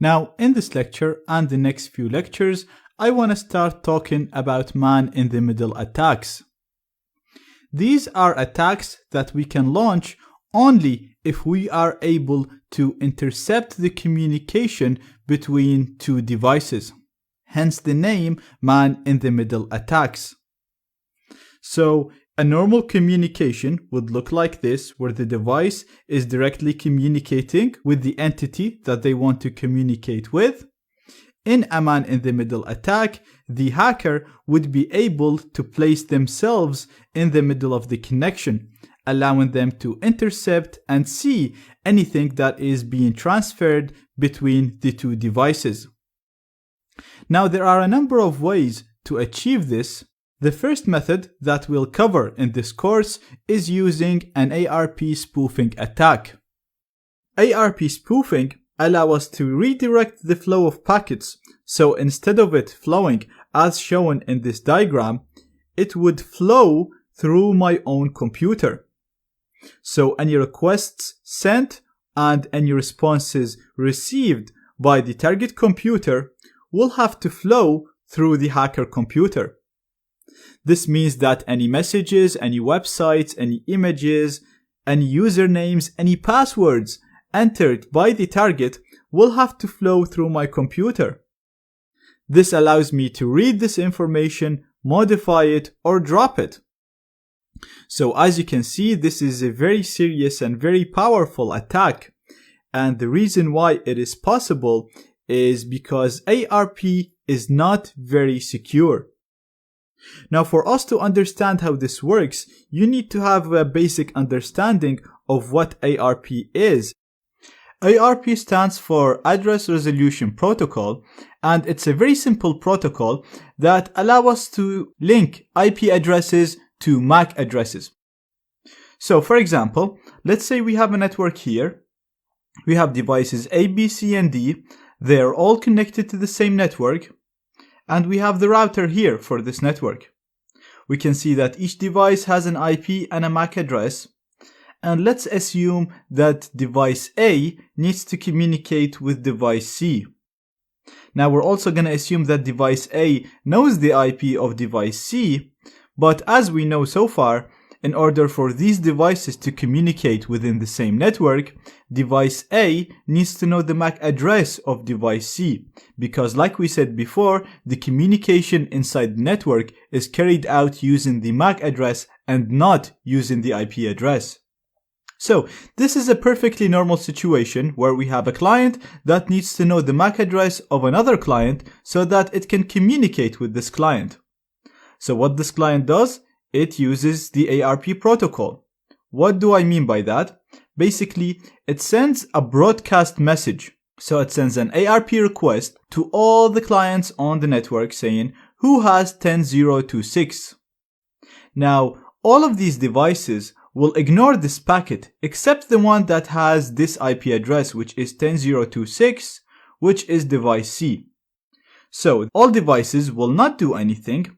Now, in this lecture and the next few lectures, I want to start talking about man-in-the-middle attacks. These are attacks that we can launch only if we are able to intercept the communication between two devices. Hence the name man-in-the-middle attacks. So, a normal communication would look like this, where the device is directly communicating with the entity that they want to communicate with. In a man-in-the-middle attack, the hacker would be able to place themselves in the middle of the connection, allowing them to intercept and see anything that is being transferred between the two devices. Now, there are a number of ways to achieve this. The first method that we'll cover in this course is using an ARP spoofing attack. ARP spoofing allows us to redirect the flow of packets, so instead of it flowing as shown in this diagram, it would flow through my own computer. So any requests sent and any responses received by the target computer will have to flow through the hacker computer. This means that any messages, any websites, any images, any usernames, any passwords entered by the target will have to flow through my computer. This allows me to read this information, modify it, or drop it. So as you can see, this is a very serious and very powerful attack. And the reason why it is possible is because ARP is not very secure. Now, for us to understand how this works, you need to have a basic understanding of what ARP is. ARP stands for Address Resolution Protocol, and it's a very simple protocol that allows us to link IP addresses to MAC addresses. So, for example, let's say we have a network here. We have devices A, B, C, and D. They are all connected to the same network. And we have the router here for this network. We can see that each device has an IP and a MAC address. And let's assume that device A needs to communicate with device C. Now we're also going to assume that device A knows the IP of device C, but as we know so far, in order for these devices to communicate within the same network, device A needs to know the MAC address of device C, because like we said before, the communication inside the network is carried out using the MAC address and not using the IP address. So this is a perfectly normal situation where we have a client that needs to know the MAC address of another client so that it can communicate with this client. So what this client does, it uses the ARP protocol. What do I mean by that? Basically, it sends a broadcast message. So it sends an ARP request to all the clients on the network saying, who has 10026? Now, all of these devices will ignore this packet except the one that has this IP address, which is 10026, which is device C. So all devices will not do anything,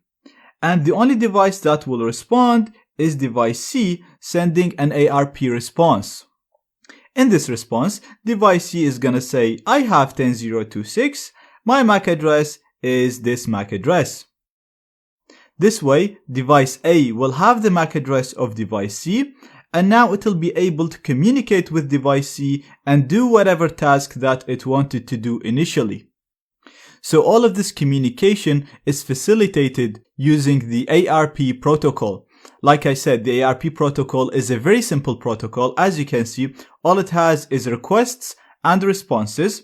and the only device that will respond is device C, sending an ARP response. In this response, device C is gonna say, I have 10026, my MAC address is this MAC address. This way, device A will have the MAC address of device C, and now it will be able to communicate with device C and do whatever task that it wanted to do initially. So all of this communication is facilitated using the ARP protocol. Like I said, the ARP protocol is a very simple protocol. As you can see, all it has is requests and responses.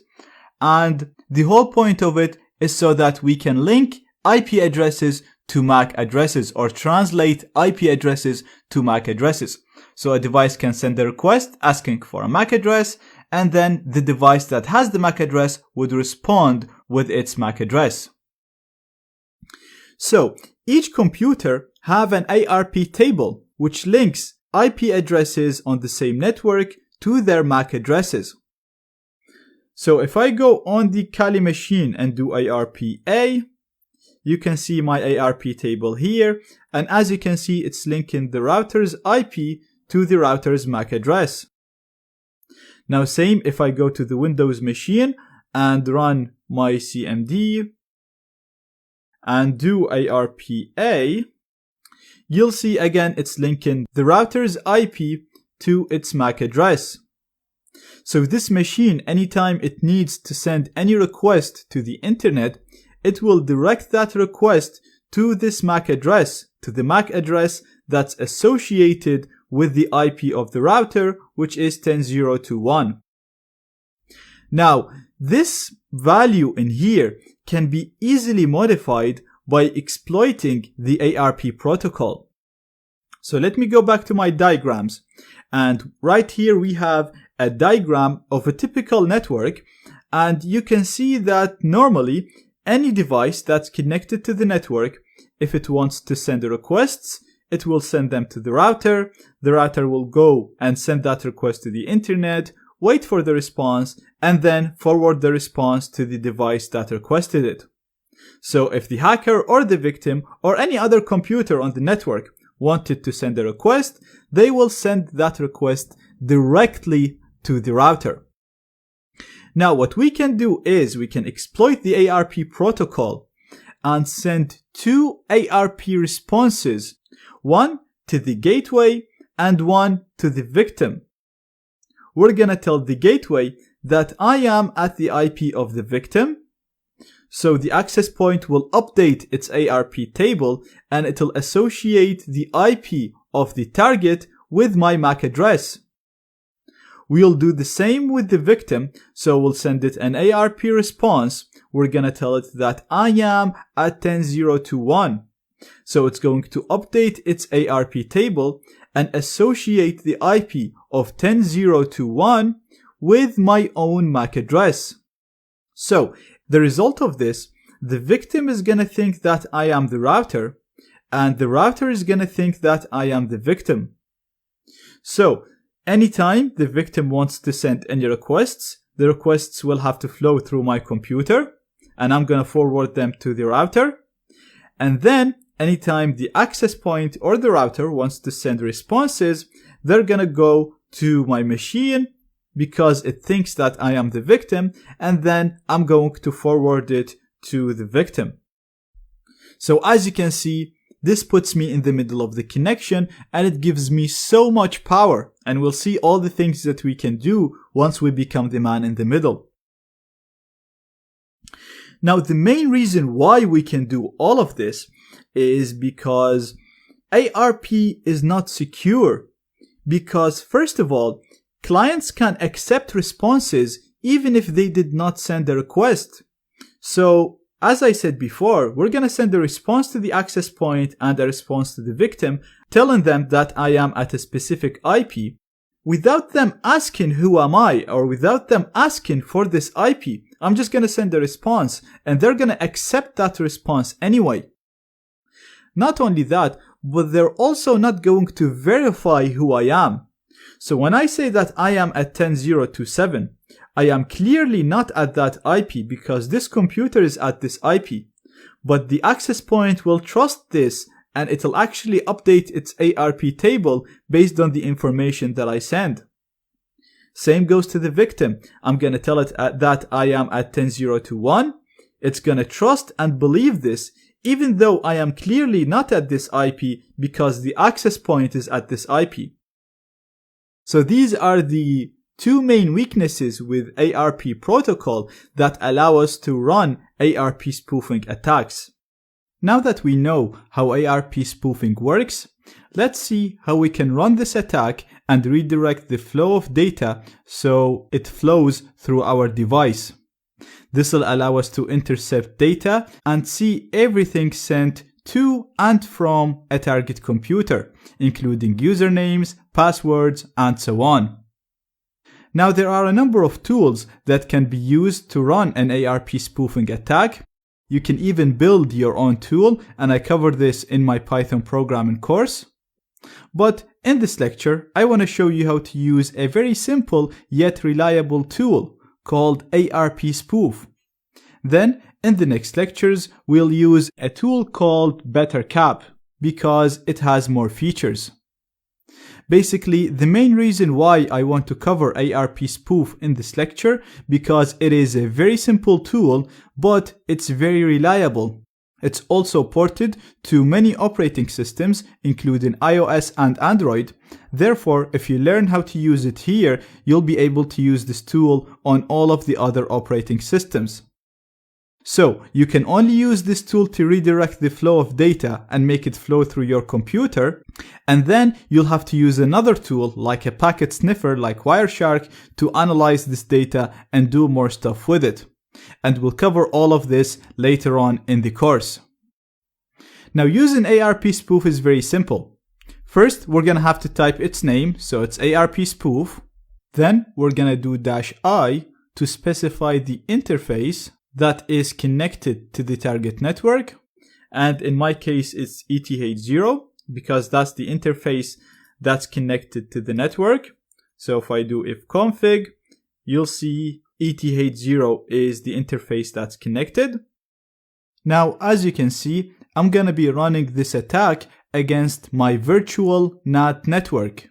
And the whole point of it is so that we can link IP addresses to MAC addresses or translate IP addresses to MAC addresses. So a device can send a request asking for a MAC address, and then the device that has the MAC address would respond with its MAC address. So each computer have an ARP table which links IP addresses on the same network to their MAC addresses. So if I go on the Kali machine and do ARP-A, you can see my ARP table here, and as you can see, it's linking the router's IP to the router's MAC address. Now same if I go to the Windows machine and run my CMD and do ARPA, you'll see again it's linking the router's IP to its MAC address. So this machine, anytime it needs to send any request to the internet, it will direct that request to this MAC address, to the MAC address that's associated with the IP of the router, which is 10.0.2.1. Now, this value in here can be easily modified by exploiting the ARP protocol. So let me go back to my diagrams. And right here we have a diagram of a typical network. And you can see that normally any device that's connected to the network, if it wants to send requests, it will send them to the router. The router will go and send that request to the internet, wait for the response, and then forward the response to the device that requested it. So if the hacker or the victim or any other computer on the network wanted to send a request, they will send that request directly to the router. Now what we can do is we can exploit the ARP protocol and send two ARP responses, one to the gateway and one to the victim. We're gonna tell the gateway that I am at the IP of the victim. So the access point will update its ARP table and it'll associate the IP of the target with my MAC address. We'll do the same with the victim, so we'll send it an ARP response. We're gonna tell it that I am at 10.0.2.1. So it's going to update its ARP table and associate the IP of 10.0.2.1 with my own MAC address. So the result of this, the victim is gonna think that I am the router, and the router is gonna think that I am the victim. So anytime the victim wants to send any requests, the requests will have to flow through my computer, and I'm gonna forward them to the router. And then anytime the access point or the router wants to send responses, they're gonna go to my machine because it thinks that I am the victim, and then I'm going to forward it to the victim. So as you can see, this puts me in the middle of the connection and it gives me so much power, and we'll see all the things that we can do once we become the man in the middle. Now the main reason why we can do all of this is because ARP is not secure. Because first of all, clients can accept responses even if they did not send a request. So as I said before, we're gonna send a response to the access point and a response to the victim, telling them that I am at a specific IP, without them asking who am I, or without them asking for this IP. I'm just gonna send a response and they're gonna accept that response anyway. Not only that, but they're also not going to verify who I am. So when I say that I am at 10.0.2.7, I am clearly not at that IP because this computer is at this IP. But the access point will trust this and it'll actually update its ARP table based on the information that I send. Same goes to the victim. I'm gonna tell it that I am at 10.0.2.1. It's gonna trust and believe this even though I am clearly not at this IP because the access point is at this IP. So these are the two main weaknesses with ARP protocol that allow us to run ARP spoofing attacks. Now that we know how ARP spoofing works, let's see how we can run this attack and redirect the flow of data so it flows through our device. This will allow us to intercept data and see everything sent to and from a target computer, including usernames, passwords, and so on. Now there are a number of tools that can be used to run an ARP spoofing attack. You can even build your own tool, and I covered this in my Python programming course. But in this lecture, I want to show you how to use a very simple yet reliable tool called ARP Spoof. Then, in the next lectures, we'll use a tool called BetterCap because it has more features. Basically, the main reason why I want to cover ARP spoof in this lecture, because it is a very simple tool, but it's very reliable. It's also ported to many operating systems, including iOS and Android. Therefore, if you learn how to use it here, you'll be able to use this tool on all of the other operating systems. So, you can only use this tool to redirect the flow of data and make it flow through your computer, and then you'll have to use another tool like a packet sniffer like Wireshark to analyze this data and do more stuff with it. And we'll cover all of this later on in the course. Now, using ARP spoof is very simple. First, we're gonna have to type its name, so it's ARP spoof. Then we're gonna do -I to specify the interface that is connected to the target network. And in my case, it's ETH0 because that's the interface that's connected to the network. So if I do ifconfig, you'll see ETH0 is the interface that's connected. Now, as you can see, I'm gonna be running this attack against my virtual NAT network.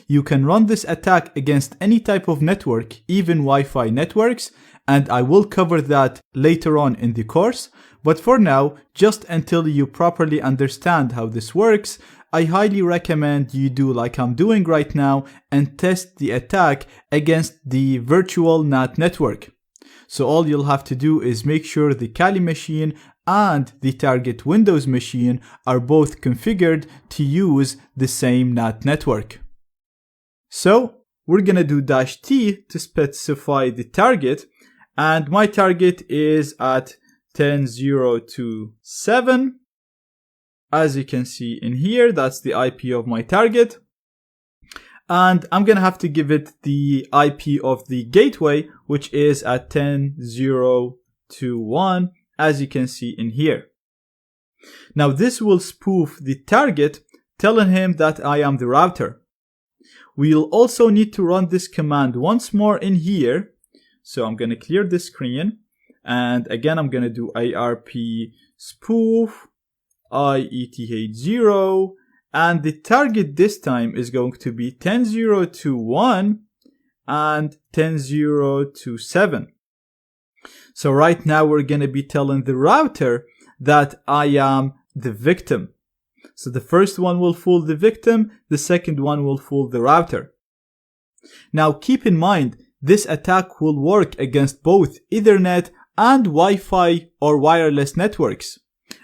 You can run this attack against any type of network, even Wi-Fi networks, and I will cover that later on in the course. But for now, just until you properly understand how this works, I highly recommend you do like I'm doing right now and test the attack against the virtual NAT network. So all you'll have to do is make sure the Kali machine and the target Windows machine are both configured to use the same NAT network. So we're gonna do -T to specify the target, and my target is at 10.0.2.7. As you can see in here, that's the IP of my target. And I'm gonna have to give it the IP of the gateway, which is at 10.0.2.1, as you can see in here. Now this will spoof the target, telling him that I am the router. We'll also need to run this command once more in here. So I'm gonna clear the screen, and again I'm gonna do ARP spoof IETH0, and the target this time is going to be 10.0.2.1 and 10.0.2.7. So right now we're going to be telling the router that I am the victim. So the first one will fool the victim, the second one will fool the router. Now keep in mind, this attack will work against both Ethernet and Wi-Fi or wireless networks.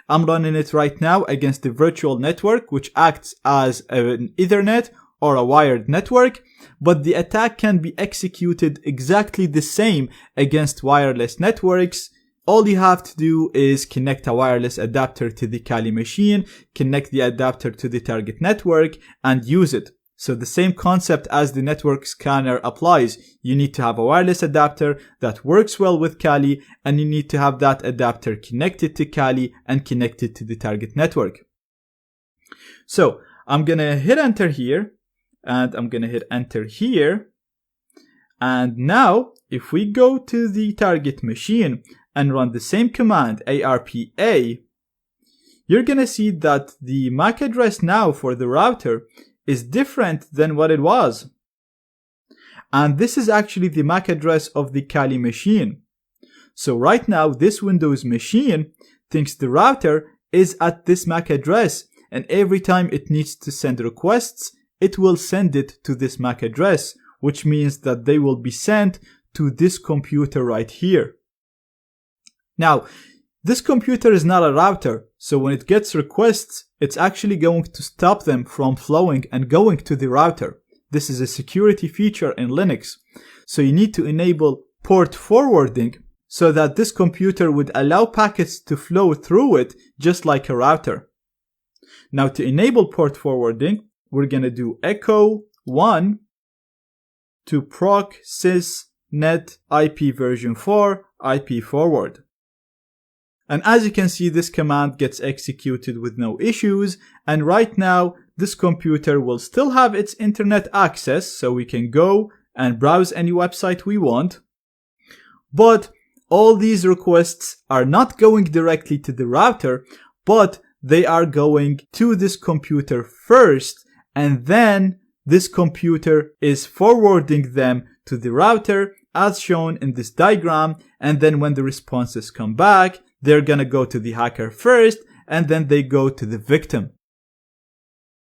I'm running it right now against the virtual network, which acts as an Ethernet or a wired network, but the attack can be executed exactly the same against wireless networks. All you have to do is connect a wireless adapter to the Kali machine, connect the adapter to the target network, and use it. So the same concept as the network scanner applies. You need to have a wireless adapter that works well with Kali, and you need to have that adapter connected to Kali and connected to the target network. So I'm gonna hit enter here, and I'm gonna hit enter here. And now if we go to the target machine and run the same command, ARPA, you're gonna see that the MAC address now for the router is different than what it was. And this is actually the MAC address of the Kali machine. So right now, this Windows machine thinks the router is at this MAC address, and every time it needs to send requests, it will send it to this MAC address, which means that they will be sent to this computer right here. Now, this computer is not a router, so when it gets requests, it's actually going to stop them from flowing and going to the router. This is a security feature in Linux. So you need to enable port forwarding so that this computer would allow packets to flow through it just like a router. Now to enable port forwarding, we're going to do echo 1 to proc sys net IP version 4 IP forward. And as you can see, this command gets executed with no issues, and right now this computer will still have its internet access, so we can go and browse any website we want. But all these requests are not going directly to the router, but they are going to this computer first, and then this computer is forwarding them to the router as shown in this diagram, and then when the responses come back, they're gonna go to the hacker first, and then they go to the victim.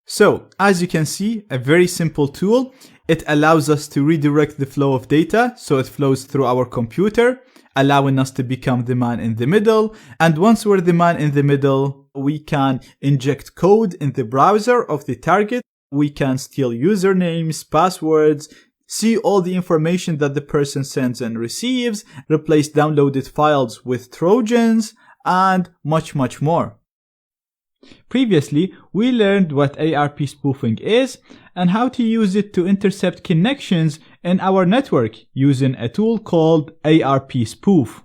So, as you can see, a very simple tool. It allows us to redirect the flow of data so it flows through our computer, allowing us to become the man in the middle. And once we're the man in the middle, we can inject code in the browser of the target. We can steal usernames, passwords, see all the information that the person sends and receives, replace downloaded files with Trojans, and much, much more. Previously, we learned what ARP spoofing is and how to use it to intercept connections in our network using a tool called ARP Spoof.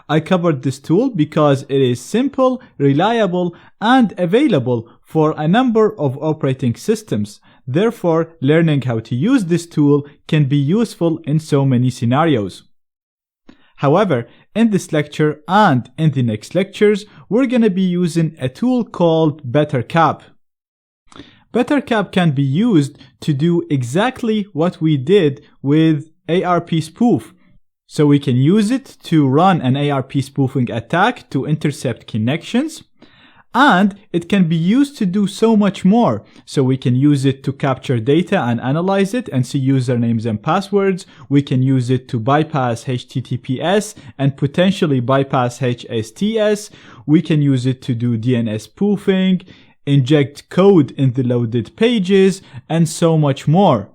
I covered this tool because it is simple, reliable, and available for a number of operating systems. Therefore, learning how to use this tool can be useful in so many scenarios. However, in this lecture and in the next lectures, we're going to be using a tool called BetterCap. BetterCap can be used to do exactly what we did with ARP Spoof. So we can use it to run an ARP spoofing attack to intercept connections. And it can be used to do so much more. So we can use it to capture data and analyze it and see usernames and passwords. We can use it to bypass HTTPS and potentially bypass HSTS. We can use it to do DNS spoofing, inject code in the loaded pages, and so much more.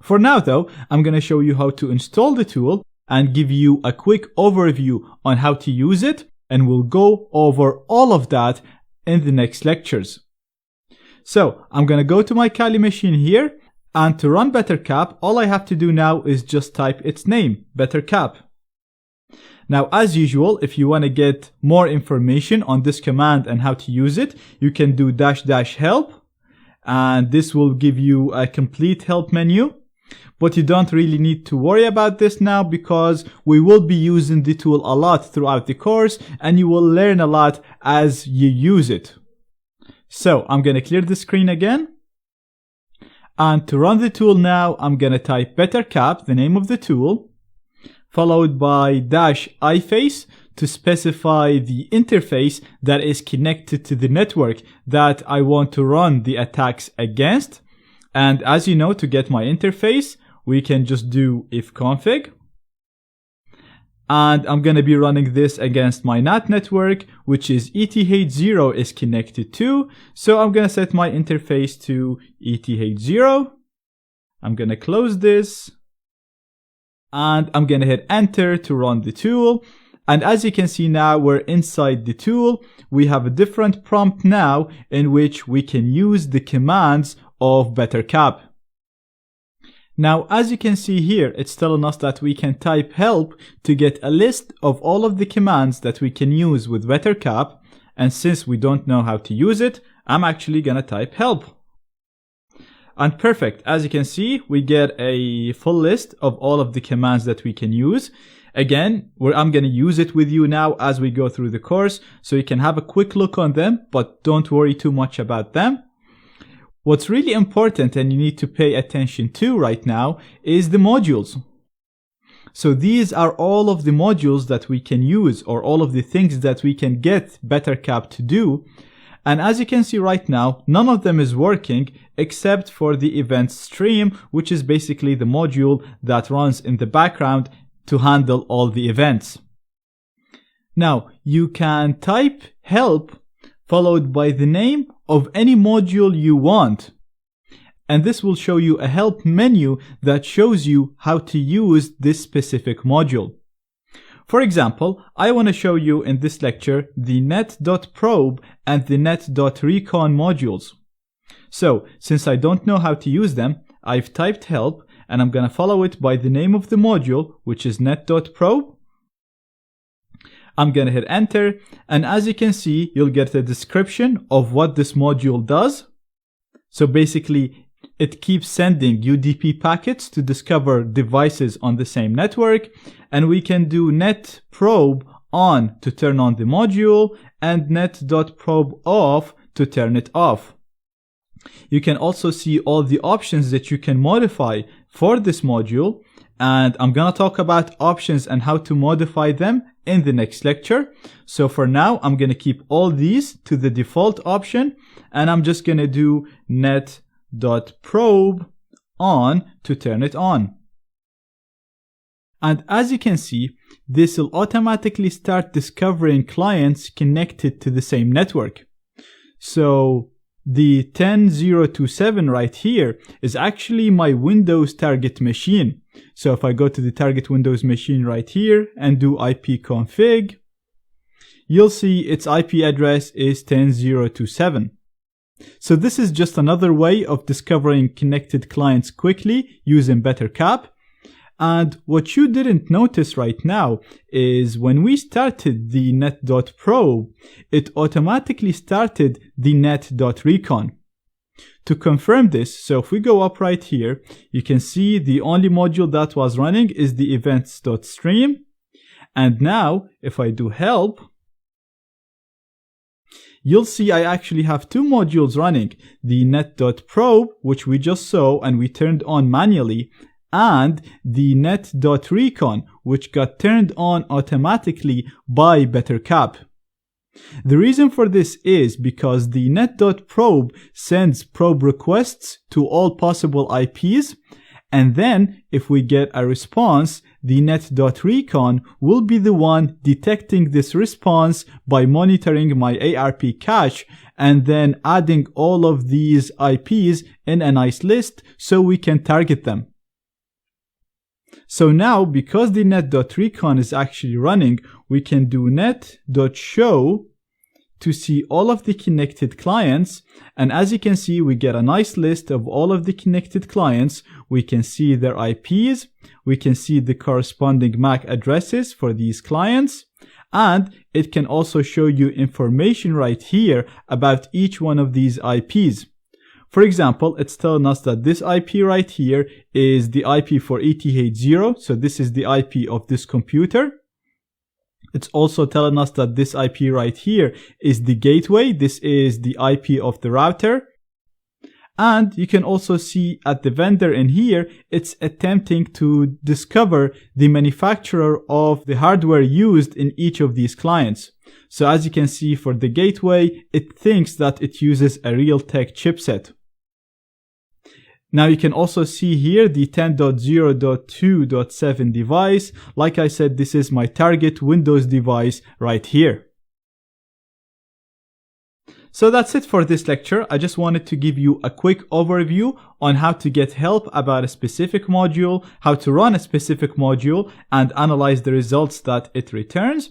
For now though, I'm going to show you how to install the tool and give you a quick overview on how to use it. And we'll go over all of that in the next lectures. So I'm going to go to my Kali machine here, and to run BetterCap, all I have to do now is just type its name, BetterCap. Now, as usual, if you want to get more information on this command and how to use it, you can do --help, and this will give you a complete help menu. But you don't really need to worry about this now because we will be using the tool a lot throughout the course and you will learn a lot as you use it. So I'm going to clear the screen again. And to run the tool now, I'm going to type BetterCap, the name of the tool, followed by -iface to specify the interface that is connected to the network that I want to run the attacks against. And as you know, to get my interface, we can just do ifconfig. And I'm going to be running this against my NAT network, which is ETH0 is connected to. So I'm going to set my interface to ETH0. I'm going to close this. And I'm going to hit enter to run the tool. And as you can see now, we're inside the tool. We have a different prompt now in which we can use the commands of BetterCap. Now, as you can see here, it's telling us that we can type help to get a list of all of the commands that we can use with BetterCap. And since we don't know how to use it, I'm actually gonna type help. And perfect. As you can see, we get a full list of all of the commands that we can use. Again, I'm going to use it with you now as we go through the course, so you can have a quick look on them, but don't worry too much about them. What's really important and you need to pay attention to right now is the modules. So these are all of the modules that we can use, or all of the things that we can get BetterCap to do. And as you can see right now, none of them is working except for the event stream, which is basically the module that runs in the background to handle all the events. Now, you can type help followed by the name of any module you want. And this will show you a help menu that shows you how to use this specific module. For example, I want to show you in this lecture the net.probe and the net.recon modules. So, since I don't know how to use them, I've typed help and I'm going to follow it by the name of the module, which is net.probe. I'm going to hit enter, and as you can see, you'll get a description of what this module does. So basically, it keeps sending UDP packets to discover devices on the same network, and we can do net probe on to turn on the module and net.probe off to turn it off. You can also see all the options that you can modify for this module, and I'm gonna talk about options and how to modify them in the next lecture. So for now, I'm gonna keep all these to the default option, and I'm just gonna do net.probe on to turn it on. And as you can see, this will automatically start discovering clients connected to the same network. So the 10027 right here is actually my Windows target machine. So if I go to the target Windows machine right here and do ipconfig, you'll see its IP address is 10027. So this is just another way of discovering connected clients quickly using BetterCap. And what you didn't notice right now is when we started the net.probe, it automatically started the net.recon. To confirm this, so if we go up right here, you can see the only module that was running is the events.stream. And now, if I do help, you'll see I actually have two modules running, the net.probe, which we just saw and we turned on manually, and the net.recon, which got turned on automatically by BetterCap. The reason for this is because the net.probe sends probe requests to all possible IPs, and then if we get a response, the net.recon will be the one detecting this response by monitoring my ARP cache and then adding all of these IPs in a nice list so we can target them. So now, because the net.recon is actually running, we can do net.show to see all of the connected clients. And as you can see, we get a nice list of all of the connected clients. We can see their IPs. We can see the corresponding MAC addresses for these clients. And it can also show you information right here about each one of these IPs. For example, it's telling us that this IP right here is the IP for ETH0. So this is the IP of this computer. It's also telling us that this IP right here is the gateway. This is the IP of the router. And you can also see at the vendor in here, it's attempting to discover the manufacturer of the hardware used in each of these clients. So as you can see for the gateway, it thinks that it uses a Realtek chipset. Now you can also see here the 10.0.2.7 device. Like I said, this is my target Windows device right here. So that's it for this lecture. I just wanted to give you a quick overview on how to get help about a specific module, how to run a specific module, and analyze the results that it returns.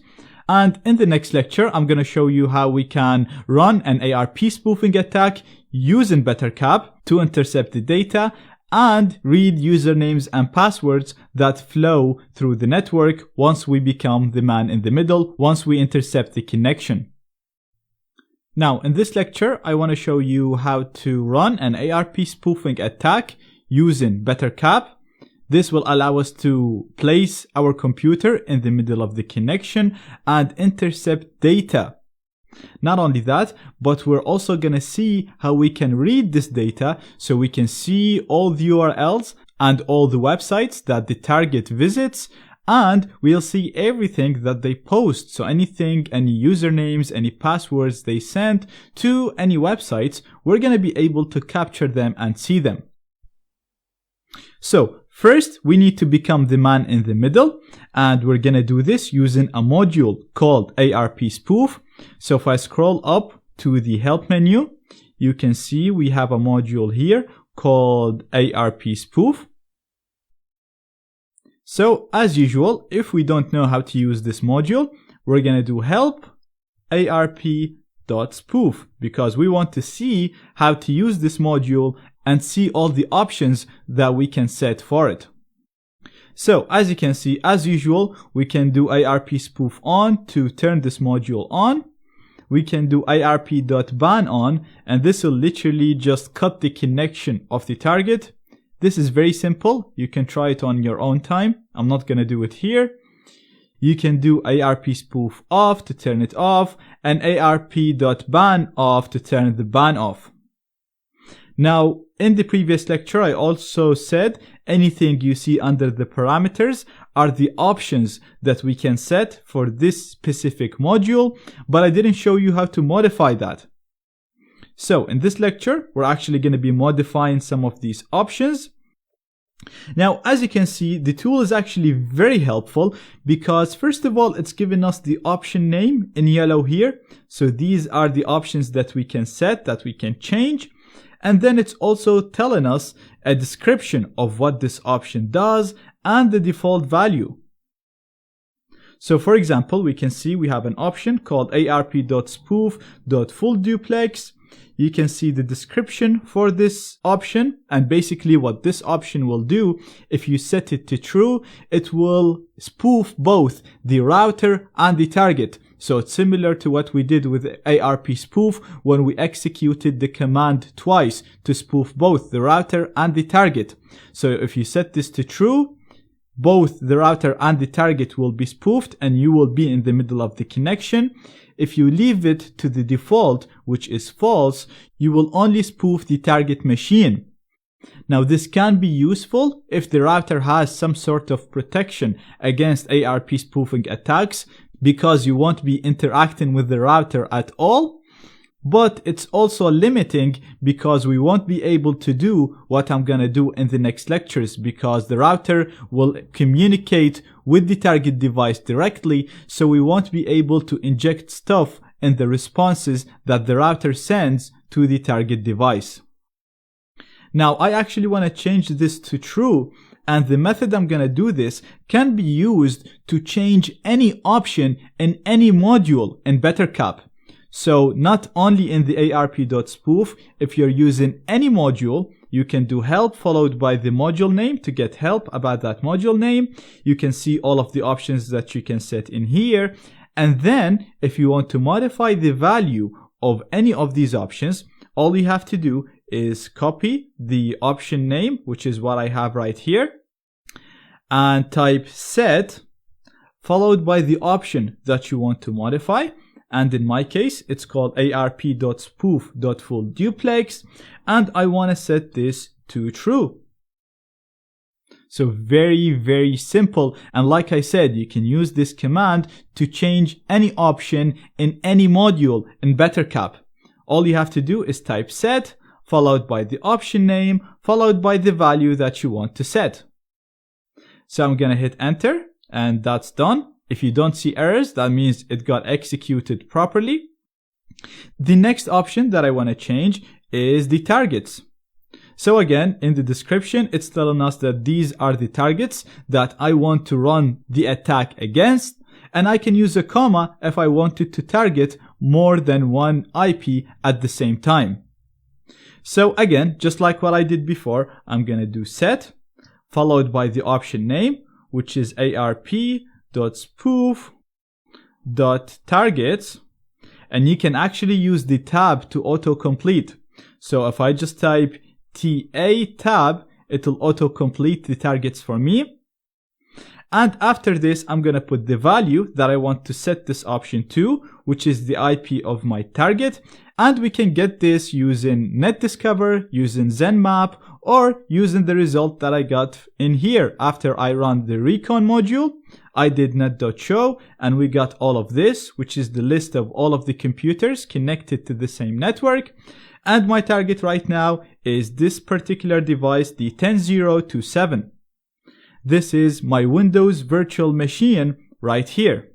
And in the next lecture, I'm going to show you how we can run an ARP spoofing attack using BetterCap to intercept the data and read usernames and passwords that flow through the network once we become the man in the middle, once we intercept the connection. Now, in this lecture, I want to show you how to run an ARP spoofing attack using BetterCap. This will allow us to place our computer in the middle of the connection and intercept data. Not only that, but we're also going to see how we can read this data so we can see all the URLs and all the websites that the target visits, and we'll see everything that they post. So anything, any usernames, any passwords they send to any websites, we're going to be able to capture them and see them. So first, we need to become the man in the middle, and we're going to do this using a module called ARP Spoof. So if I scroll up to the help menu, you can see we have a module here called ARP Spoof. So as usual, if we don't know how to use this module, we're going to do help arp.spoof because we want to see how to use this module and see all the options that we can set for it. So as you can see, as usual, we can do ARP spoof on to turn this module on. We can do arp.ban on, and this will literally just cut the connection of the target. This is very simple. You can try it on your own time. I'm not going to do it here. You can do ARP spoof off to turn it off and arp.ban off to turn the ban off. Now, in the previous lecture, I also said anything you see under the parameters are the options that we can set for this specific module, but I didn't show you how to modify that. So in this lecture, we're actually going to be modifying some of these options. Now, as you can see, the tool is actually very helpful because first of all, it's giving us the option name in yellow here. So these are the options that we can set, that we can change. And then it's also telling us a description of what this option does and the default value. So for example, we can see we have an option called arp.spoof.fullDuplex. You can see the description for this option, and basically what this option will do, if you set it to true, it will spoof both the router and the target. So it's similar to what we did with ARP spoof when we executed the command twice to spoof both the router and the target. So if you set this to true, both the router and the target will be spoofed and you will be in the middle of the connection. If you leave it to the default, which is false, you will only spoof the target machine. Now this can be useful if the router has some sort of protection against ARP spoofing attacks, because you won't be interacting with the router at all. But it's also limiting because we won't be able to do what I'm gonna do in the next lectures, because the router will communicate with the target device directly, so we won't be able to inject stuff in the responses that the router sends to the target device. Now I actually want to change this to true, and the method I'm gonna do this can be used to change any option in any module in BetterCap. So not only in the arp.spoof, if you're using any module, you can do help followed by the module name to get help about that module name. You can see all of the options that you can set in here. And then if you want to modify the value of any of these options, all you have to do is copy the option name, which is what I have right here, and type set followed by the option that you want to modify. And in my case, it's called arp.spoof.fullDuplex, and I want to set this to true. So very, very simple. And like I said, you can use this command to change any option in any module in BetterCap. All you have to do is type set, followed by the option name, followed by the value that you want to set. So I'm going to hit enter, and that's done. If you don't see errors, that means it got executed properly. The next option that I want to change is the targets. So again, in the description, it's telling us that these are the targets that I want to run the attack against, and I can use a comma if I wanted to target more than one IP at the same time. So again, just like what I did before, I'm going to do set, followed by the option name, which is arp.spoof.targets, and you can actually use the tab to autocomplete. So if I just type TA tab, it will autocomplete the targets for me. And after this, I'm going to put the value that I want to set this option to, which is the IP of my target. And we can get this using NetDiscover, using ZenMap, or using the result that I got in here after I run the recon module. I did net.show, and we got all of this, which is the list of all of the computers connected to the same network. And my target right now is this particular device, the 10027. This is my Windows virtual machine right here.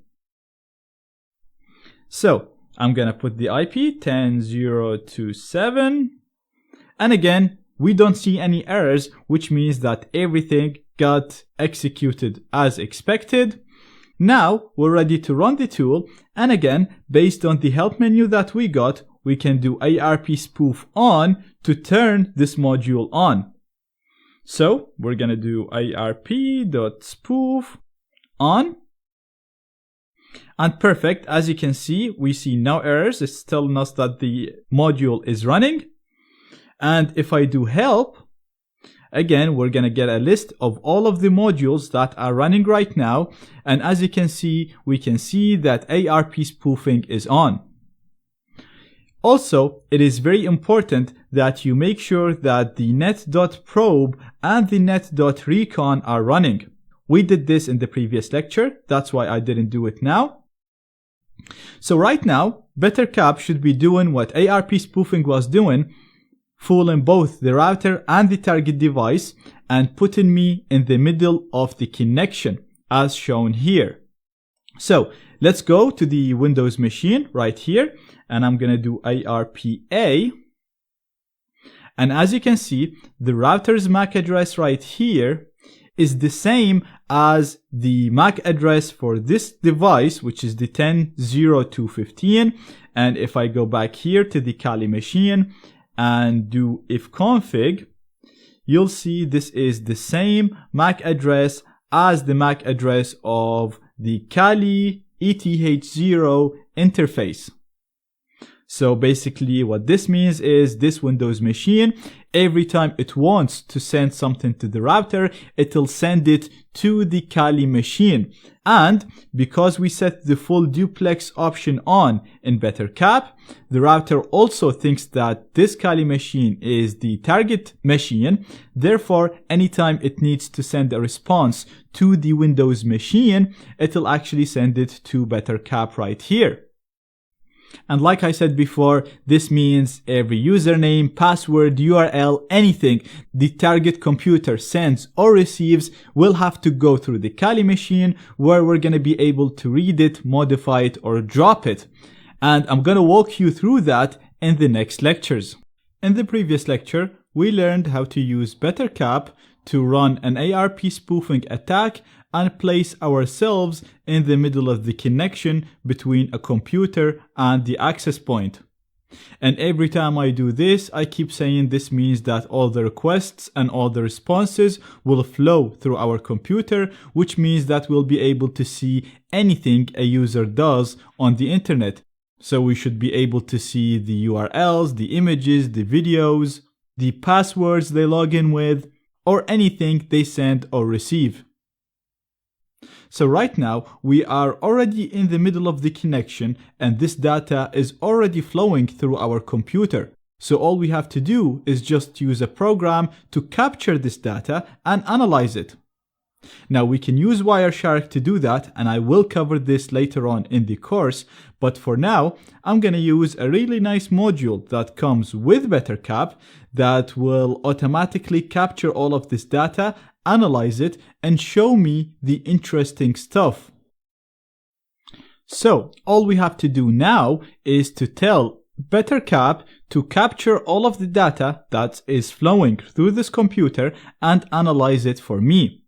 So I'm going to put the IP 10027. And again, we don't see any errors, which means that everything got executed as expected. Now we're ready to run the tool. And again, based on the help menu that we got, we can do ARP spoof on to turn this module on. So we're going to do arp.spoof on. And perfect. As you can see, we see no errors. It's telling us that the module is running. And if I do help, again, we're going to get a list of all of the modules that are running right now. And as you can see, we can see that ARP spoofing is on. Also, it is very important that you make sure that the net.probe and the net.recon are running. We did this in the previous lecture, that's why I didn't do it now. So right now, BetterCap should be doing what ARP spoofing was doing, fooling both the router and the target device and putting me in the middle of the connection as shown here. So let's go to the Windows machine right here, and I'm gonna do ARPA. And as you can see, the router's MAC address right here is the same as the MAC address for this device, which is the 10.02.15. And if I go back here to the Kali machine and do ifconfig, you'll see this is the same MAC address as the MAC address of the Kali ETH0 interface. So basically what this means is this Windows machine, every time it wants to send something to the router, it'll send it to the Kali machine. And because we set the full duplex option on in BetterCap, the router also thinks that this Kali machine is the target machine. Therefore, anytime it needs to send a response to the Windows machine, it'll actually send it to BetterCap right here. And like I said before, this means every username, password, URL, anything the target computer sends or receives will have to go through the Kali machine, where we're going to be able to read it, modify it, or drop it. And I'm going to walk you through that in the next lectures. In the previous lecture, we learned how to use BetterCap to run an ARP spoofing attack and place ourselves in the middle of the connection between a computer and the access point. And every time I do this, I keep saying this means that all the requests and all the responses will flow through our computer, which means that we'll be able to see anything a user does on the internet. So we should be able to see the URLs, the images, the videos, the passwords they log in with, or anything they send or receive. So right now, we are already in the middle of the connection and this data is already flowing through our computer. So all we have to do is just use a program to capture this data and analyze it. Now we can use Wireshark to do that, and I will cover this later on in the course, but for now, I'm gonna use a really nice module that comes with BetterCap that will automatically capture all of this data, analyze it, and show me the interesting stuff. So all we have to do now is to tell BetterCap to capture all of the data that is flowing through this computer and analyze it for me.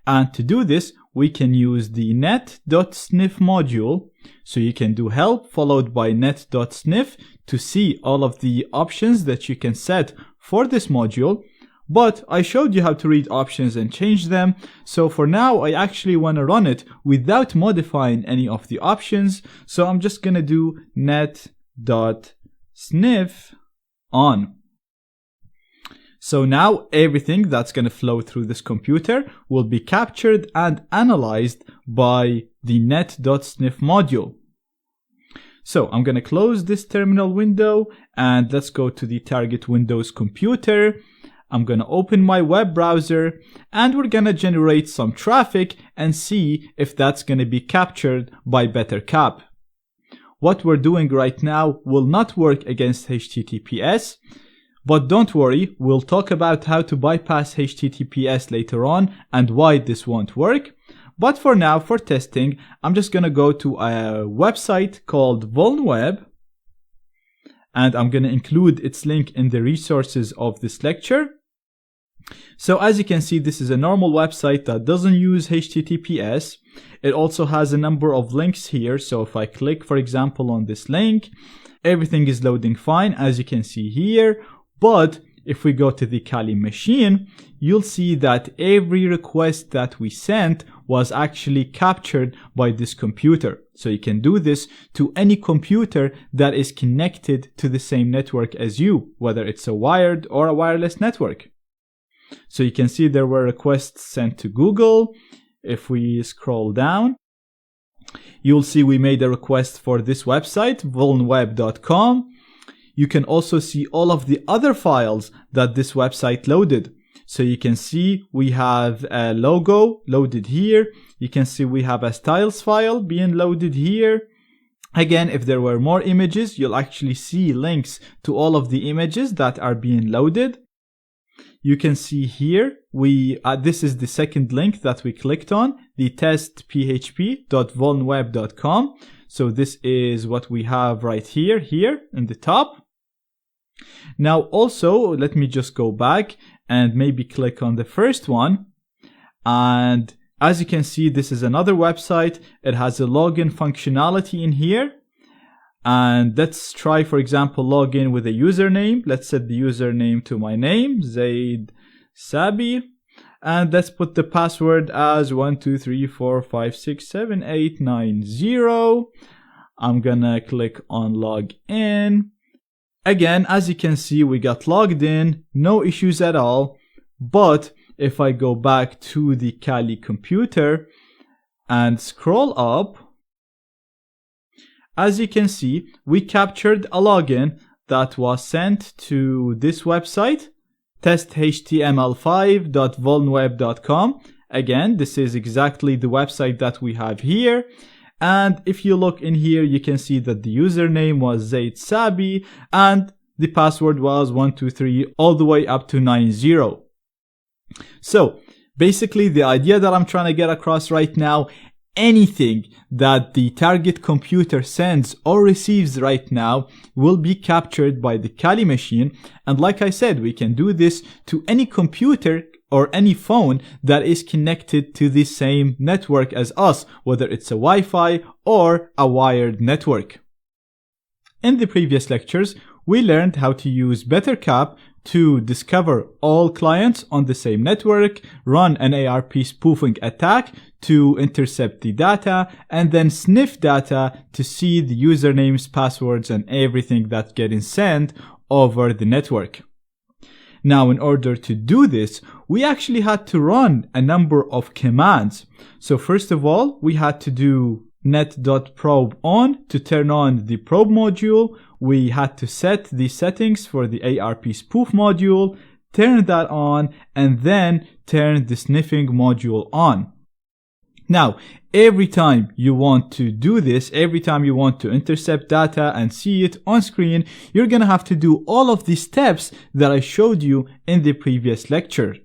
And to do this, we can use the net.sniff module. So you can do help followed by net.sniff to see all of the options that you can set for this module. But I showed you how to read options and change them. So for now, I actually want to run it without modifying any of the options. So I'm just going to do net.sniff on. So now everything that's going to flow through this computer will be captured and analyzed by the net.sniff module. So I'm going to close this terminal window and let's go to the target Windows computer. I'm going to open my web browser and we're going to generate some traffic and see if that's going to be captured by BetterCap. What we're doing right now will not work against HTTPS. But don't worry, we'll talk about how to bypass HTTPS later on and why this won't work. But for now, for testing, I'm just going to go to a website called VulnWeb. And I'm going to include its link in the resources of this lecture. So as you can see, this is a normal website that doesn't use HTTPS. It also has a number of links here. So if I click, for example, on this link, everything is loading fine, as you can see here. But if we go to the Kali machine, you'll see that every request that we sent was actually captured by this computer. So you can do this to any computer that is connected to the same network as you, whether it's a wired or a wireless network. So you can see there were requests sent to Google. If we scroll down, you'll see we made a request for this website, vulnweb.com. you can also see all of the other files that this website loaded. So you can see we have a logo loaded here. You can see we have a styles file being loaded here. Again, if there were more images, you'll actually see links to all of the images that are being loaded. You can see here, this is the second link that we clicked on, the testphp.vulnweb.com. So this is what we have right here in the top. Now also, let me just go back and maybe click on the first one. And as you can see, this is another website. It has a login functionality in here. And let's try, for example, log in with a username. Let's set the username to my name, Zaid Sabi. And let's put the password as 12345678990. I'm gonna click on log in. Again, as you can see, we got logged in, no issues at all. But if I go back to the Kali computer and scroll up, as you can see, we captured a login that was sent to this website, testhtml5.vulnweb.com. Again, this is exactly the website that we have here. And if you look in here, you can see that the username was Zaid Sabi and the password was 123 all the way up to 90. So basically the idea that I'm trying to get across right now, anything that the target computer sends or receives right now will be captured by the Kali machine. And like I said, we can do this to any computer or any phone that is connected to the same network as us, whether it's a Wi-Fi or a wired network. In the previous lectures, we learned how to use BetterCap to discover all clients on the same network, run an ARP spoofing attack to intercept the data, and then sniff data to see the usernames, passwords, and everything that's getting sent over the network. Now, in order to do this, we actually had to run a number of commands. So first of all, we had to do net.probe on to turn on the probe module. We had to set the settings for the ARP spoof module, turn that on, and then turn the sniffing module on. Now, every time you want to do this, every time you want to intercept data and see it on screen, you're going to have to do all of the steps that I showed you in the previous lecture.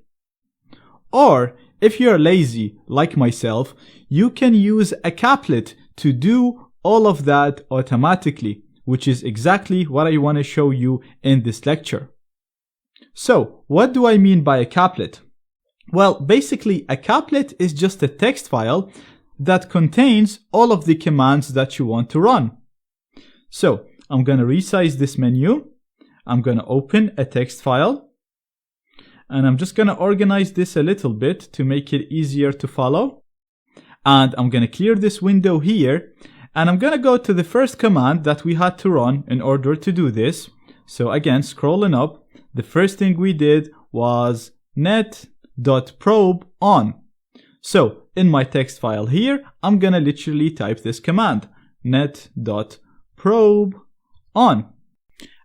Or, if you're lazy like myself, you can use a caplet to do all of that automatically, which is exactly what I want to show you in this lecture. So, what do I mean by a caplet? Well, basically, a caplet is just a text file that contains all of the commands that you want to run. So, I'm going to resize this menu. I'm going to open a text file. And I'm just going to organize this a little bit to make it easier to follow. And I'm going to clear this window here. And I'm going to go to the first command that we had to run in order to do this. So again, scrolling up, the first thing we did was net.probe on. So in my text file here, I'm going to literally type this command, net.probe on.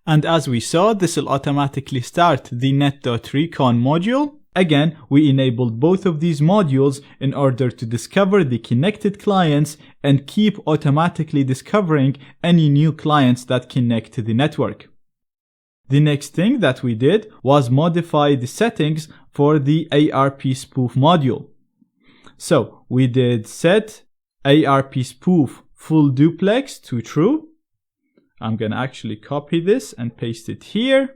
And as we saw, this will automatically start the net.recon module. Again, we enabled both of these modules in order to discover the connected clients and keep automatically discovering any new clients that connect to the network. The next thing that we did was modify the settings for the ARP spoof module. So we did set ARP spoof full duplex to true. I'm going to actually copy this and paste it here.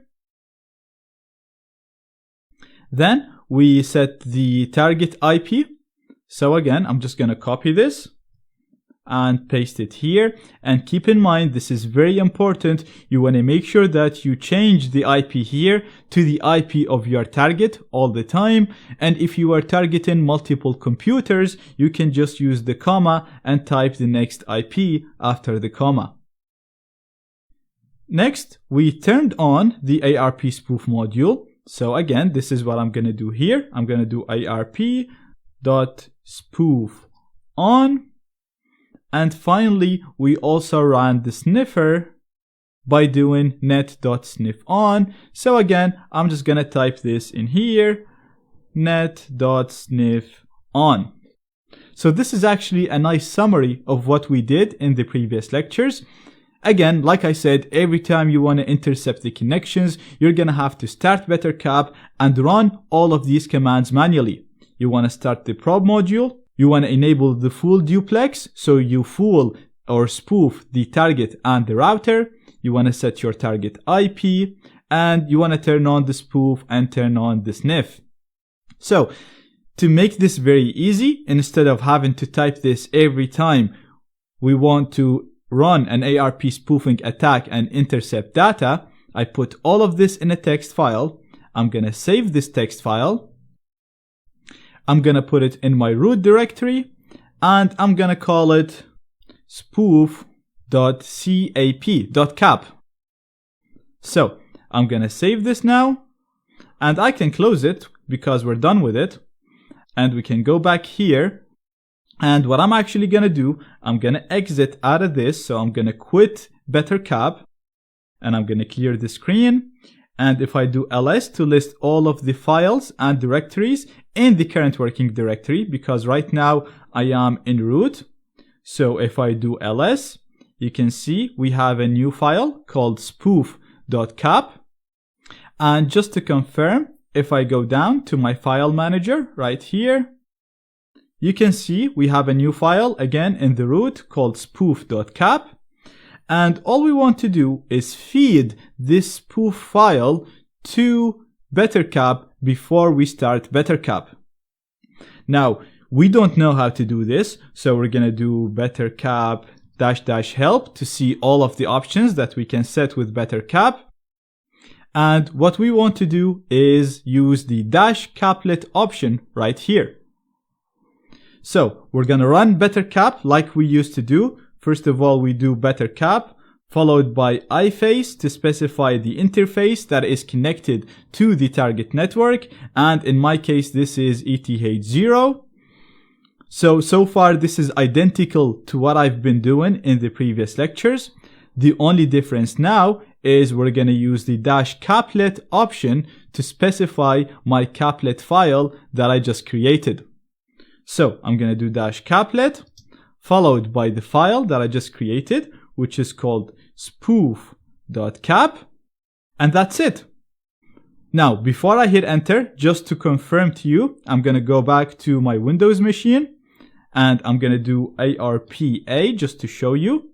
Then we set the target IP. So again, I'm just going to copy this and paste it here. And keep in mind, this is very important. You want to make sure that you change the IP here to the IP of your target all the time. And if you are targeting multiple computers, you can just use the comma and type the next IP after the comma. Next, we turned on the ARP spoof module. So again, this is what I'm going to do here. I'm going to do ARP.spoof on. And finally, we also ran the sniffer by doing net.sniff_on. So again, I'm just gonna type this in here, net.sniff_on. So this is actually a nice summary of what we did in the previous lectures. Again, like I said, every time you want to intercept the connections, you're going to have to start BetterCap and run all of these commands manually. You want to start the probe module. You want to enable the full duplex, so you fool or spoof the target and the router. You want to set your target IP, and you want to turn on the spoof and turn on the sniff. So, to make this very easy, instead of having to type this every time we want to run an ARP spoofing attack and intercept data, I put all of this in a text file. I'm going to save this text file. I'm going to put it in my root directory, and I'm going to call it spoof.cap. So I'm going to save this now, and I can close it because we're done with it. And we can go back here. And what I'm actually going to do, I'm going to exit out of this. So I'm going to quit BetterCap, and I'm going to clear the screen. And if I do ls to list all of the files and directories in the current working directory, because right now I am in root. So if I do ls, you can see we have a new file called spoof.cap. And just to confirm, if I go down to my file manager right here, you can see we have a new file again in the root called spoof.cap. And all we want to do is feed this spoof file to BetterCap before we start BetterCap. Now, we don't know how to do this, so we're going to do BetterCap --help to see all of the options that we can set with BetterCap. And what we want to do is use the -caplet option right here. So we're going to run BetterCap like we used to do. First of all, we do BetterCap, followed by iFace to specify the interface that is connected to the target network. And in my case, this is ETH0. So far, this is identical to what I've been doing in the previous lectures. The only difference now is we're going to use the -caplet option to specify my caplet file that I just created. So I'm going to do -caplet, followed by the file that I just created, which is called spoof.cap, and that's it. Now, before I hit enter, just to confirm to you, I'm going to go back to my Windows machine, and I'm going to do ARPA just to show you.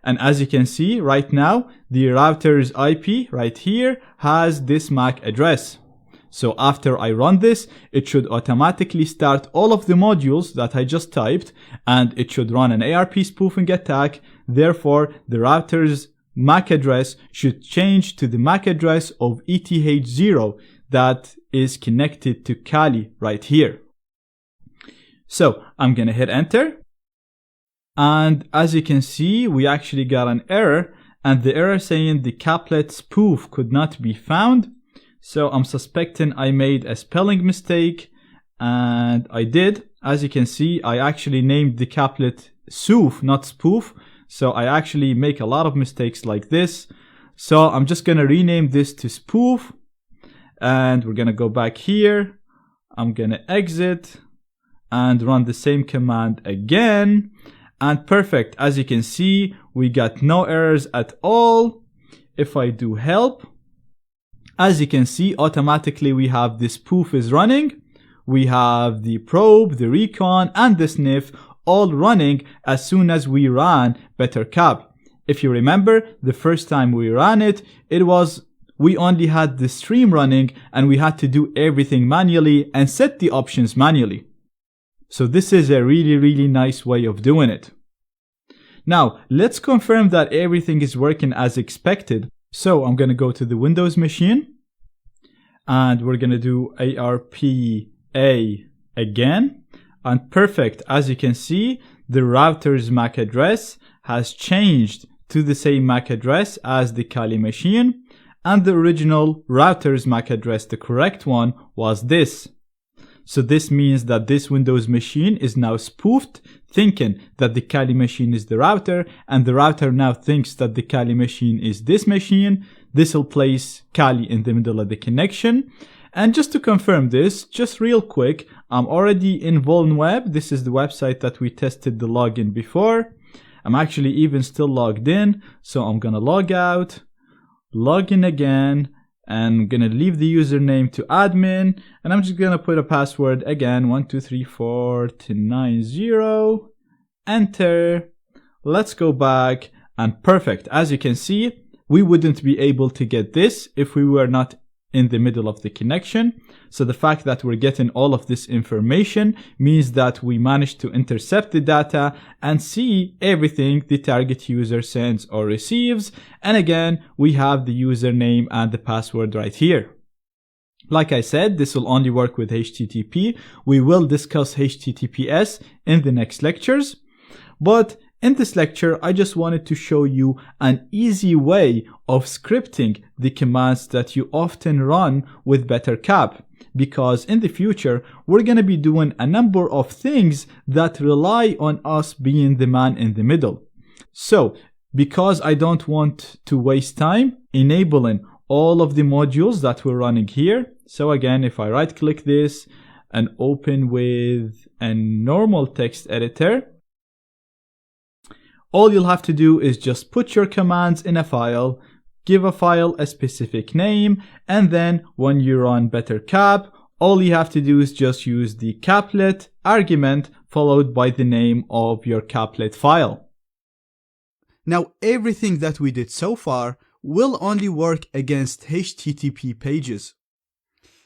And as you can see right now, the router's IP right here has this MAC address. So after I run this, it should automatically start all of the modules that I just typed, and it should run an ARP spoofing attack. Therefore, the router's MAC address should change to the MAC address of ETH0 that is connected to Kali right here. So I'm going to hit enter. And as you can see, we actually got an error, and the error saying the caplet spoof could not be found. So I'm suspecting I made a spelling mistake, and I did. As you can see, I actually named the caplet soof, not spoof. So I actually make a lot of mistakes like this. So I'm just going to rename this to spoof, and we're going to go back here. I'm going to exit and run the same command again. And perfect. As you can see, we got no errors at all. If I do help, as you can see, automatically we have the spoof is running. We have the probe, the recon, and the sniff all running as soon as we ran BetterCap. If you remember, the first time we ran it, we only had the stream running, and we had to do everything manually and set the options manually. So this is a really, really nice way of doing it. Now, let's confirm that everything is working as expected. So I'm going to go to the Windows machine, and we're going to do ARPA again. And perfect. As you can see, the router's MAC address has changed to the same MAC address as the Kali machine. And the original router's MAC address, the correct one, was this. So this means that this Windows machine is now spoofed, thinking that the Kali machine is the router, and the router now thinks that the Kali machine is this machine. This will place Kali in the middle of the connection. And just to confirm this, just real quick, I'm already in VulnWeb. This is the website that we tested the login before. I'm actually even still logged in, so I'm gonna log out, log in again, and I'm gonna leave the username to admin, and I'm just gonna put a password again, 123490, enter. Let's go back, and perfect. As you can see, we wouldn't be able to get this if we were not in the middle of the connection. So the fact that we're getting all of this information means that we managed to intercept the data and see everything the target user sends or receives. And again, we have the username and the password right here. Like I said, this will only work with HTTP. We will discuss HTTPS in the next lectures. But in this lecture, I just wanted to show you an easy way of scripting the commands that you often run with BetterCap, because in the future, we're going to be doing a number of things that rely on us being the man in the middle. So, because I don't want to waste time enabling all of the modules that we're running here, so again, if I right click this and open with a normal text editor, all you'll have to do is just put your commands in a file, give a file a specific name, and then when you run BetterCap, all you have to do is just use the caplet argument followed by the name of your caplet file. Now, everything that we did so far will only work against HTTP pages.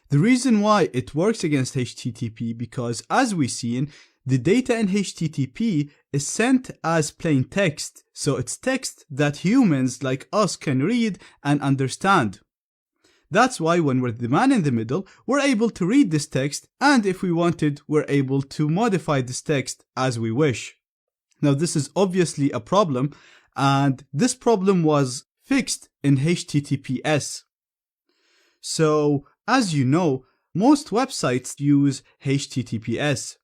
The reason why it works against HTTP because, as we've seen, the data in HTTP is sent as plain text, so it's text that humans like us can read and understand. That's why when we're the man in the middle, we're able to read this text, and if we wanted, we're able to modify this text as we wish. Now, this is obviously a problem, and this problem was fixed in HTTPS. So, as you know, most websites use HTTPS.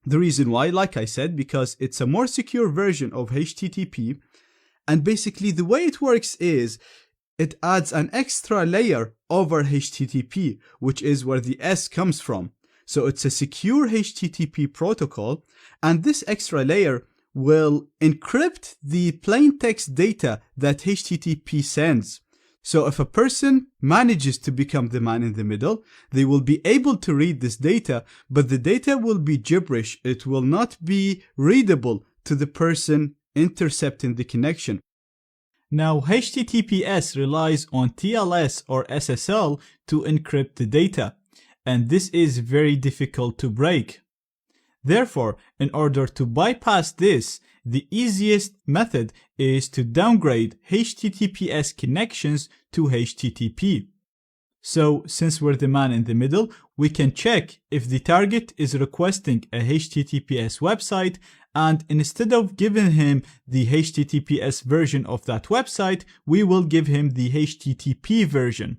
The reason why, like I said, because it's a more secure version of HTTP, and basically the way it works is it adds an extra layer over HTTP, which is where the S comes from. So it's a secure HTTP protocol, and this extra layer will encrypt the plain text data that HTTP sends. So if a person manages to become the man in the middle, they will be able to read this data, but the data will be gibberish. It will not be readable to the person intercepting the connection. Now, HTTPS relies on TLS or SSL to encrypt the data, and this is very difficult to break. Therefore, in order to bypass this, the easiest method is to downgrade HTTPS connections to HTTP. So, since we're the man in the middle, we can check if the target is requesting a HTTPS website, and instead of giving him the HTTPS version of that website, we will give him the HTTP version.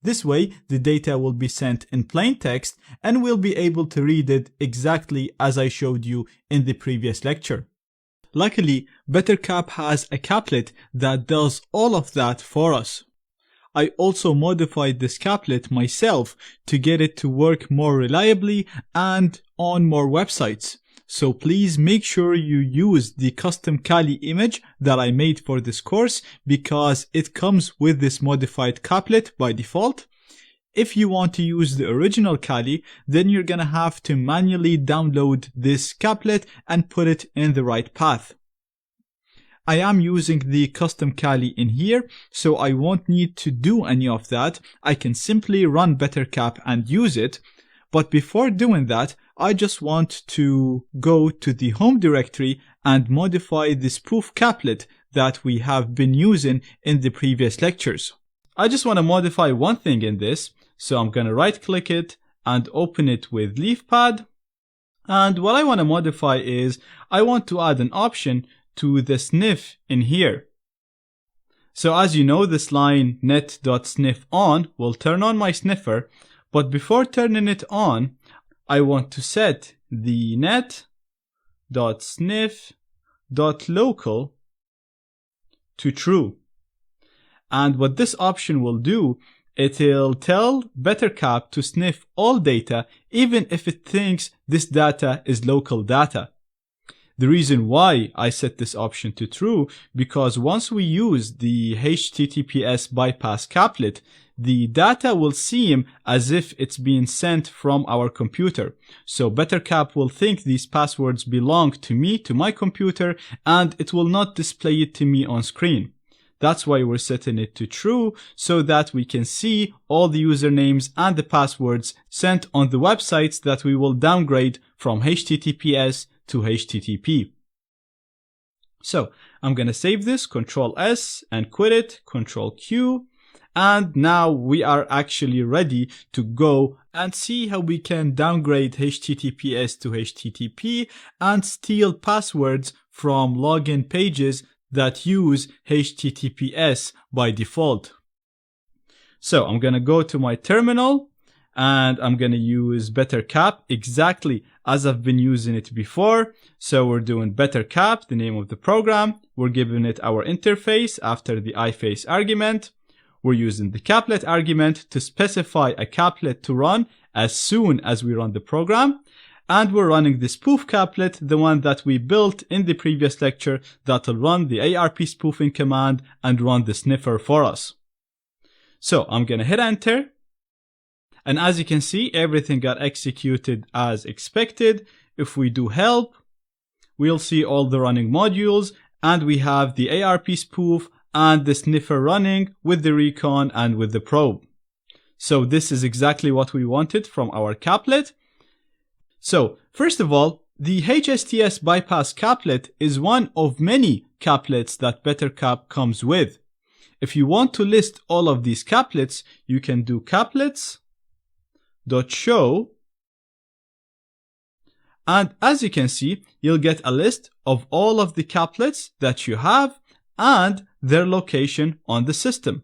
This way, the data will be sent in plain text, and we'll be able to read it exactly as I showed you in the previous lecture. Luckily, BetterCap has a caplet that does all of that for us. I also modified this caplet myself to get it to work more reliably and on more websites. So please make sure you use the custom Kali image that I made for this course, because it comes with this modified caplet by default. If you want to use the original Kali, then you're gonna have to manually download this caplet and put it in the right path. I am using the custom Kali in here, so I won't need to do any of that. I can simply run BetterCap and use it. But before doing that, I just want to go to the home directory and modify the spoof caplet that we have been using in the previous lectures. I just want to modify one thing in this, so I'm going to right click it and open it with LeafPad. And what I want to modify is I want to add an option to the sniff in here. So as you know, this line net.sniff on will turn on my sniffer, but before turning it on, I want to set the net.sniff.local to true. And what this option will do, it'll tell Bettercap to sniff all data even if it thinks this data is local data. The reason why I set this option to true, because once we use the HTTPS bypass caplet, the data will seem as if it's being sent from our computer. So Bettercap will think these passwords belong to me, to my computer, and it will not display it to me on screen. That's why we're setting it to true, so that we can see all the usernames and the passwords sent on the websites that we will downgrade from HTTPS to HTTP. So I'm going to save this, Control S, and quit it, Control Q. And now we are actually ready to go and see how we can downgrade HTTPS to HTTP and steal passwords from login pages that use HTTPS by default. So I'm going to go to my terminal and I'm going to use Bettercap exactly as I've been using it before. So we're doing Bettercap, the name of the program. We're giving it our interface after the iFace argument. We're using the caplet argument to specify a caplet to run as soon as we run the program. And we're running the spoof caplet, the one that we built in the previous lecture, that'll run the ARP spoofing command and run the sniffer for us. So I'm going to hit enter. And as you can see, everything got executed as expected. If we do help, we'll see all the running modules, and we have the ARP spoof and the sniffer running with the recon and with the probe. So this is exactly what we wanted from our caplet. So first of all, the HSTS bypass caplet is one of many caplets that Bettercap comes with. If you want to list all of these caplets, you can do caplets.show. And as you can see, you'll get a list of all of the caplets that you have and their location on the system.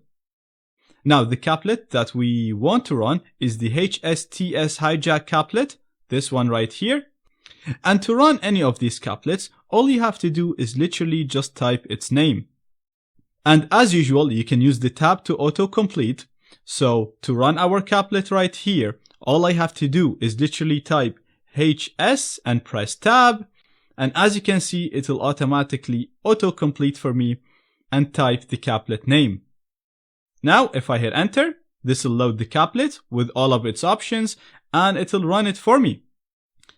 Now, the caplet that we want to run is the HSTS hijack caplet, this one right here. And to run any of these caplets, all you have to do is literally just type its name. And as usual, you can use the tab to autocomplete. So to run our caplet right here, all I have to do is literally type HS and press tab. And as you can see, it will automatically autocomplete for me and type the caplet name. Now, if I hit enter, this will load the caplet with all of its options and it will run it for me.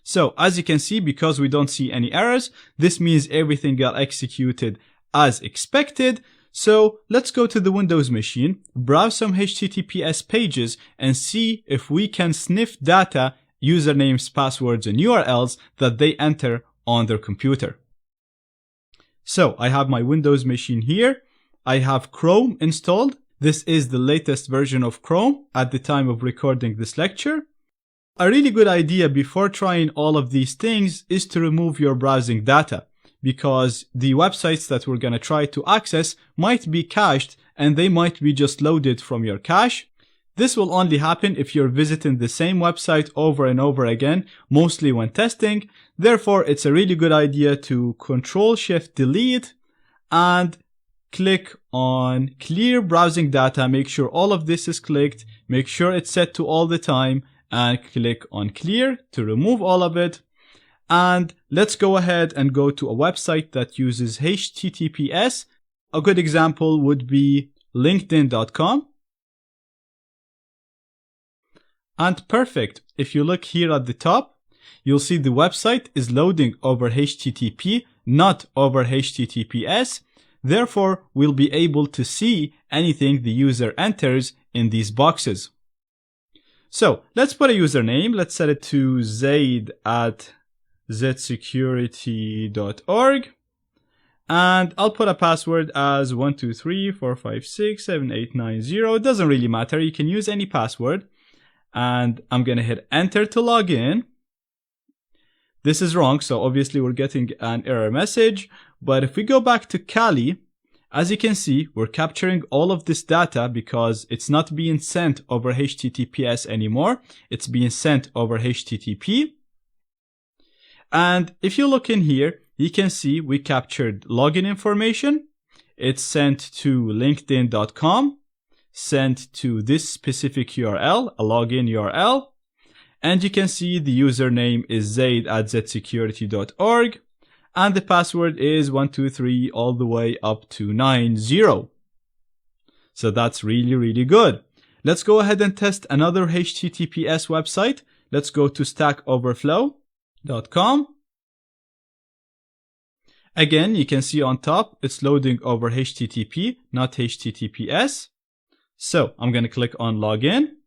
So as you can see, because we don't see any errors, this means everything got executed as expected. So let's go to the Windows machine, browse some HTTPS pages and see if we can sniff data, usernames, passwords, and URLs that they enter on their computer. So I have my Windows machine here. I have Chrome installed. This is the latest version of Chrome at the time of recording this lecture. A really good idea before trying all of these things is to remove your browsing data, because the websites that we're going to try to access might be cached and they might be just loaded from your cache. This will only happen if you're visiting the same website over and over again, mostly when testing. Therefore, it's a really good idea to Control-Shift-Delete and click on Clear Browsing Data. Make sure all of this is clicked. Make sure it's set to all the time and click on Clear to remove all of it. And let's go ahead and go to a website that uses HTTPS. A good example would be LinkedIn.com. And perfect. If you look here at the top, you'll see the website is loading over HTTP, not over HTTPS. Therefore, we'll be able to see anything the user enters in these boxes. So let's put a username. Let's set it to zaid@zsecurity.org. And I'll put a password as 12345678890. It doesn't really matter. You can use any password. And I'm going to hit enter to log in. This is wrong, so obviously we're getting an error message. But if we go back to Kali As you can see, we're capturing all of this data because it's not being sent over HTTPS anymore. It's being sent over HTTP. And if you look in here, you can see we captured login information. It's sent to linkedin.com, sent to this specific URL, a login URL. And you can see the username is zaid@zsecurity.org. And the password is 123 all the way up to 90. So that's really, really good. Let's go ahead and test another HTTPS website. Let's go to stackoverflow.com. Again, you can see on top, it's loading over HTTP, not HTTPS. So I'm going to click on login.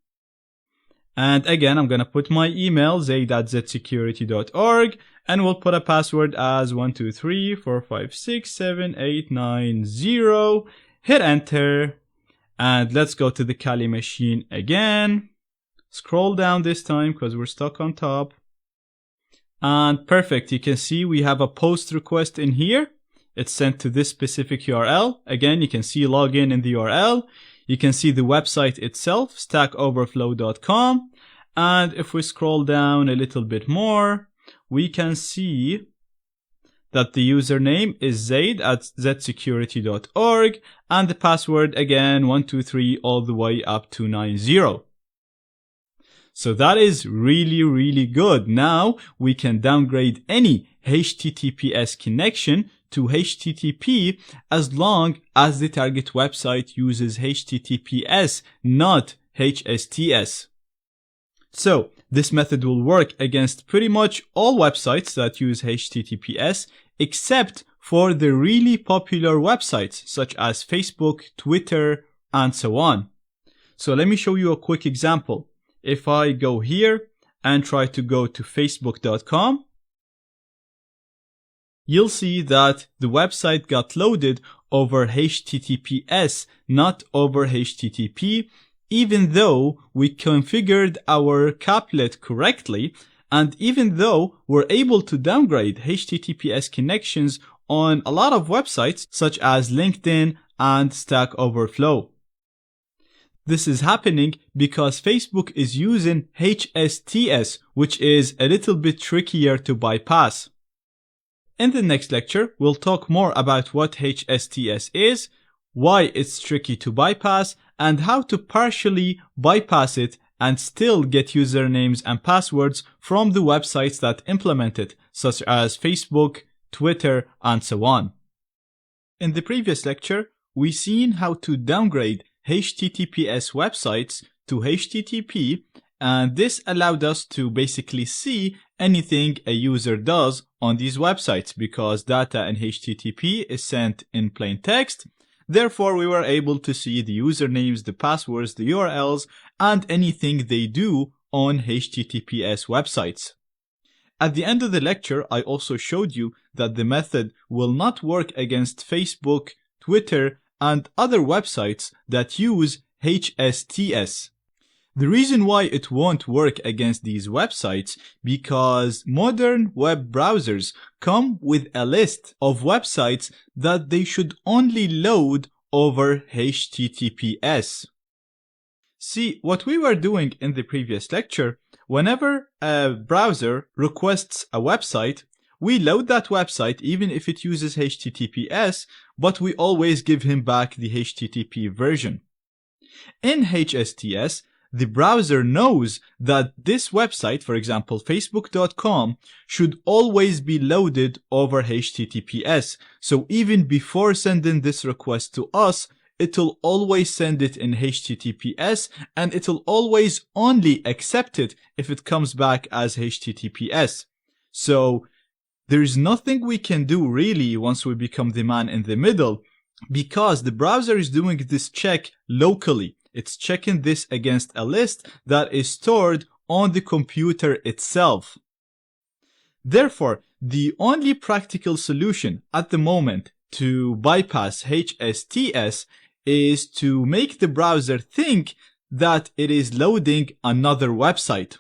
And again, I'm going to put my email, zaid@zsecurity.org, and we'll put a password as 12345678990. Hit enter. And let's go to the Kali machine again. Scroll down this time because we're stuck on top. And perfect. You can see we have a post request in here. It's sent to this specific URL. Again, you can see login in the URL. You can see the website itself, stackoverflow.com. And if we scroll down a little bit more, we can see that the username is zaid@zsecurity.org. And the password, again, 123 all the way up to 90. So that is really, really good. Now we can downgrade any HTTPS connection to HTTP as long as the target website uses HTTPS, not HSTS. So this method will work against pretty much all websites that use HTTPS, except for the really popular websites such as Facebook, Twitter, and so on. So let me show you a quick example. If I go here and try to go to facebook.com, you'll see that the website got loaded over HTTPS, not over HTTP, even though we configured our couplet correctly, and even though we're able to downgrade HTTPS connections on a lot of websites such as LinkedIn and Stack Overflow. This is happening because Facebook is using HSTS, which is a little bit trickier to bypass. In the next lecture, we'll talk more about what HSTS is, why it's tricky to bypass, and how to partially bypass it and still get usernames and passwords from the websites that implement it, such as Facebook, Twitter, and so on. In the previous lecture, we seen how to downgrade HTTPS websites to HTTP, and this allowed us to basically see anything a user does on these websites because data in HTTP is sent in plain text. Therefore, we were able to see the usernames, the passwords, the URLs, and anything they do on HTTPS websites. At the end of the lecture, I also showed you that the method will not work against Facebook, Twitter, and other websites that use HSTS. The reason why it won't work against these websites because modern web browsers come with a list of websites that they should only load over HTTPS. See, what we were doing in the previous lecture, whenever a browser requests a website, we load that website even if it uses HTTPS, but we always give him back the HTTP version. In HSTS, the browser knows that this website, for example, facebook.com, should always be loaded over HTTPS. So even before sending this request to us, it'll always send it in HTTPS, and it'll always only accept it if it comes back as HTTPS. So there's nothing we can do really once we become the man in the middle, because the browser is doing this check locally. It's checking this against a list that is stored on the computer itself. Therefore, the only practical solution at the moment to bypass HSTS is to make the browser think that it is loading another website.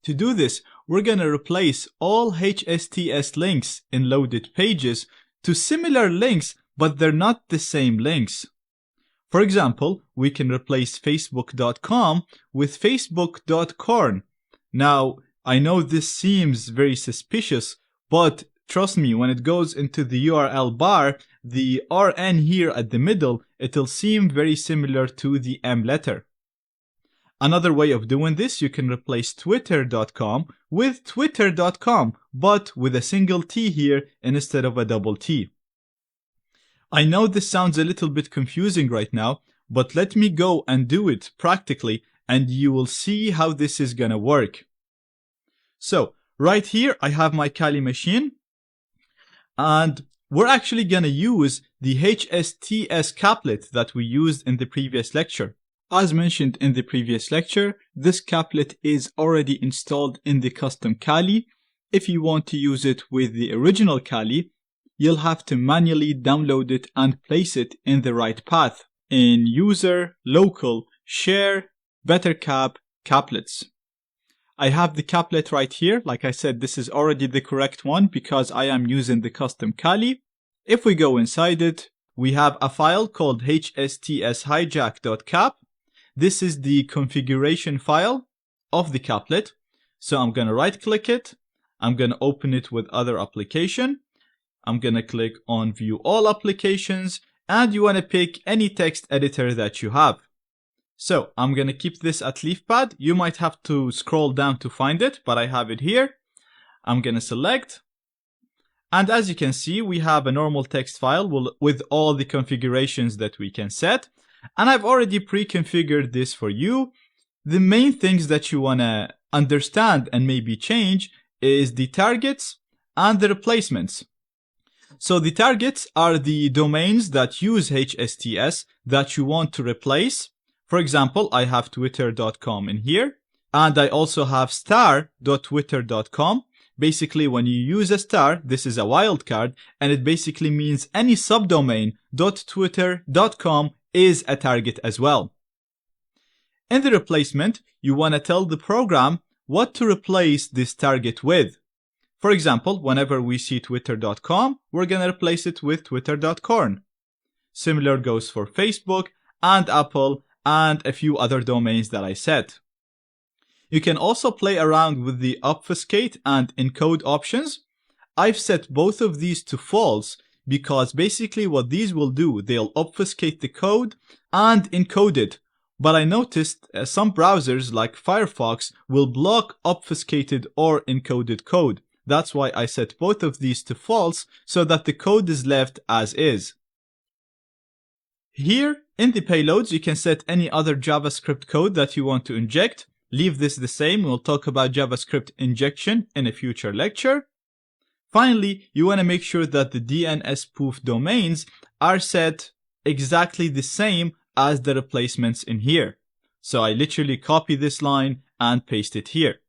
To do this, we're going to replace all HSTS links in loaded pages to similar links but they're not the same links. For example, we can replace facebook.com with facebook.corn. Now, I know this seems very suspicious, but trust me, when it goes into the URL bar, the RN here at the middle, it'll seem very similar to the M letter. Another way of doing this, you can replace twitter.com with twitter.com, but with a single T here instead of a double T. I know this sounds a little bit confusing right now, but let me go and do it practically and you will see how this is gonna work. So right here I have my Kali machine and we're actually gonna use the HSTS caplet that we used in the previous lecture. As mentioned in the previous lecture, this caplet is already installed in the custom Kali. If you want to use it with the original Kali, you'll have to manually download it and place it in the right path in user, local, share, bettercap, caplets. I have the caplet right here. Like I said, this is already the correct one because I am using the custom Kali. If we go inside it, we have a file called hstshijack.cap. This is the configuration file of the caplet. So I'm going to right click it. I'm going to open it with other application. I'm going to click on view all applications and you want to pick any text editor that you have. So I'm going to keep this at LeafPad. You might have to scroll down to find it, but I have it here. I'm going to select. And as you can see, we have a normal text file with all the configurations that we can set. And I've already pre-configured this for you. The main things that you want to understand and maybe change is the targets and the replacements. So the targets are the domains that use HSTS that you want to replace. For example, I have twitter.com in here, and I also have star.twitter.com. Basically, when you use a star, this is a wildcard, and it basically means any subdomain .twitter.com is a target as well. In the replacement, you want to tell the program what to replace this target with. For example, whenever we see twitter.com, we're going to replace it with twitter.corn. Similar goes for Facebook and Apple and a few other domains that I set. You can also play around with the obfuscate and encode options. I've set both of these to false because basically what these will do, they'll obfuscate the code and encode it. But I noticed some browsers like Firefox will block obfuscated or encoded code. That's why I set both of these to false so that the code is left as is. Here in the payloads, you can set any other JavaScript code that you want to inject. Leave this the same. We'll talk about JavaScript injection in a future lecture. Finally, you want to make sure that the DNS spoof domains are set exactly the same as the replacements in here. So I literally copy this line and paste it here.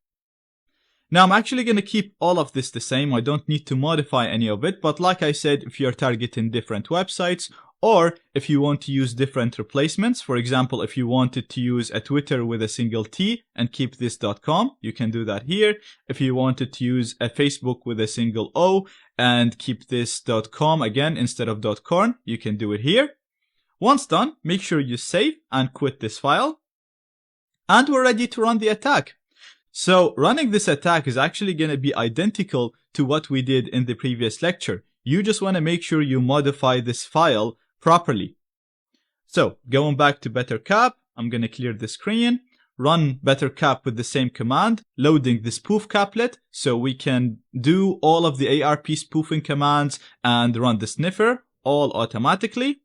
Now I'm actually going to keep all of this the same. I don't need to modify any of it. But like I said, if you're targeting different websites or if you want to use different replacements, for example, if you wanted to use a Twitter with a single T and keep this .com, you can do that here. If you wanted to use a Facebook with a single O and keep this .com again instead of .corn, you can do it here. Once done, make sure you save and quit this file. And we're ready to run the attack. So running this attack is actually going to be identical to what we did in the previous lecture. You just want to make sure you modify this file properly. So going back to bettercap, I'm going to clear the screen, run bettercap with the same command, loading the spoof caplet so we can do all of the ARP spoofing commands and run the sniffer all automatically.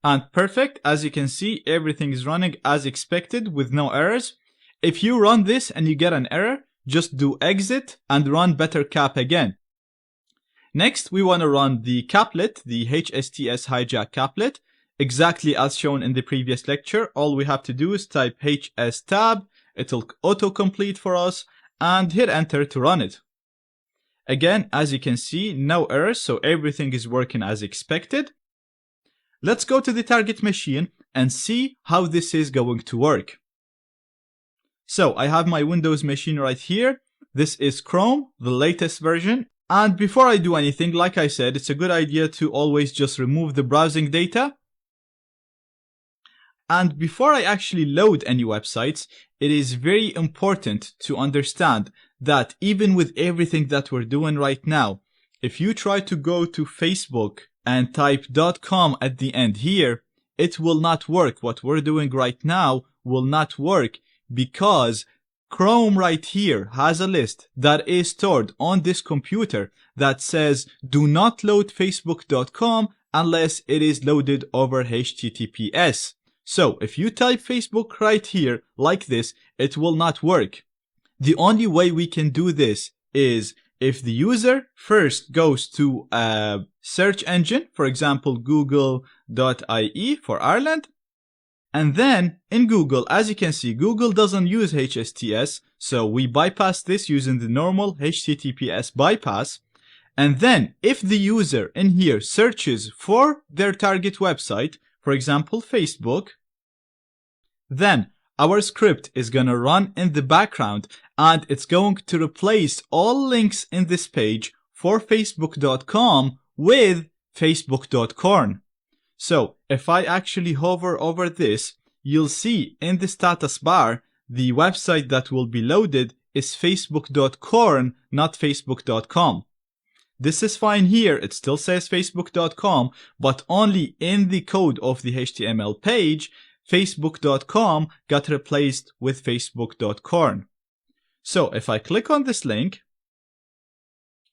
And perfect, as you can see, everything is running as expected with no errors. If you run this and you get an error, just do exit and run bettercap again. Next, we want to run the caplet, the HSTS hijack caplet, exactly as shown in the previous lecture. All we have to do is type hstab, it'll autocomplete for us, and hit enter to run it. Again, as you can see, no errors, so everything is working as expected. Let's go to the target machine and see how this is going to work. So I have my Windows machine right here. This is Chrome, the latest version. And before I do anything, like I said, it's a good idea to always just remove the browsing data. And before I actually load any websites, it is very important to understand that even with everything that we're doing right now, if you try to go to Facebook and type .com at the end here, it will not work. What we're doing right now will not work because Chrome right here has a list that is stored on this computer that says do not load facebook.com unless it is loaded over HTTPS. So if you type Facebook right here like this, it will not work. The only way we can do this is if the user first goes to a search engine, for example, google.ie for Ireland, and then in Google, as you can see, Google doesn't use HSTS, so we bypass this using the normal HTTPS bypass. And then if the user in here searches for their target website, for example, Facebook, then our script is going to run in the background and it's going to replace all links in this page for facebook.com with facebook.corn. So if I actually hover over this, you'll see in the status bar, the website that will be loaded is facebook.corn, not facebook.com. This is fine here, it still says facebook.com, but only in the code of the HTML page, facebook.com got replaced with facebook.corn. So if I click on this link,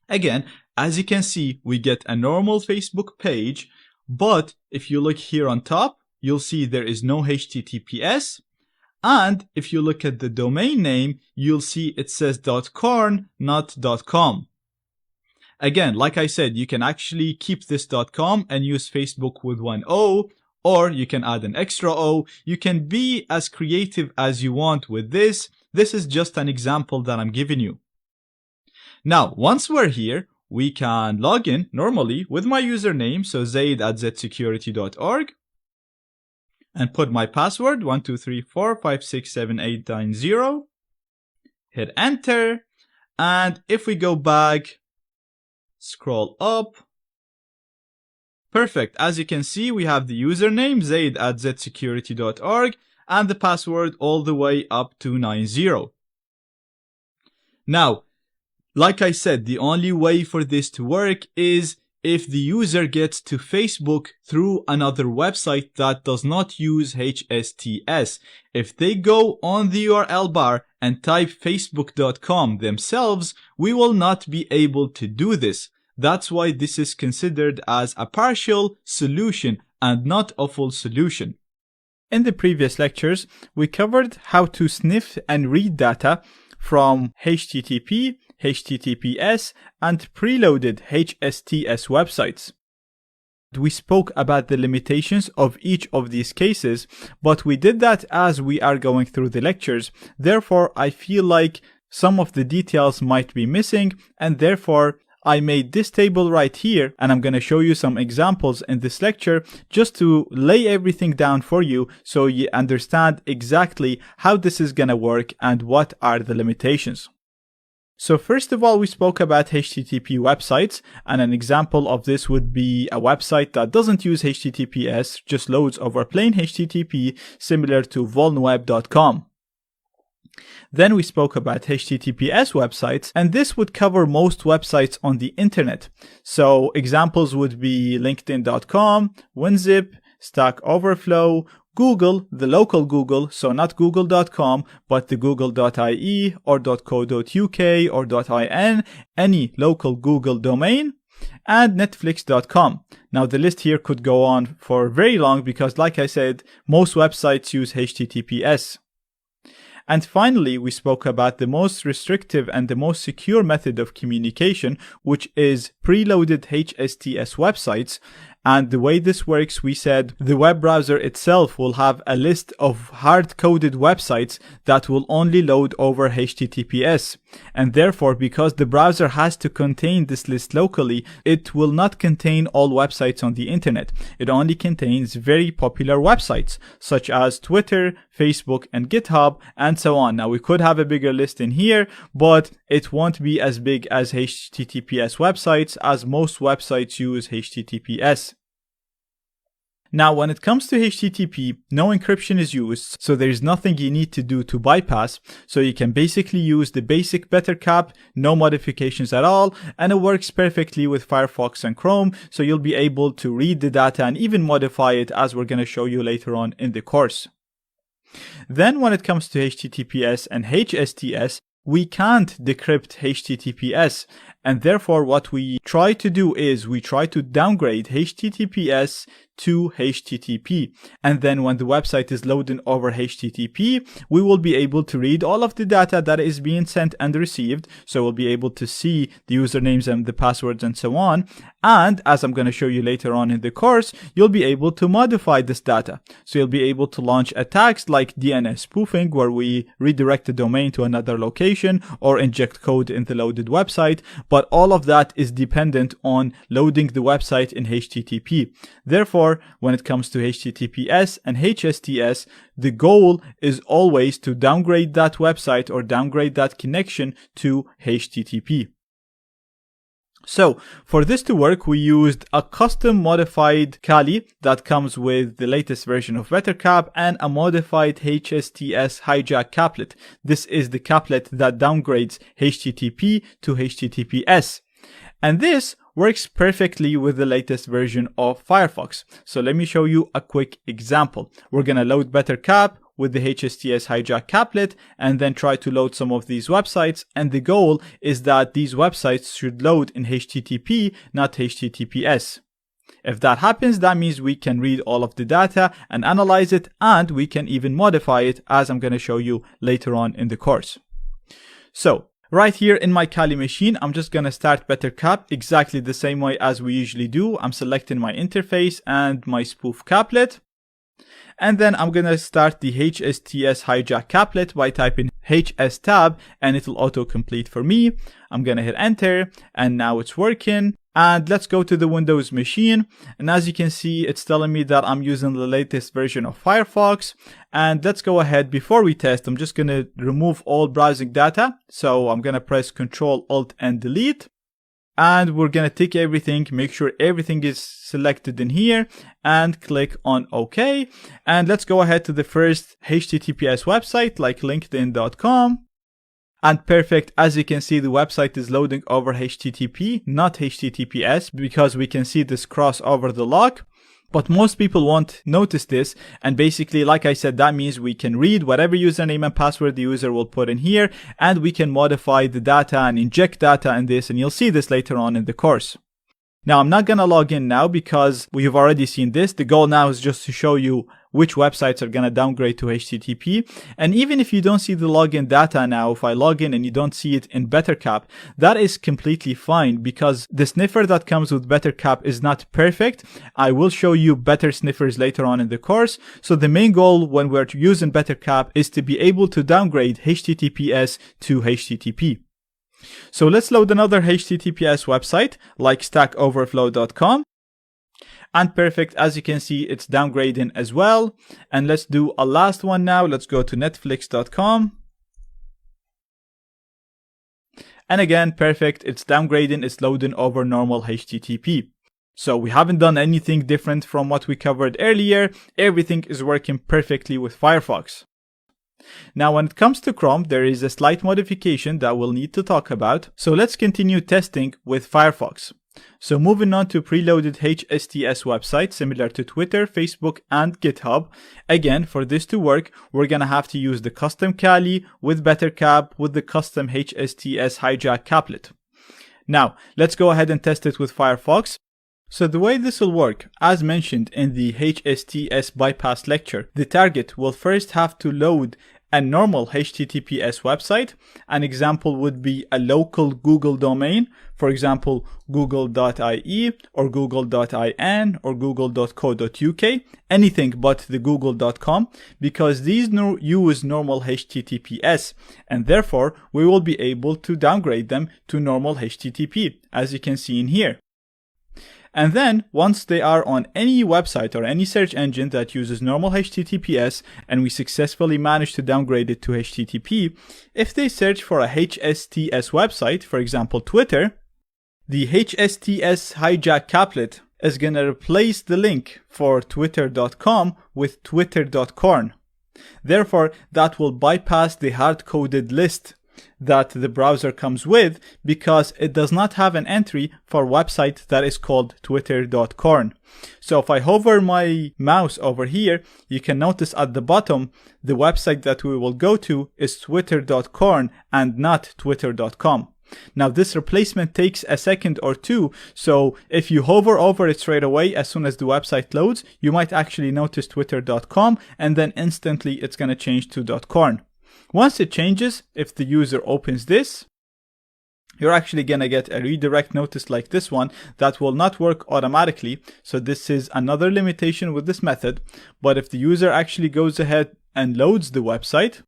again, as you can see, we get a normal Facebook page, but if you look here on top, you'll see there is no HTTPS. And if you look at the domain name, you'll see it says .corn, not .com. Again, like I said, you can actually keep this .com and use Facebook with one O, or you can add an extra O. You can be as creative as you want with this. This is just an example that I'm giving you. Now, once we're here, we can log in normally with my username, so zaid@zsecurity.org, and put my password 1234567890. Hit enter, and if we go back, scroll up. Perfect. As you can see, we have the username zaid@zsecurity.org and the password all the way up to 90. Now, like I said, the only way for this to work is if the user gets to Facebook through another website that does not use HSTS. If they go on the URL bar and type facebook.com themselves, we will not be able to do this. That's why this is considered as a partial solution and not a full solution. In the previous lectures, we covered how to sniff and read data from HTTP, HTTPS, and preloaded HSTS websites. We spoke about the limitations of each of these cases, but we did that as we are going through the lectures. Therefore, I feel like some of the details might be missing, and therefore I made this table right here, and I'm going to show you some examples in this lecture just to lay everything down for you so you understand exactly how this is going to work and what are the limitations. So first of all, we spoke about HTTP websites, and an example of this would be a website that doesn't use HTTPS, just loads over plain HTTP, similar to vulnweb.com. Then we spoke about HTTPS websites, and this would cover most websites on the internet. So examples would be LinkedIn.com, WinZip, Stack Overflow, Google, the local Google, so not google.com, but the google.ie or .co.uk or .in, any local Google domain, and netflix.com. Now the list here could go on for very long because, like I said, most websites use HTTPS. And finally, we spoke about the most restrictive and the most secure method of communication, which is preloaded HSTS websites. And the way this works, we said the web browser itself will have a list of hard-coded websites that will only load over HTTPS. And therefore, because the browser has to contain this list locally, it will not contain all websites on the internet. It only contains very popular websites, such as Twitter, Facebook, and GitHub, and so on. Now, we could have a bigger list in here, but it won't be as big as HTTPS websites, as most websites use HTTPS. Now, when it comes to HTTP, no encryption is used, so there's nothing you need to do to bypass. So you can basically use the basic BetterCap, no modifications at all, and it works perfectly with Firefox and Chrome, so you'll be able to read the data and even modify it, as we're going to show you later on in the course. Then when it comes to HTTPS and HSTS, we can't decrypt HTTPS, and therefore what we try to do is we try to downgrade HTTPS to HTTP, and then when the website is loading over HTTP, we will be able to read all of the data that is being sent and received, so we'll be able to see the usernames and the passwords and so on, and as I'm going to show you later on in the course, you'll be able to modify this data. So you'll be able to launch attacks like DNS spoofing, where we redirect the domain to another location or inject code in the loaded website, but all of that is dependent on loading the website in HTTP. Therefore, when it comes to HTTPS and HSTS, the goal is always to downgrade that website or downgrade that connection to HTTP. So for this to work, we used a custom modified Kali that comes with the latest version of BetterCap and a modified HSTS hijack caplet. This is the caplet that downgrades HTTP to HTTPS. And this works perfectly with the latest version of Firefox. So let me show you a quick example. We're going to load BetterCap with the HSTS hijack caplet and then try to load some of these websites. And the goal is that these websites should load in HTTP, not HTTPS. If that happens, that means we can read all of the data and analyze it, and we can even modify it, as I'm going to show you later on in the course. So right here in my Kali machine, I'm just going to start BetterCap exactly the same way as we usually do. I'm selecting my interface and my spoof caplet. And then I'm going to start the HSTS hijack caplet by typing hstab, and it will auto-complete for me. I'm going to hit enter, and now it's working. And let's go to the Windows machine. And as you can see, it's telling me that I'm using the latest version of Firefox. And let's go ahead. Before we test, I'm just going to remove all browsing data. So I'm going to press Ctrl, Alt, and Delete. And we're going to tick everything, make sure everything is selected in here, and click on OK. And let's go ahead to the first HTTPS website, like linkedin.com. And perfect, as you can see, the website is loading over HTTP, not HTTPS, because we can see this cross over the lock. But most people won't notice this, and basically, like I said, that means we can read whatever username and password the user will put in here, and we can modify the data and inject data in this, and you'll see this later on in the course. Now, I'm not gonna log in now because we've already seen this. The goal now is just to show you which websites are gonna downgrade to HTTP. And even if you don't see the login data now, if I log in and you don't see it in BetterCap, that is completely fine because the sniffer that comes with BetterCap is not perfect. I will show you better sniffers later on in the course. So the main goal when we're using BetterCap is to be able to downgrade HTTPS to HTTP. So let's load another HTTPS website like stackoverflow.com. And perfect, as you can see, it's downgrading as well. And let's do a last one now. Let's go to netflix.com. And again, perfect, it's downgrading, it's loading over normal HTTP. So we haven't done anything different from what we covered earlier. Everything is working perfectly with Firefox. Now, when it comes to Chrome, there is a slight modification that we'll need to talk about. So let's continue testing with Firefox. So moving on to preloaded HSTS websites similar to Twitter, Facebook, and GitHub. Again, for this to work, we're going to have to use the custom Kali with BetterCap with the custom HSTS hijack caplet. Now, let's go ahead and test it with Firefox. So the way this will work, as mentioned in the HSTS bypass lecture, the target will first have to load a normal HTTPS website. An example would be a local Google domain, for example, google.ie or google.in or google.co.uk, anything but the google.com, because these use normal HTTPS, and therefore we will be able to downgrade them to normal HTTP, as you can see in here. And then once they are on any website or any search engine that uses normal HTTPS and we successfully manage to downgrade it to HTTP, if they search for a HSTS website, for example Twitter, the HSTS hijack caplet is going to replace the link for twitter.com with twitter.corn. Therefore, that will bypass the hard-coded list that the browser comes with, because it does not have an entry for a website that is called twitter.corn. So if I hover my mouse over here, you can notice at the bottom the website that we will go to is twitter.corn and not twitter.com. Now this replacement takes a second or two, so if you hover over it straight away as soon as the website loads, you might actually notice twitter.com, and then instantly it's going to change to .corn. Once it changes, if the user opens this, you're actually going to get a redirect notice like this one that will not work automatically. So this is another limitation with this method. But if the user actually goes ahead and loads the website,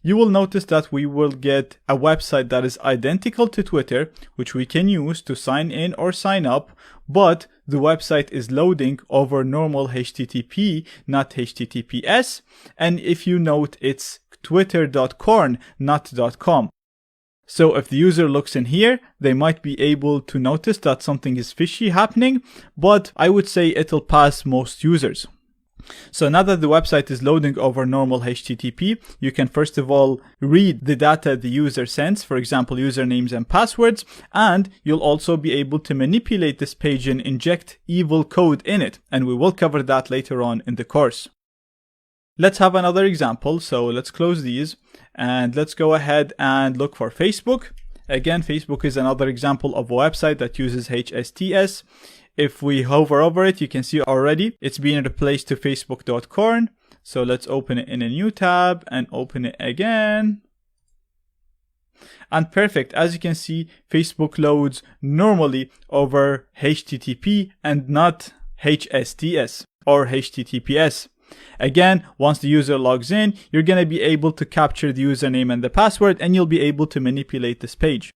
you will notice that we will get a website that is identical to Twitter, which we can use to sign in or sign up, but the website is loading over normal HTTP, not HTTPS. And if you note, it's twitter.corn, not .com. So if the user looks in here, they might be able to notice that something is fishy happening, but I would say it'll pass most users. So now that the website is loading over normal HTTP, you can first of all read the data the user sends, for example, usernames and passwords, and you'll also be able to manipulate this page and inject evil code in it, and we will cover that later on in the course. Let's have another example. So let's close these and let's go ahead and look for Facebook. Again, Facebook is another example of a website that uses HSTS. If we hover over it, you can see already it's being replaced to facebook.corn. So let's open it in a new tab and open it again. And perfect. As you can see, Facebook loads normally over HTTP and not HSTS or HTTPS. Again, once the user logs in, you're going to be able to capture the username and the password, and you'll be able to manipulate this page.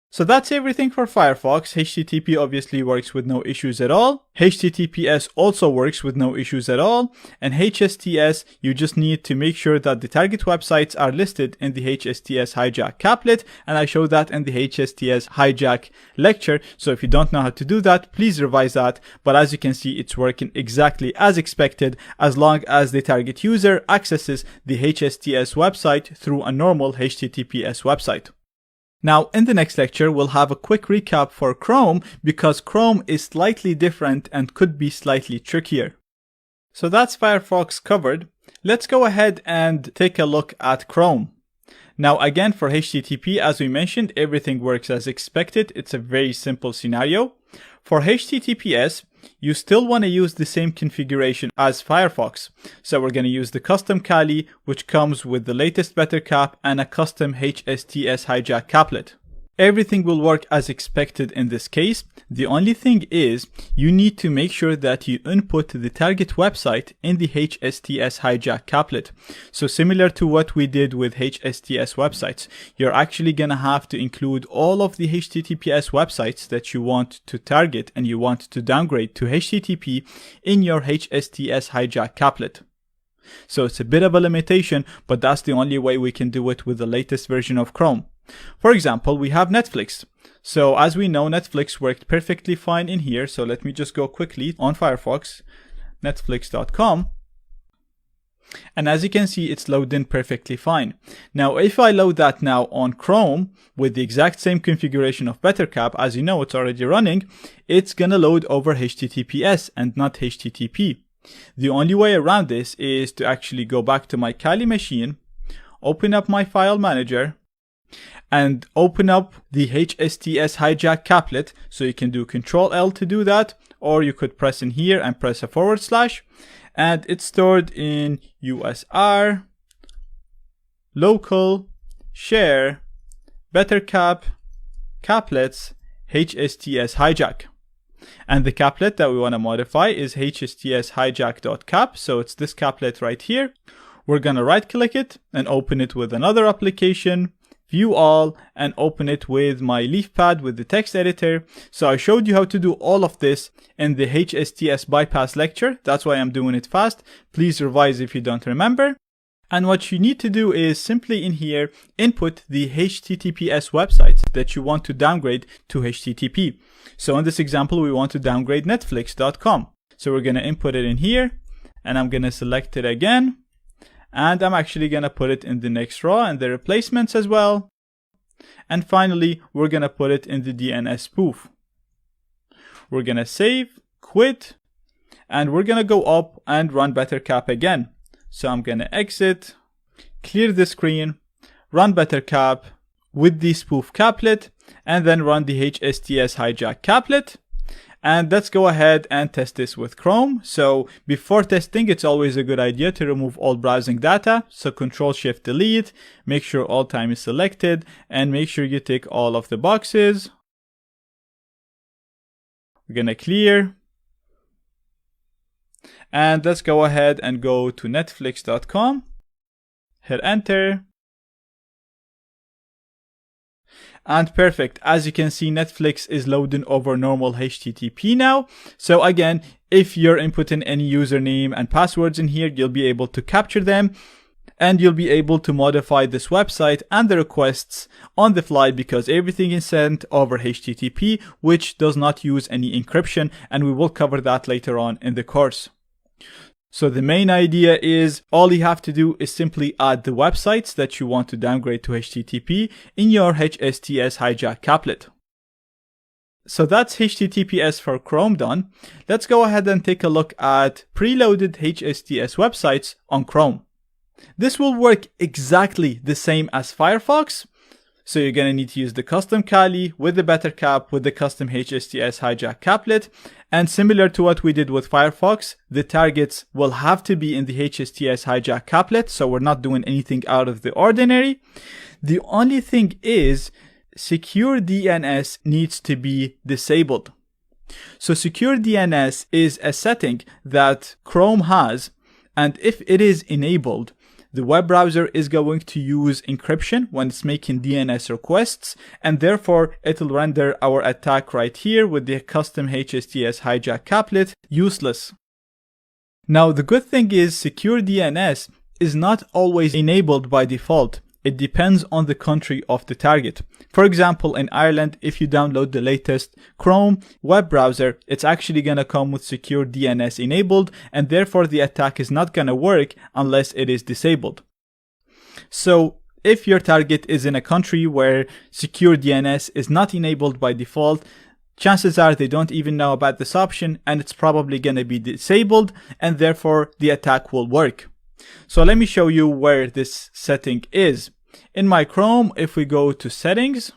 So that's everything for Firefox. HTTP obviously works with no issues at all. HTTPS also works with no issues at all. And HSTS, you just need to make sure that the target websites are listed in the HSTS hijack caplet. And I showed that in the HSTS hijack lecture. So if you don't know how to do that, please revise that. But as you can see, it's working exactly as expected, as long as the target user accesses the HSTS website through a normal HTTPS website. Now, in the next lecture, we'll have a quick recap for Chrome, because Chrome is slightly different and could be slightly trickier. So that's Firefox covered. Let's go ahead and take a look at Chrome. Now, again, for HTTP, as we mentioned, everything works as expected. It's a very simple scenario. For HTTPS, you still want to use the same configuration as Firefox. So we're going to use the custom Kali, which comes with the latest BetterCap and a custom HSTS hijack caplet. Everything will work as expected in this case. The only thing is, you need to make sure that you input the target website in the HSTS hijack caplet. So similar to what we did with HSTS websites, you're actually going to have to include all of the HTTPS websites that you want to target and you want to downgrade to HTTP in your HSTS hijack caplet. So it's a bit of a limitation, but that's the only way we can do it with the latest version of Chrome. For example, we have Netflix. So as we know, Netflix worked perfectly fine in here. So let me just go quickly on Firefox, netflix.com. And as you can see, it's loading perfectly fine. Now, if I load that now on Chrome with the exact same configuration of BetterCap, as you know, it's already running, it's going to load over HTTPS and not HTTP. The only way around this is to actually go back to my Kali machine, open up my file manager, and open up the HSTS hijack caplet. So you can do Control L to do that, or you could press in here and press a // and it's stored in USR local share bettercap caplets HSTS hijack. And the caplet that we want to modify is HSTS hijack.cap. So it's this caplet right here. We're going to right click it and open it with another application, view all, and open it with my LeafPad with the text editor. So I showed you how to do all of this in the HSTS bypass lecture. That's why I'm doing it fast. Please revise if you don't remember. And what you need to do is simply in here, input the HTTPS websites that you want to downgrade to HTTP. So in this example, we want to downgrade Netflix.com. So we're going to input it in here, and I'm going to select it again. And I'm actually going to put it in the next row and the replacements as well. And finally, we're going to put it in the DNS spoof. We're going to save, quit, and we're going to go up and run bettercap again. So I'm going to exit, clear the screen, run bettercap with the spoof caplet, and then run the HSTS hijack caplet. And let's go ahead and test this with Chrome. So before testing, it's always a good idea to remove all browsing data. So Control-Shift-Delete, make sure all time is selected, and make sure you tick all of the boxes. We're going to clear. And let's go ahead and go to Netflix.com. Hit enter. And perfect. As you can see, Netflix is loading over normal HTTP now. So again, if you're inputting any username and passwords in here, you'll be able to capture them. And you'll be able to modify this website and the requests on the fly because everything is sent over HTTP, which does not use any encryption. And we will cover that later on in the course. So the main idea is all you have to do is simply add the websites that you want to downgrade to HTTP in your HSTS hijack caplet. So that's HTTPS for Chrome done. Let's go ahead and take a look at preloaded HSTS websites on Chrome. This will work exactly the same as Firefox. So you're going to need to use the custom Kali with the bettercap with the custom HSTS hijack caplet. And similar to what we did with Firefox, the targets will have to be in the HSTS hijack caplet. So we're not doing anything out of the ordinary. The only thing is secure DNS needs to be disabled. So secure DNS is a setting that Chrome has. And if it is enabled, the web browser is going to use encryption when it's making DNS requests, and therefore it'll render our attack right here with the custom HSTS hijack caplet useless. Now, the good thing is secure DNS is not always enabled by default. It depends on the country of the target. For example, in Ireland, if you download the latest Chrome web browser, it's actually going to come with secure DNS enabled, and therefore the attack is not going to work unless it is disabled. So if your target is in a country where secure DNS is not enabled by default, chances are they don't even know about this option, and it's probably going to be disabled, and therefore the attack will work. So let me show you where this setting is. In my Chrome, if we go to settings,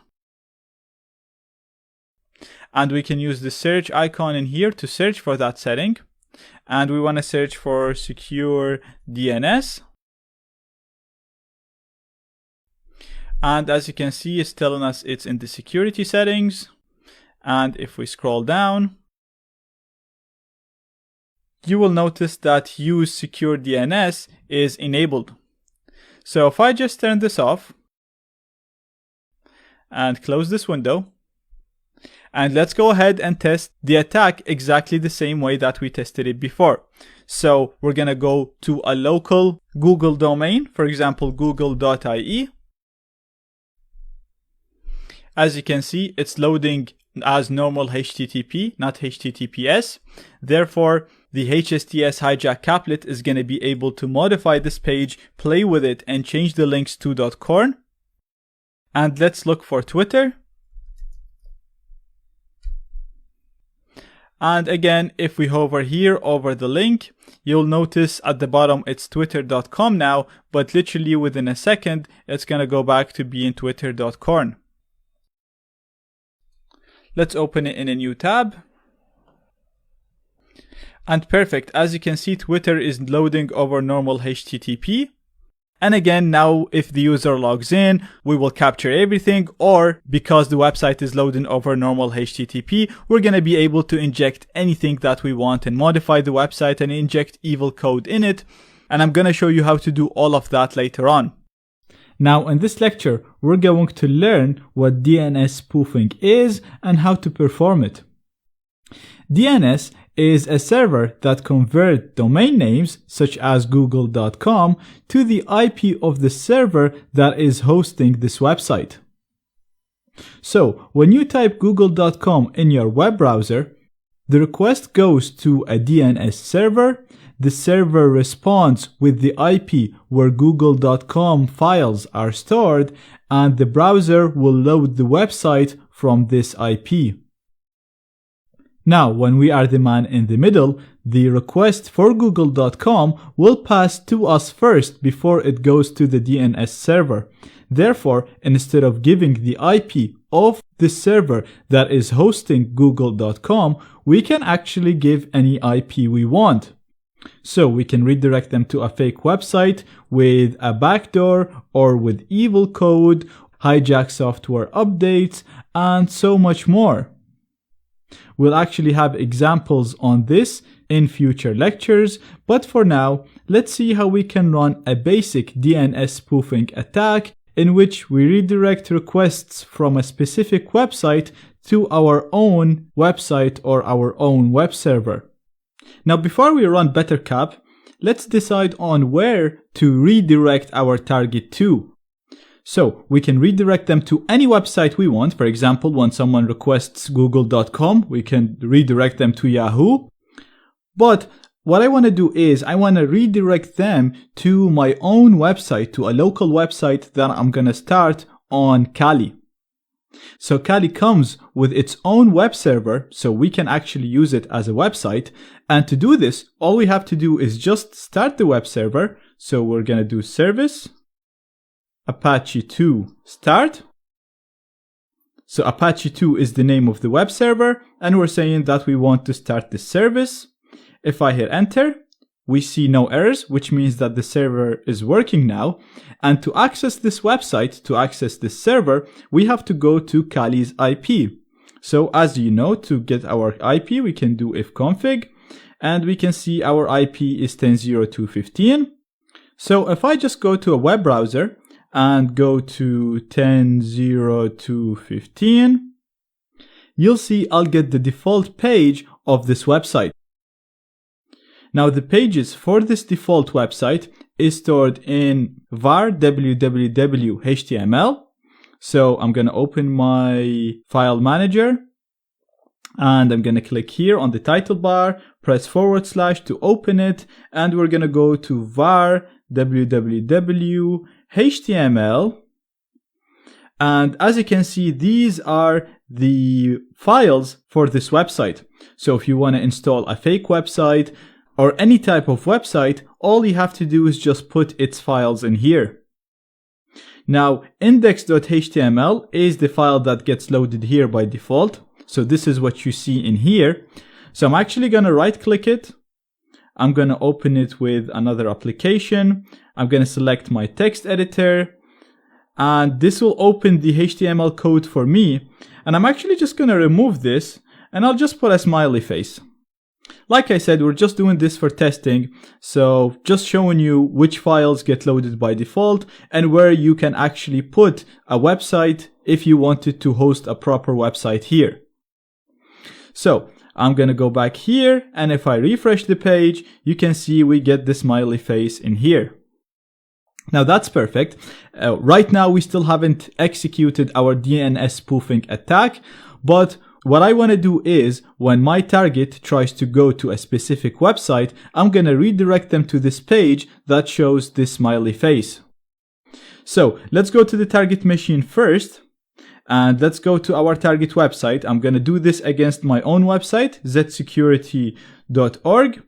and we can use the search icon in here to search for that setting, and we want to search for secure DNS. And as you can see, it's telling us it's in the security settings. And if we scroll down, you will notice that use secure DNS is enabled. So if I just turn this off and close this window, and let's go ahead and test the attack exactly the same way that we tested it before. So we're going to go to a local Google domain, for example, google.ie. As you can see, it's loading as normal HTTP, not HTTPS. Therefore, the HSTS hijack caplet is going to be able to modify this page, play with it, and change the links to .corn. And let's look for Twitter. And again, if we hover here over the link, you'll notice at the bottom it's twitter.com now, but literally within a second, it's going to go back to being twitter.corn. Let's open it in a new tab. And perfect, as you can see, Twitter is loading over normal HTTP. And again, now if the user logs in, we will capture everything, or because the website is loading over normal HTTP, we're going to be able to inject anything that we want and modify the website and inject evil code in it. And I'm going to show you how to do all of that later on. Now in this lecture, we're going to learn what DNS spoofing is and how to perform it. DNS is a server that converts domain names such as google.com to the IP of the server that is hosting this website. So when you type google.com in your web browser, the request goes to a DNS server. The server responds with the IP where google.com files are stored, and the browser will load the website from this IP. Now, when we are the man in the middle, the request for google.com will pass to us first before it goes to the DNS server. Therefore, instead of giving the IP of the server that is hosting google.com, we can actually give any IP we want. So we can redirect them to a fake website with a backdoor or with evil code, hijack software updates, and so much more. We'll actually have examples on this in future lectures, but for now, let's see how we can run a basic DNS spoofing attack in which we redirect requests from a specific website to our own website or our own web server. Now, before we run BetterCap, let's decide on where to redirect our target to. So we can redirect them to any website we want. For example, when someone requests google.com, we can redirect them to Yahoo. But what I want to do is I want to redirect them to my own website, to a local website that I'm going to start on Kali. So Kali comes with its own web server, so we can actually use it as a website. And to do this, all we have to do is just start the web server. So we're going to do service Apache 2 start. So Apache 2 is the name of the web server, and we're saying that we want to start the service. If I hit enter, we see no errors, which means that the server is working now. And to access this website, to access this server, we have to go to Kali's IP. So as you know, to get our IP, we can do ifconfig, and we can see our IP is 10.02.15. So if I just go to a web browser and go to 10.02.15, you'll see I'll get the default page of this website. Now the pages for this default website is stored in var www HTML. So I'm going to open my file manager and I'm going to click here on the title bar, press / to open it, and we're going to go to var www HTML. And as you can see, these are the files for this website. So if you want to install a fake website or any type of website, all you have to do is just put its files in here. Now, index.html is the file that gets loaded here by default. So this is what you see in here. So I'm actually going to right click it. I'm going to open it with another application. I'm going to select my text editor, and this will open the HTML code for me. And I'm actually just going to remove this, and I'll just put a smiley face. Like I said, we're just doing this for testing, so just showing you which files get loaded by default and where you can actually put a website if you wanted to host a proper website here. So I'm going to go back here, and if I refresh the page, you can see we get the smiley face in here. Now that's perfect. Right now we still haven't executed our DNS spoofing attack, but what I want to do is when my target tries to go to a specific website, I'm going to redirect them to this page that shows this smiley face. So let's go to the target machine first, and let's go to our target website. I'm going to do this against my own website, zsecurity.org.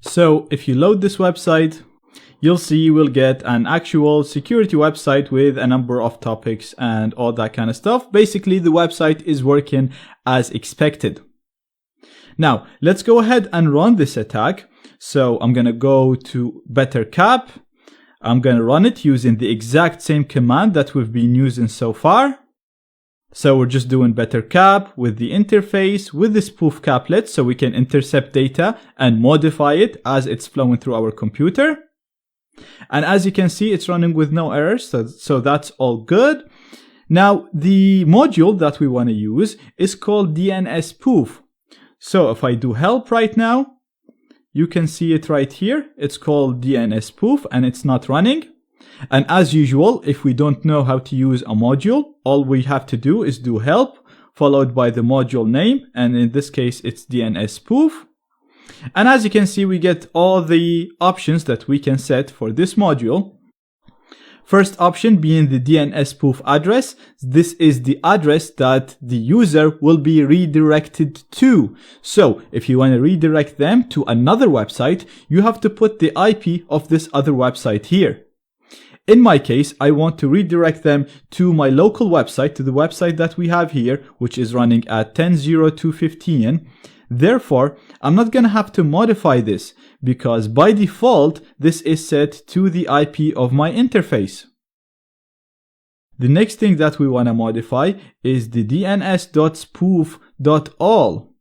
So if you load this website, you'll see you will get an actual security website with a number of topics and all that kind of stuff. Basically, the website is working as expected. Now, let's go ahead and run this attack. So I'm going to go to BetterCap. I'm going to run it using the exact same command that we've been using so far. So we're just doing BetterCap with the interface, with the spoof caplet, so we can intercept data and modify it as it's flowing through our computer. And as you can see, it's running with no errors, so that's all good. Now, the module that we want to use is called DNS spoof. So if I do help right now, you can see it right here. It's called DNS spoof and it's not running. And as usual, if we don't know how to use a module, all we have to do is do help followed by the module name. And in this case, it's DNS spoof. And as you can see, we get all the options that we can set for this module. First option being the DNS spoof address. This is the address that the user will be redirected to. So if you want to redirect them to another website, you have to put the IP of this other website here. In my case, I want to redirect them to my local website, to the website that we have here, which is running at 10.02.15. Therefore, I'm not going to have to modify this because by default, this is set to the IP of my interface. The next thing that we want to modify is the dns.spoof.all.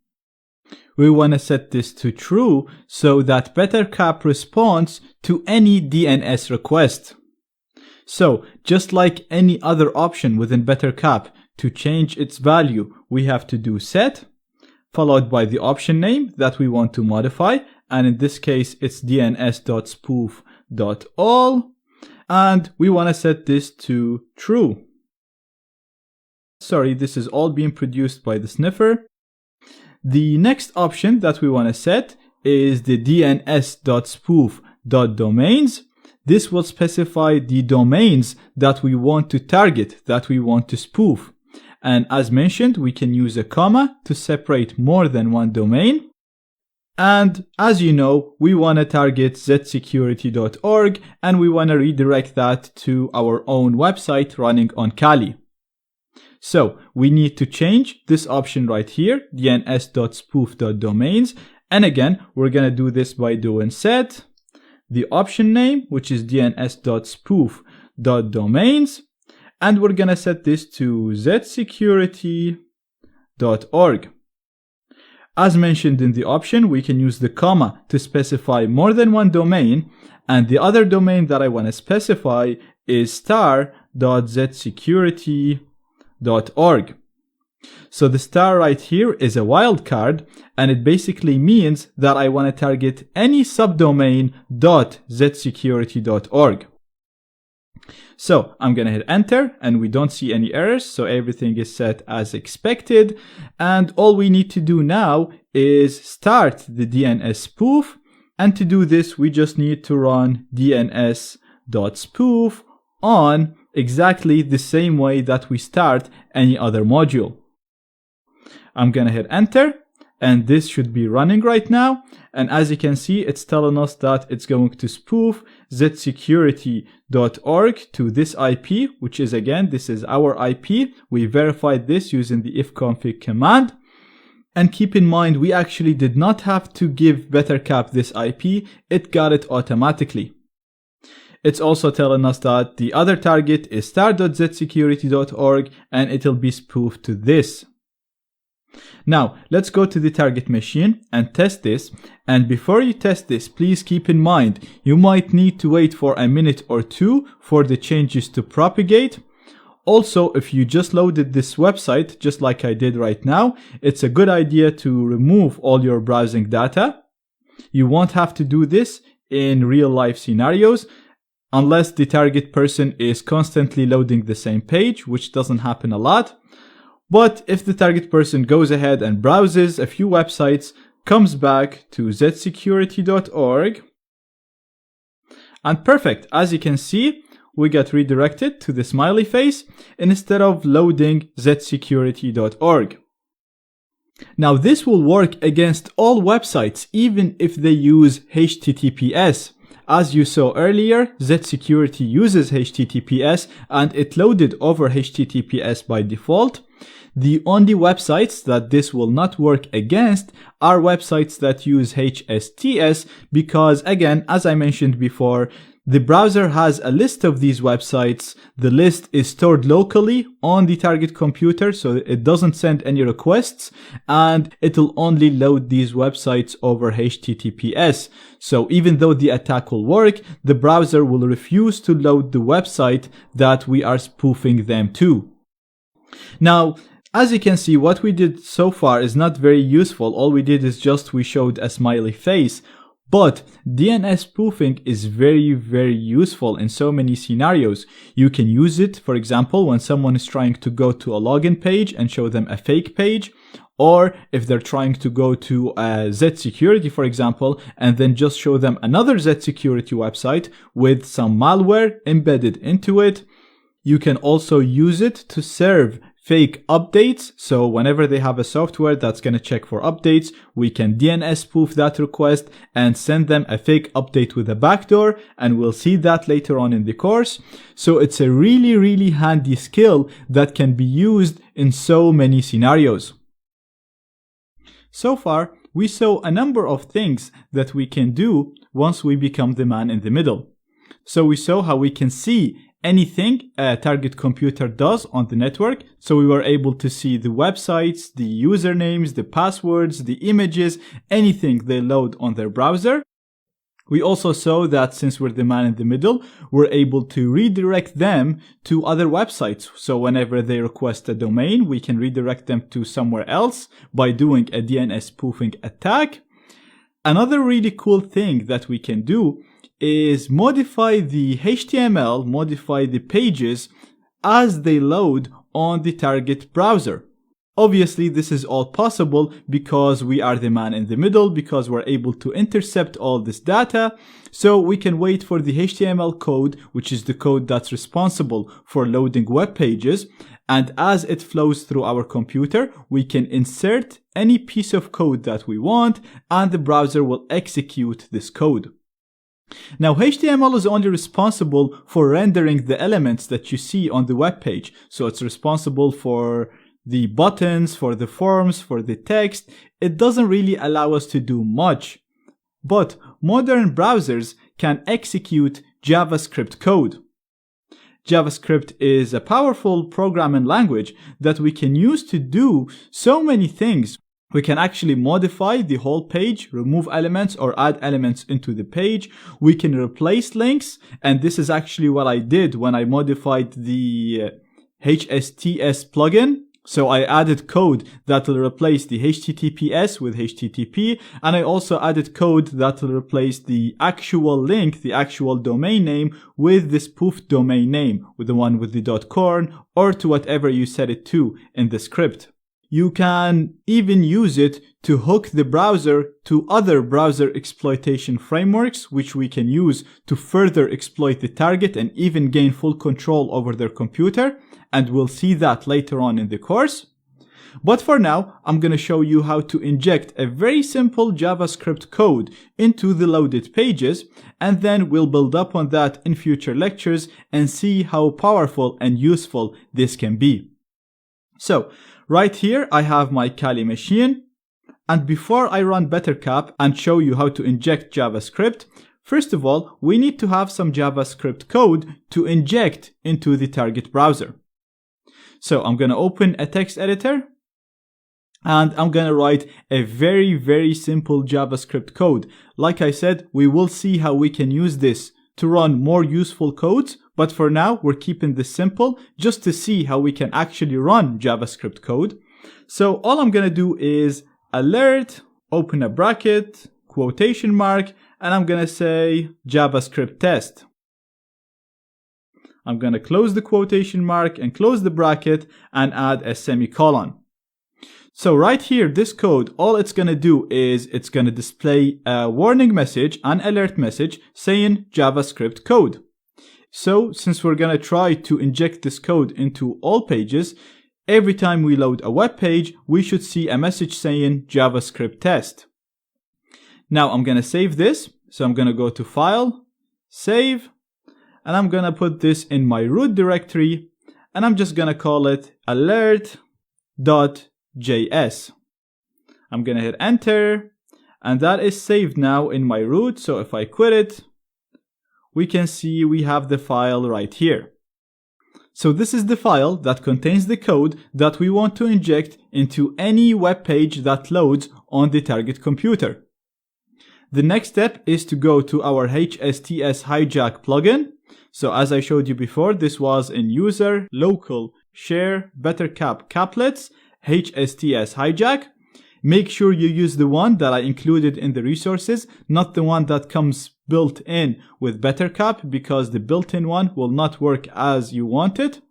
We want to set this to true so that BetterCap responds to any DNS request. So, just like any other option within BetterCap, to change its value, we have to do set, followed by the option name that we want to modify, and in this case it's dns.spoof.all, and we want to set this to true. Sorry, this is all being produced by the sniffer. The next option that we want to set is the dns.spoof.domains. This will specify the domains that we want to target, that we want to spoof. And as mentioned, we can use a comma to separate more than one domain. And as you know, we want to target zsecurity.org and we want to redirect that to our own website running on Kali. So we need to change this option right here, dns.spoof.domains. And again, we're going to do this by doing set, the option name, which is dns.spoof.domains. And we're going to set this to zsecurity.org. As mentioned in the option, we can use the comma to specify more than one domain. And the other domain that I want to specify is star.zsecurity.org. So the star right here is a wildcard, and it basically means that I want to target any subdomain .zsecurity.org. So I'm going to hit enter and we don't see any errors. So everything is set as expected. And all we need to do now is start the DNS spoof. And to do this, we just need to run dns.spoof on exactly the same way that we start any other module. I'm going to hit enter. And this should be running right now. And as you can see, it's telling us that it's going to spoof zsecurity.org to this IP, which is again, this is our IP. We verified this using the ifconfig command. And keep in mind, we actually did not have to give BetterCap this IP. It got it automatically. It's also telling us that the other target is star.zsecurity.org and it'll be spoofed to this. Now, let's go to the target machine and test this. And before you test this, please keep in mind, you might need to wait for a minute or two for the changes to propagate. Also, if you just loaded this website, just like I did right now, it's a good idea to remove all your browsing data. You won't have to do this in real life scenarios, unless the target person is constantly loading the same page, which doesn't happen a lot. But if the target person goes ahead and browses a few websites, comes back to zsecurity.org, and perfect, as you can see, we got redirected to the smiley face instead of loading zsecurity.org. Now this will work against all websites, even if they use HTTPS. As you saw earlier, zsecurity uses HTTPS and it loaded over HTTPS by default. The only websites that this will not work against are websites that use HSTS because, again, as I mentioned before, the browser has a list of these websites. The list is stored locally on the target computer, so it doesn't send any requests, and it'll only load these websites over HTTPS. So even though the attack will work, the browser will refuse to load the website that we are spoofing them to. Now, as you can see, what we did so far is not very useful. All we did is we showed a smiley face. But DNS spoofing is very, very useful in so many scenarios. You can use it, for example, when someone is trying to go to a login page and show them a fake page, or if they're trying to go to Z-Security, for example, and then just show them another Z-Security website with some malware embedded into it. You can also use it to serve fake updates. So whenever they have a software that's going to check for updates, we can DNS spoof that request and send them a fake update with a backdoor, and we'll see that later on in the course. So it's a really, really handy skill that can be used in so many scenarios. So far, we saw a number of things that we can do once we become the man in the middle. So we saw how we can see anything a target computer does on the network. So we were able to see the websites, the usernames, the passwords, the images, anything they load on their browser. We also saw that since we're the man in the middle, we're able to redirect them to other websites. So whenever they request a domain, we can redirect them to somewhere else by doing a DNS spoofing attack. Another really cool thing that we can do is modify the HTML, modify the pages as they load on the target browser. Obviously, this is all possible because we are the man in the middle, because we're able to intercept all this data. So we can wait for the HTML code, which is the code that's responsible for loading web pages. And as it flows through our computer, we can insert any piece of code that we want, and the browser will execute this code. Now, HTML is only responsible for rendering the elements that you see on the web page. So it's responsible for the buttons, for the forms, for the text. It doesn't really allow us to do much. But modern browsers can execute JavaScript code. JavaScript is a powerful programming language that we can use to do so many things. We can actually modify the whole page, remove elements or add elements into the page. We can replace links, and this is actually what I did when I modified the HSTS plugin. So I added code that will replace the HTTPS with HTTP, and I also added code that will replace the actual link, the actual domain name, with the spoofed domain name, with the one with the .corn, or to whatever you set it to in the script. You can even use it to hook the browser to other browser exploitation frameworks, which we can use to further exploit the target and even gain full control over their computer. And we'll see that later on in the course. But for now, I'm going to show you how to inject a very simple JavaScript code into the loaded pages, and then we'll build up on that in future lectures and see how powerful and useful this can be. So, right here, I have my Kali machine. And before I run Bettercap and show you how to inject JavaScript, first of all, we need to have some JavaScript code to inject into the target browser. So I'm going to open a text editor, and I'm going to write a very, very simple JavaScript code. Like I said, we will see how we can use this to run more useful codes, but for now, we're keeping this simple just to see how we can actually run JavaScript code. So all I'm going to do is alert, open a bracket, quotation mark, and I'm going to say JavaScript test. I'm going to close the quotation mark and close the bracket and add a semicolon. So right here, this code, all it's going to do is it's going to display a warning message, an alert message saying JavaScript code. So since we're going to try to inject this code into all pages, every time we load a web page, we should see a message saying JavaScript test. Now I'm going to save this. So I'm going to go to File, Save, and I'm going to put this in my root directory, and I'm just going to call it alert alert.js. I'm gonna hit enter, and that is saved now in my root. So if I quit it, we can see we have the file right here. So this is the file that contains the code that we want to inject into any web page that loads on the target computer. The next step is to go to our HSTS hijack plugin. So as I showed you before, this was in user, local, share, bettercap caplets, HSTS hijack. Make sure you use the one that I included in the resources, not the one that comes built in with bettercap, because the built-in one will not work as you want it.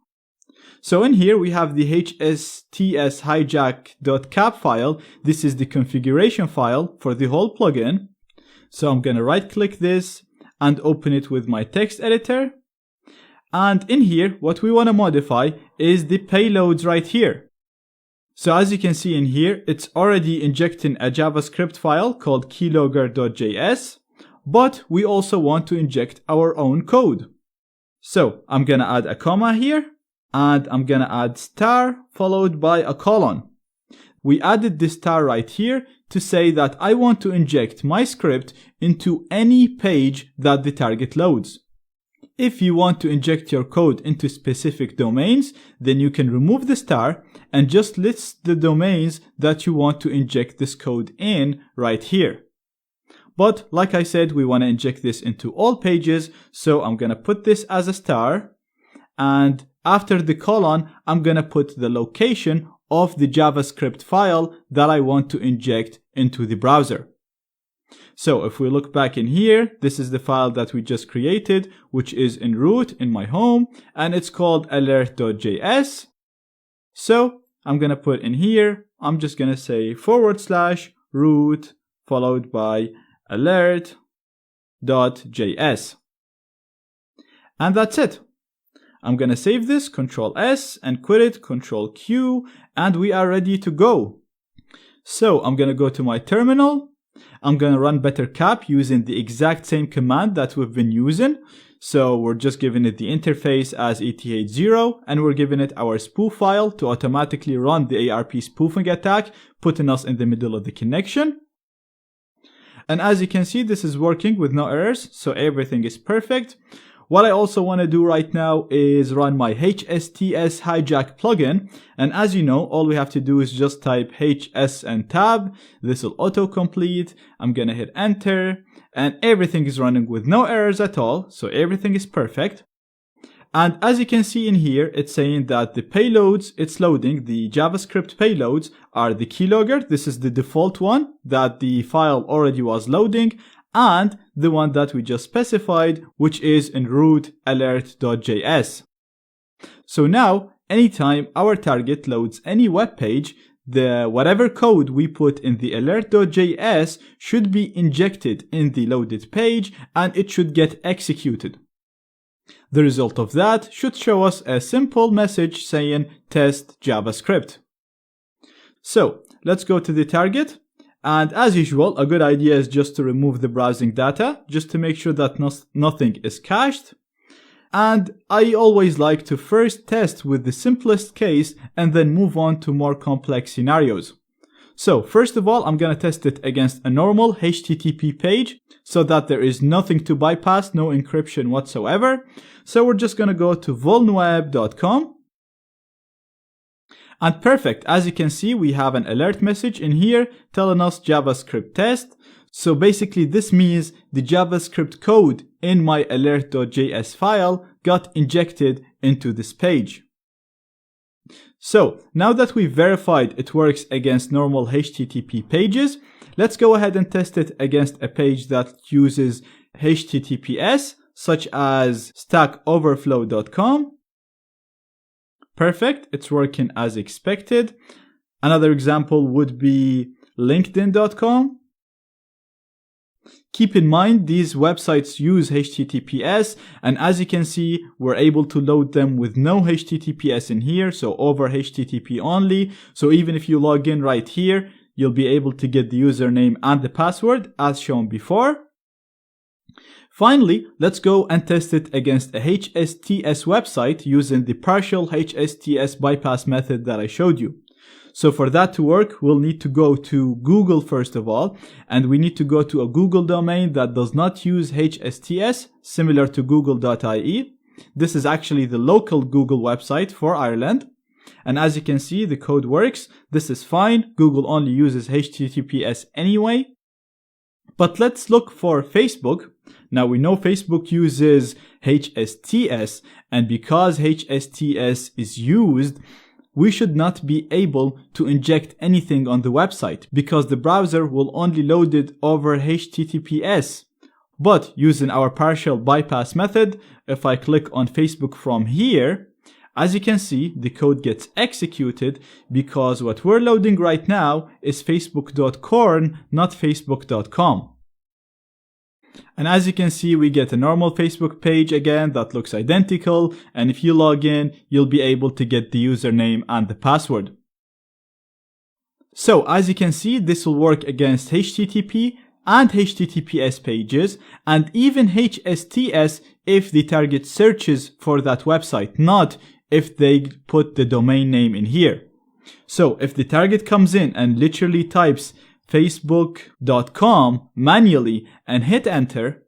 So in here we have the HSTS hijack.cap file. This is the configuration file for the whole plugin. So I'm going to right click this and open it with my text editor. And in here, what we want to modify is the payloads right here. So as you can see in here, it's already injecting a JavaScript file called keylogger.js, but we also want to inject our own code. So I'm going to add a comma here, and I'm going to add star followed by a colon. We added the star right here to say that I want to inject my script into any page that the target loads. If you want to inject your code into specific domains, then you can remove the star and just list the domains that you want to inject this code in right here. But like I said, we want to inject this into all pages, so I'm going to put this as a star, and after the colon, I'm going to put the location of the JavaScript file that I want to inject into the browser. So if we look back in here, this is the file that we just created, which is in root in my home, and it's called alert.js. So I'm going to put in here, I'm just going to say / root followed by alert.js. And that's it. I'm going to save this, Control S, and quit it, Control Q, and we are ready to go. So I'm going to go to my terminal. I'm going to run bettercap using the exact same command that we've been using. So we're just giving it the interface as ETH0, and we're giving it our spoof file to automatically run the ARP spoofing attack, putting us in the middle of the connection. And as you can see, this is working with no errors, so everything is perfect. What I also want to do right now is run my HSTS hijack plugin. And as you know, all we have to do is just type HS and tab. This will autocomplete. I'm going to hit enter, and everything is running with no errors at all. So everything is perfect. And as you can see in here, it's saying that the payloads it's loading, the JavaScript payloads, are the keylogger. This is the default one that the file already was loading, and the one that we just specified, which is in root alert.js. So now, anytime our target loads any web page, whatever code we put in the alert.js should be injected in the loaded page, and it should get executed. The result of that should show us a simple message saying test JavaScript. So let's go to the target. And as usual, a good idea is just to remove the browsing data, just to make sure that nothing is cached. And I always like to first test with the simplest case and then move on to more complex scenarios. So first of all, I'm going to test it against a normal HTTP page so that there is nothing to bypass, no encryption whatsoever. So we're just going to go to vulnweb.com. And perfect, as you can see, we have an alert message in here telling us JavaScript test. So basically this means the JavaScript code in my alert.js file got injected into this page. So now that we've verified it works against normal HTTP pages, let's go ahead and test it against a page that uses HTTPS, such as stackoverflow.com. Perfect, it's working as expected. Another example would be linkedin.com. Keep in mind, these websites use HTTPS, and as you can see, we're able to load them with no HTTPS in here, so over HTTP only. So even if you log in right here, you'll be able to get the username and the password as shown before. Finally, let's go and test it against a HSTS website using the partial HSTS bypass method that I showed you. So for that to work, we'll need to go to Google first of all, and we need to go to a Google domain that does not use HSTS, similar to google.ie. This is actually the local Google website for Ireland. And as you can see, the code works. This is fine. Google only uses HTTPS anyway. But let's look for Facebook. Now we know Facebook uses HSTS, and because HSTS is used, we should not be able to inject anything on the website because the browser will only load it over HTTPS. But using our partial bypass method, if I click on Facebook from here, as you can see, the code gets executed because what we're loading right now is facebook.corn, not facebook.com. And as you can see, we get a normal Facebook page again that looks identical. And if you log in, you'll be able to get the username and the password. So as you can see, this will work against HTTP and HTTPS pages, and even HSTS if the target searches for that website, not if they put the domain name in here. So if the target comes in and literally types facebook.com manually and hit enter,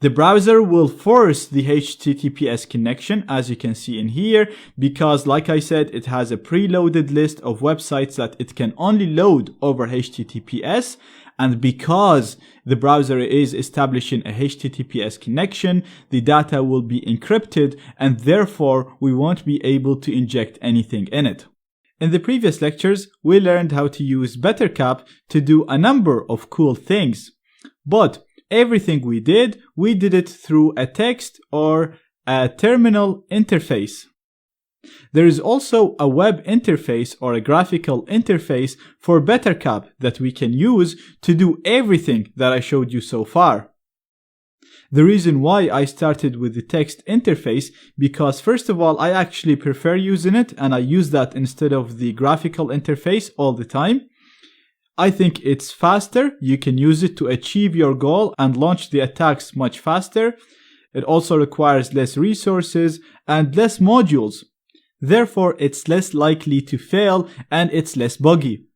the browser will force the HTTPS connection, as you can see in here, because like I said, it has a preloaded list of websites that it can only load over HTTPS. And because the browser is establishing a HTTPS connection, the data will be encrypted, and therefore we won't be able to inject anything in it. In the previous lectures, we learned how to use BetterCap to do a number of cool things. But everything we did it through a text or a terminal interface. There is also a web interface or a graphical interface for BetterCap that we can use to do everything that I showed you so far. The reason why I started with the text interface, because first of all, I actually prefer using it and I use that instead of the graphical interface all the time. I think it's faster. You can use it to achieve your goal and launch the attacks much faster. It also requires less resources and less modules. Therefore, it's less likely to fail and it's less buggy.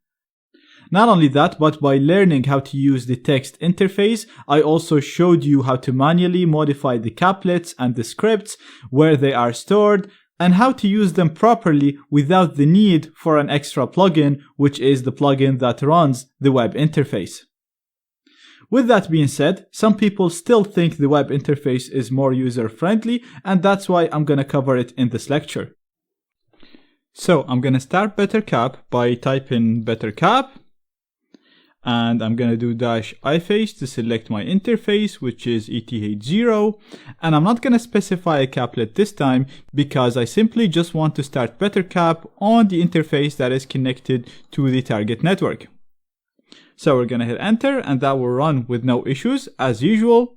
Not only that, but by learning how to use the text interface, I also showed you how to manually modify the caplets and the scripts, where they are stored, and how to use them properly without the need for an extra plugin, which is the plugin that runs the web interface. With that being said, some people still think the web interface is more user-friendly, and that's why I'm going to cover it in this lecture. So I'm going to start BetterCap by typing BetterCap, and I'm going to do -iface to select my interface, which is ETH0, and I'm not going to specify a caplet this time because I simply just want to start BetterCap on the interface that is connected to the target network. So we're going to hit enter, and that will run with no issues as usual.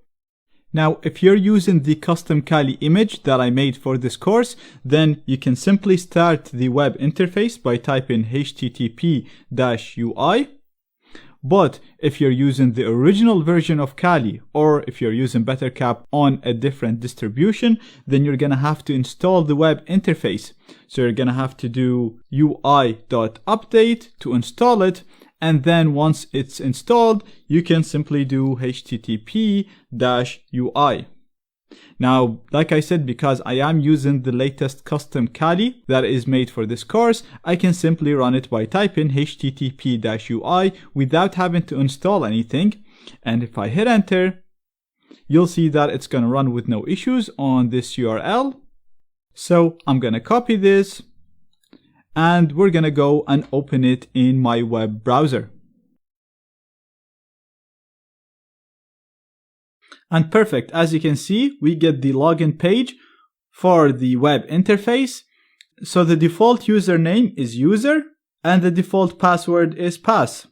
Now, if you're using the custom Kali image that I made for this course, then you can simply start the web interface by typing http-ui. But if you're using the original version of Kali, or if you're using BetterCap on a different distribution, then you're going to have to install the web interface. So you're going to have to do ui.update to install it. And then once it's installed, you can simply do http-ui. Now, like I said, because I am using the latest custom Kali that is made for this course, I can simply run it by typing http-ui without having to install anything. And if I hit enter, you'll see that it's going to run with no issues on this URL. So I'm going to copy this, and we're going to go and open it in my web browser. And perfect, as you can see, we get the login page for the web interface. So the default username is user and the default password is pass.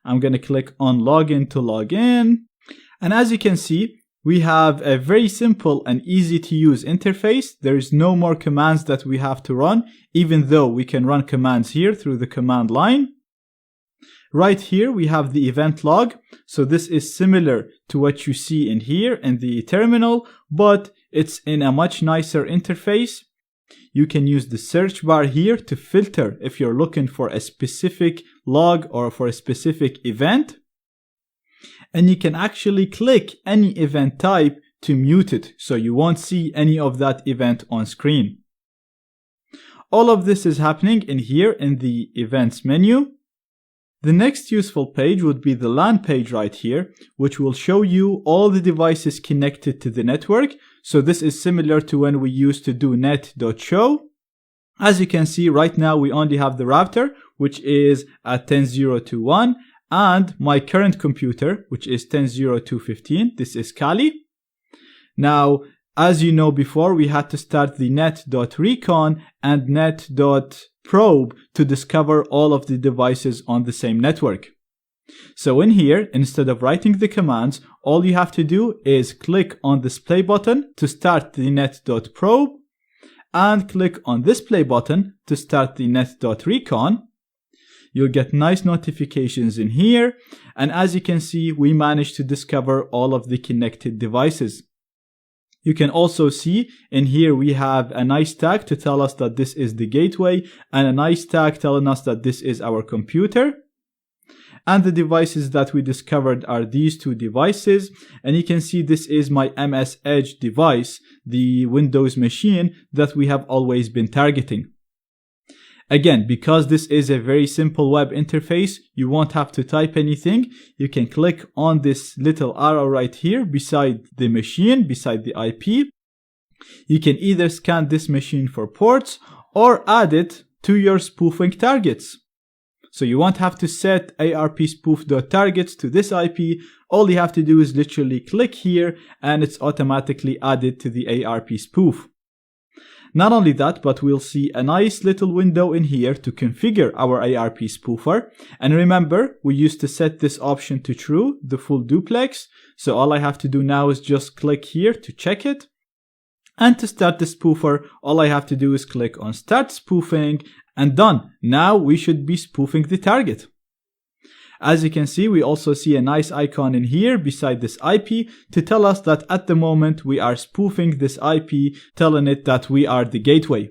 I'm going to click on login to log in. And as you can see, we have a very simple and easy to use interface. There is no more commands that we have to run, even though we can run commands here through the command line. Right here, we have the event log. So this is similar to what you see in here in the terminal, but it's in a much nicer interface. You can use the search bar here to filter if you're looking for a specific log or for a specific event. And you can actually click any event type to mute it, so you won't see any of that event on screen. All of this is happening in here in the events menu. The next useful page would be the LAN page right here, which will show you all the devices connected to the network. So this is similar to when we used to do net.show. As you can see right now, we only have the router, which is at 10.0.2.1, and my current computer, which is 10.0.2.15. This is Kali. Now, as you know before, we had to start the net.recon and net.probe to discover all of the devices on the same network. So in here, instead of writing the commands, all you have to do is click on this play button to start the net.probe and click on this play button to start the net.recon. You'll get nice notifications in here. And as you can see, we managed to discover all of the connected devices. You can also see in here we have a nice tag to tell us that this is the gateway and a nice tag telling us that this is our computer. And the devices that we discovered are these two devices. And you can see this is my MS Edge device, the Windows machine that we have always been targeting. Again, because this is a very simple web interface, you won't have to type anything. You can click on this little arrow right here beside the machine, beside the IP. You can either scan this machine for ports or add it to your spoofing targets. So you won't have to set arpspoof.targets to this IP. All you have to do is literally click here and it's automatically added to the ARP spoof. Not only that, but we'll see a nice little window in here to configure our ARP spoofer. And remember, we used to set this option to true, the full duplex. So all I have to do now is just click here to check it. And to start the spoofer, all I have to do is click on start spoofing and done. Now we should be spoofing the target. As you can see, we also see a nice icon in here beside this IP to tell us that at the moment we are spoofing this IP, telling it that we are the gateway.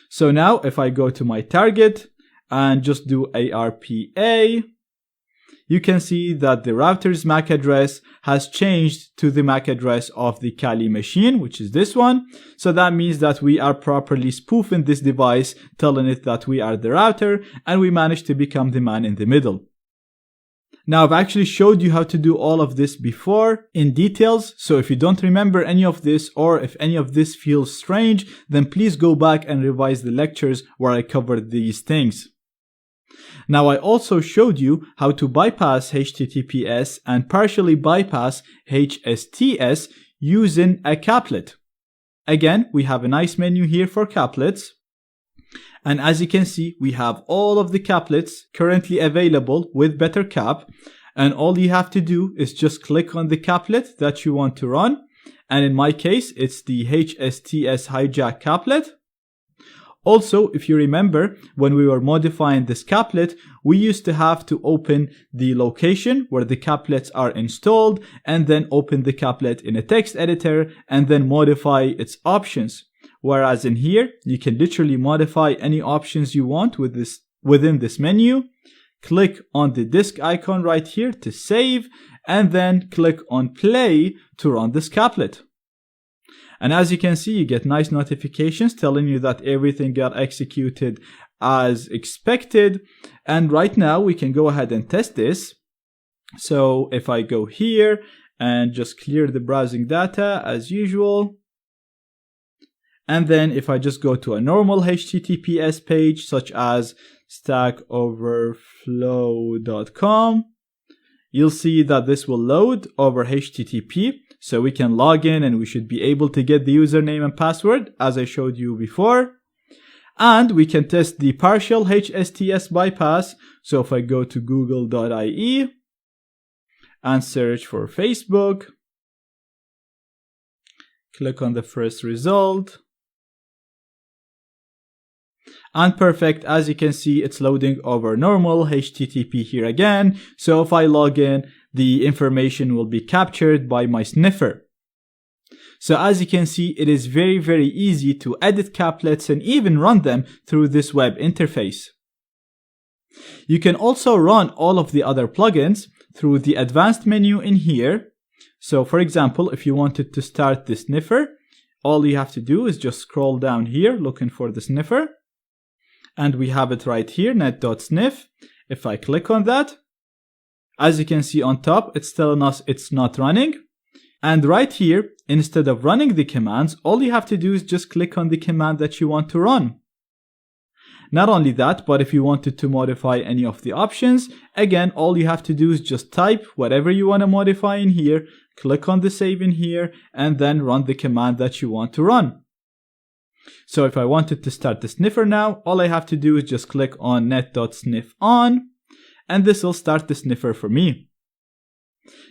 So now if I go to my target and just do ARPA, you can see that the router's MAC address has changed to the MAC address of the Kali machine, which is this one. So that means that we are properly spoofing this device, telling it that we are the router, and we managed to become the man in the middle. Now, I've actually showed you how to do all of this before in details, so if you don't remember any of this or if any of this feels strange, then please go back and revise the lectures where I covered these things. Now, I also showed you how to bypass HTTPS and partially bypass HSTS using a caplet. Again, we have a nice menu here for caplets. And as you can see, we have all of the caplets currently available with BetterCap. And all you have to do is just click on the caplet that you want to run. And in my case, it's the HSTS hijack caplet. Also, if you remember, when we were modifying this caplet, we used to have to open the location where the caplets are installed and then open the caplet in a text editor and then modify its options. Whereas in here, you can literally modify any options you want within this menu. Click on the disk icon right here to save, and then click on play to run this caplet. And as you can see, you get nice notifications telling you that everything got executed as expected. And right now we can go ahead and test this. So if I go here and just clear the browsing data as usual, and then if I just go to a normal HTTPS page, such as stackoverflow.com, you'll see that this will load over HTTP. So we can log in and we should be able to get the username and password as I showed you before. And we can test the partial HSTS bypass. So if I go to google.ie and search for Facebook, click on the first result. And perfect, as you can see, it's loading over normal HTTP here again. So if I log in, the information will be captured by my sniffer. So as you can see, it is very easy to edit caplets and even run them through this web interface. You can also run all of the other plugins through the advanced menu in here. So for example, if you wanted to start the sniffer, all you have to do is just scroll down here looking for the sniffer. And we have it right here, net.sniff. If I click on that, as you can see on top, it's telling us it's not running. And right here, instead of running the commands, all you have to do is just click on the command that you want to run. Not only that, but if you wanted to modify any of the options, again, all you have to do is just type whatever you want to modify in here, click on the save in here, and then run the command that you want to run. So if I wanted to start the sniffer now, all I have to do is just click on net.sniff on, and this will start the sniffer for me.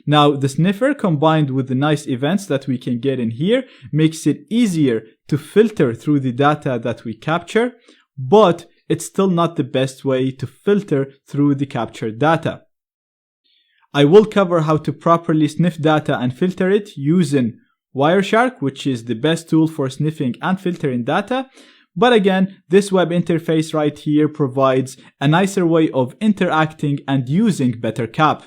Now, the sniffer combined with the nice events that we can get in here makes it easier to filter through the data that we capture, but it's still not the best way to filter through the captured data. I will cover how to properly sniff data and filter it using Wireshark, which is the best tool for sniffing and filtering data. But again, this web interface right here provides a nicer way of interacting and using BetterCap.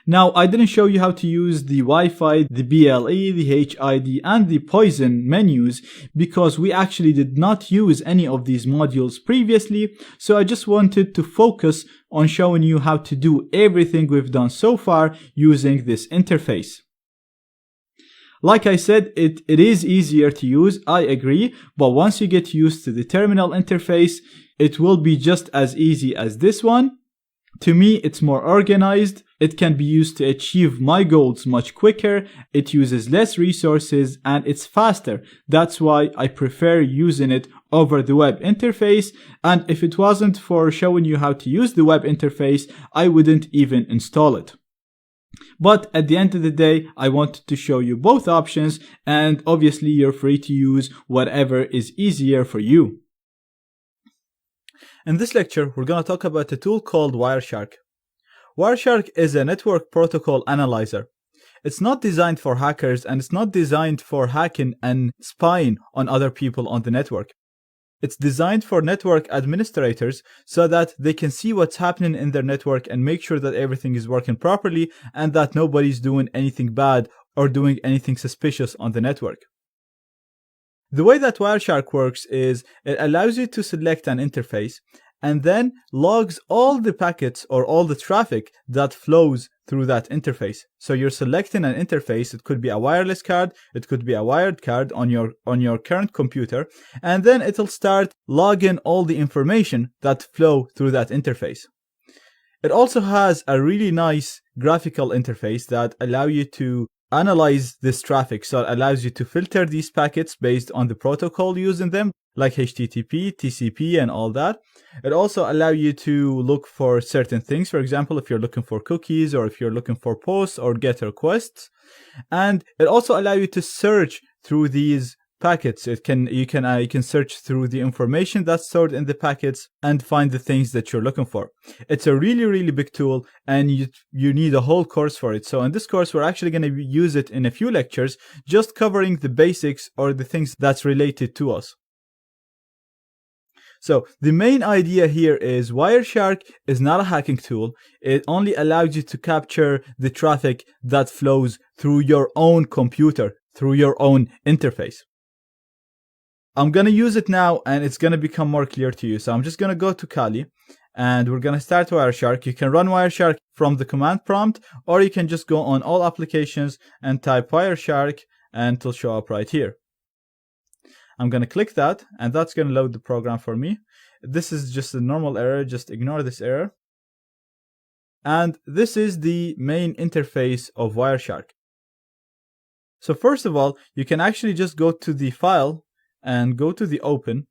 Now, I didn't show you how to use the Wi-Fi, the BLE, the HID, and the Poison menus because we actually did not use any of these modules previously, so I just wanted to focus on showing you how to do everything we've done so far using this interface. Like I said, it is easier to use, I agree, but once you get used to the terminal interface, it will be just as easy as this one. To me, it's more organized, it can be used to achieve my goals much quicker, it uses less resources, and it's faster. That's why I prefer using it over the web interface, and if it wasn't for showing you how to use the web interface, I wouldn't even install it. But at the end of the day, I wanted to show you both options, and obviously you're free to use whatever is easier for you. In this lecture, we're going to talk about a tool called Wireshark. Wireshark is a network protocol analyzer. It's not designed for hackers and it's not designed for hacking and spying on other people on the network. It's designed for network administrators so that they can see what's happening in their network and make sure that everything is working properly and that nobody's doing anything bad or doing anything suspicious on the network. The way that Wireshark works is it allows you to select an interface and then logs all the packets or all the traffic that flows through that interface. So you're selecting an interface, it could be a wireless card, it could be a wired card on your current computer, and then it'll start logging all the information that flow through that interface. It also has a really nice graphical interface that allow you to analyze this traffic. So it allows you to filter these packets based on the protocol using them, like HTTP, TCP, and all that. It also allows you to look for certain things. For example, if you're looking for cookies or if you're looking for posts or GET requests. And it also allows you to search through these packets. You can search through the information that's stored in the packets and find the things that you're looking for. It's a really big tool and you need a whole course for it. So in this course, we're actually going to use it in a few lectures, just covering the basics or the things that's related to us. So the main idea here is Wireshark is not a hacking tool. It only allows you to capture the traffic that flows through your own computer, through your own interface. I'm going to use it now and it's going to become more clear to you. So I'm just going to go to Kali and we're going to start Wireshark. You can run Wireshark from the command prompt or you can just go on all applications and type Wireshark and it'll show up right here. I'm going to click that and that's going to load the program for me. This is just a normal error, just ignore this error. And this is the main interface of Wireshark. So first of all, you can actually just go to the file and go to the open.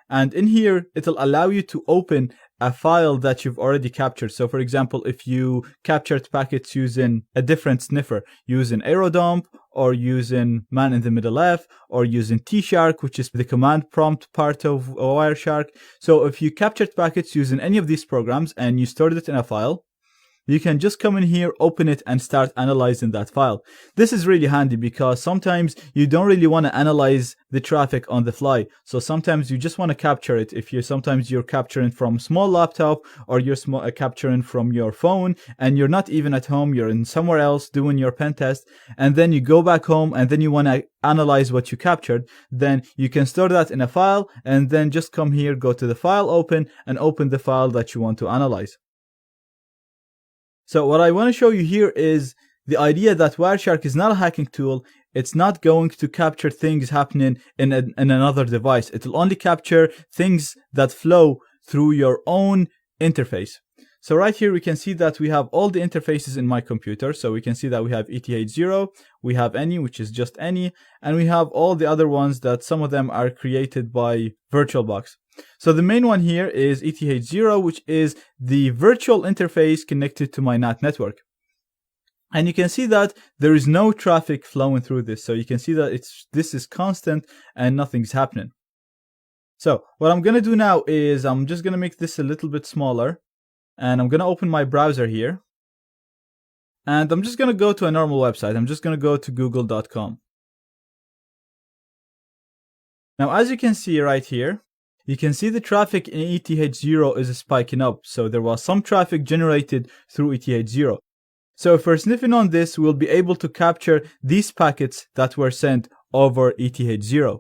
And in here, it'll allow you to open a file that you've already captured. So for example, if you captured packets using a different sniffer, using Aerodump or using Man in the Middle F or using T-Shark, which is the command prompt part of Wireshark. So if you captured packets using any of these programs and you stored it in a file, you can just come in here, open it, and start analyzing that file. This is really handy because sometimes you don't really want to analyze the traffic on the fly. So sometimes you just want to capture it. Sometimes you're capturing from small laptop, or you're capturing from your phone, and you're not even at home, you're in somewhere else doing your pen test, and then you go back home and then you want to analyze what you captured, then you can store that in a file and then just come here, go to the file, open the file that you want to analyze. So what I want to show you here is the idea that Wireshark is not a hacking tool. It's not going to capture things happening in another device. It will only capture things that flow through your own interface. So right here, we can see that we have all the interfaces in my computer. So we can see that we have ETH0, we have any, which is just any, and we have all the other ones that some of them are created by VirtualBox. So the main one here is ETH0, which is the virtual interface connected to my NAT network. And you can see that there is no traffic flowing through this. So you can see that this is constant and nothing's happening. So what I'm going to do now is I'm just going to make this a little bit smaller. And I'm going to open my browser here. And I'm just going to go to a normal website. I'm just going to go to google.com. Now, as you can see right here, you can see the traffic in ETH0 is spiking up. So there was some traffic generated through ETH0. So if we're sniffing on this, we'll be able to capture these packets that were sent over ETH0.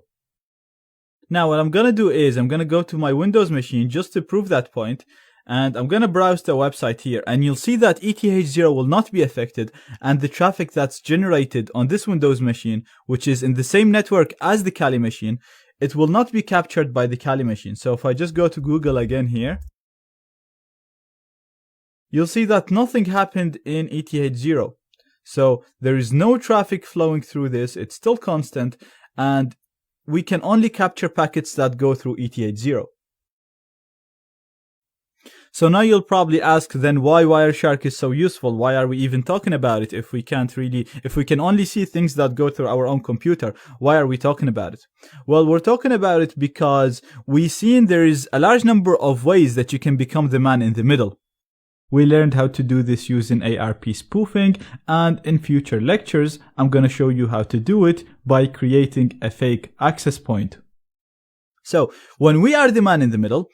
Now, what I'm going to do is I'm going to go to my Windows machine just to prove that point. And I'm going to browse the website here, and you'll see that ETH0 will not be affected, and the traffic that's generated on this Windows machine, which is in the same network as the Kali machine, it will not be captured by the Kali machine. So if I just go to Google again here, you'll see that nothing happened in ETH0. So there is no traffic flowing through this, it's still constant, and we can only capture packets that go through ETH0. So now you'll probably ask then why Wireshark is so useful. Why are we even talking about it if we can only see things that go through our own computer? Why are we talking about it? Well, we're talking about it because we've seen there is a large number of ways that you can become the man in the middle. We learned how to do this using ARP spoofing, and in future lectures, I'm going to show you how to do it by creating a fake access point. So when we are the man in the middle,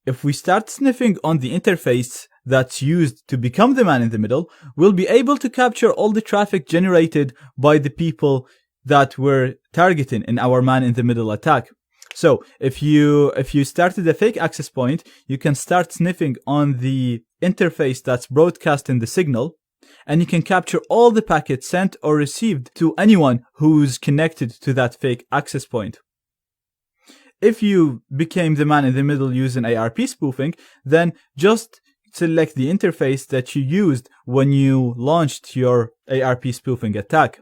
if we start sniffing on the interface that's used to become the man in the middle, we'll be able to capture all the traffic generated by the people that we're targeting in our man in the middle attack. So if you started a fake access point, you can start sniffing on the interface that's broadcasting the signal, and you can capture all the packets sent or received to anyone who's connected to that fake access point. If you became the man in the middle using ARP spoofing, then just select the interface that you used when you launched your ARP spoofing attack.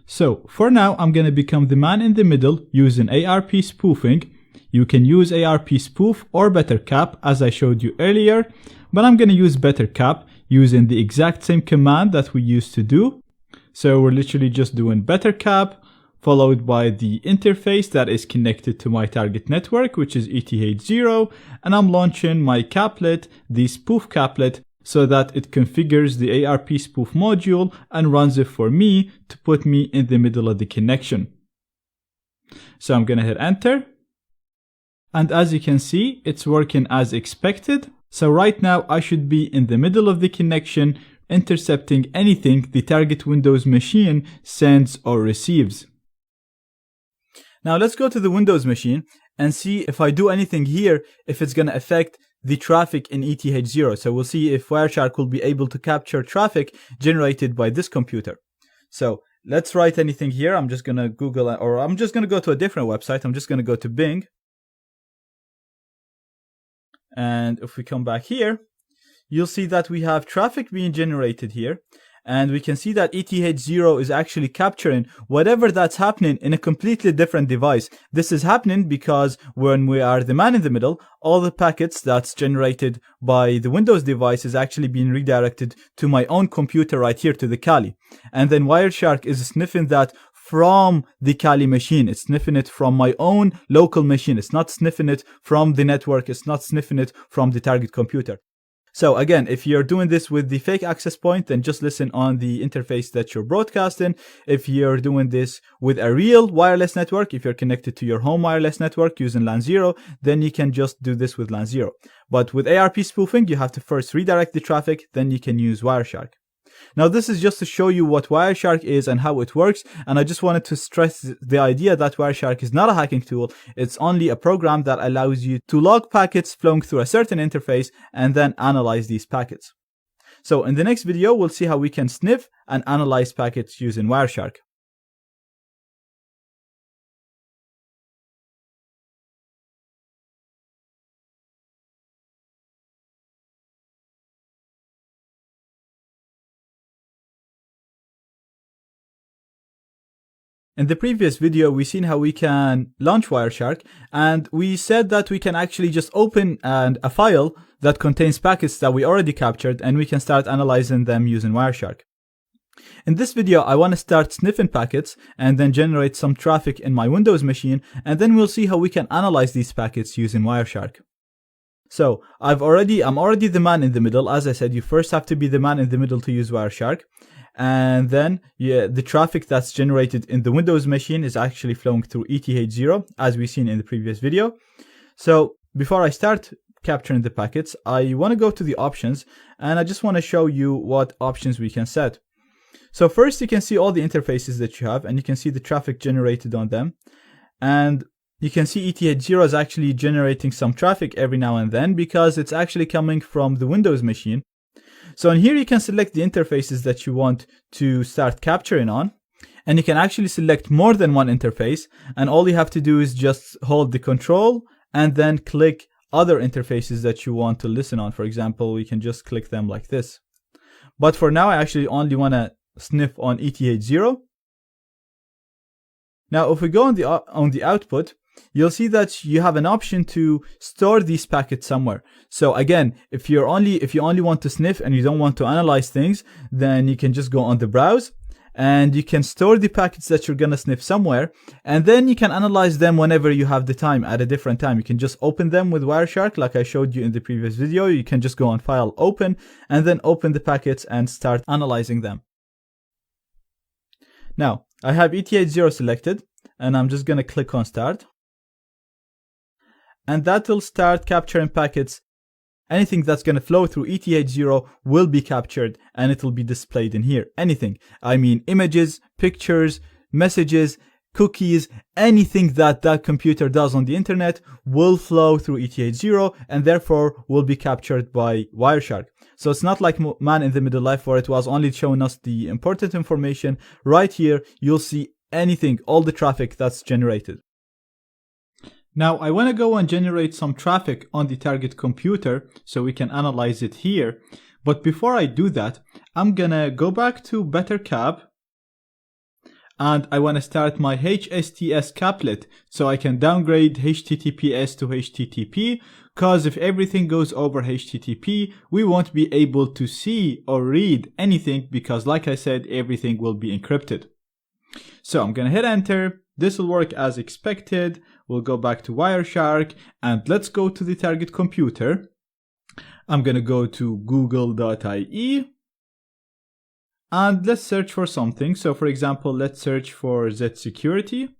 So for now, I'm going to become the man in the middle using ARP spoofing. You can use ARP spoof or bettercap as I showed you earlier, but I'm going to use bettercap using the exact same command that we used to do. So we're literally just doing bettercap followed by the interface that is connected to my target network, which is ETH0, and I'm launching my caplet, the spoof caplet, so that it configures the ARP spoof module and runs it for me to put me in the middle of the connection. So I'm going to hit enter. And as you can see, it's working as expected. So right now I should be in the middle of the connection, intercepting anything the target Windows machine sends or receives. Now let's go to the Windows machine and see if I do anything here, if it's going to affect the traffic in ETH0. So we'll see if Wireshark will be able to capture traffic generated by this computer. So let's write anything here. I'm just going to Google, or I'm just going to go to a different website. I'm just going to go to Bing. And if we come back here, you'll see that we have traffic being generated here. And we can see that ETH0 is actually capturing whatever that's happening in a completely different device. This is happening because when we are the man in the middle, all the packets that's generated by the Windows device is actually being redirected to my own computer right here, to the Kali. And then Wireshark is sniffing that from the Kali machine. It's sniffing it from my own local machine. It's not sniffing it from the network. It's not sniffing it from the target computer. So again, if you're doing this with the fake access point, then just listen on the interface that you're broadcasting. If you're doing this with a real wireless network, if you're connected to your home wireless network using LAN 0, then you can just do this with LAN 0. But with ARP spoofing, you have to first redirect the traffic, then you can use Wireshark. Now, this is just to show you what Wireshark is and how it works, and I just wanted to stress the idea that Wireshark is not a hacking tool. It's only a program that allows you to log packets flowing through a certain interface and then analyze these packets. So in the next video, we'll see how we can sniff and analyze packets using Wireshark. In the previous video, we seen how we can launch Wireshark, and we said that we can actually just open a file that contains packets that we already captured, and we can start analyzing them using Wireshark. In this video, I want to start sniffing packets and then generate some traffic in my Windows machine, and then we'll see how we can analyze these packets using Wireshark. So I'm already the man in the middle. As I said, you first have to be the man in the middle to use Wireshark. And then the traffic that's generated in the Windows machine is actually flowing through ETH0, as we've seen in the previous video. So before I start capturing the packets, I want to go to the options, and I just want to show you what options we can set. So first, you can see all the interfaces that you have, and you can see the traffic generated on them. And you can see ETH0 is actually generating some traffic every now and then because it's actually coming from the Windows machine. So in here, you can select the interfaces that you want to start capturing on, and you can actually select more than one interface, and all you have to do is just hold the control and then click other interfaces that you want to listen on. For example, we can just click them like this. But for now, I actually only want to sniff on ETH0. Now, if we go on the output, you'll see that you have an option to store these packets somewhere. So again, if you only want to sniff and you don't want to analyze things, then you can just go on the browse and you can store the packets that you're gonna sniff somewhere, and then you can analyze them whenever you have the time at a different time. You can just open them with Wireshark like I showed you in the previous video. You can just go on File, Open, and then open the packets and start analyzing them. Now, I have ETH0 selected, and I'm just gonna click on Start. And that will start capturing packets. Anything that's going to flow through ETH0 will be captured, and it will be displayed in here. Anything. I mean, images, pictures, messages, cookies, anything that computer does on the internet will flow through ETH0 and therefore will be captured by Wireshark. So it's not like man in the middle life where it was only showing us the important information. Right here, you'll see anything, all the traffic that's generated. Now, I want to go and generate some traffic on the target computer so we can analyze it here. But before I do that, I'm gonna go back to BetterCap, and I want to start my HSTS caplet so I can downgrade HTTPS to HTTP, because if everything goes over HTTP, we won't be able to see or read anything because, like I said, everything will be encrypted. So I'm gonna hit enter. This will work as expected. We'll go back to Wireshark and let's go to the target computer. I'm gonna go to google.ie and let's search for something. So for example, let's search for Z-Security.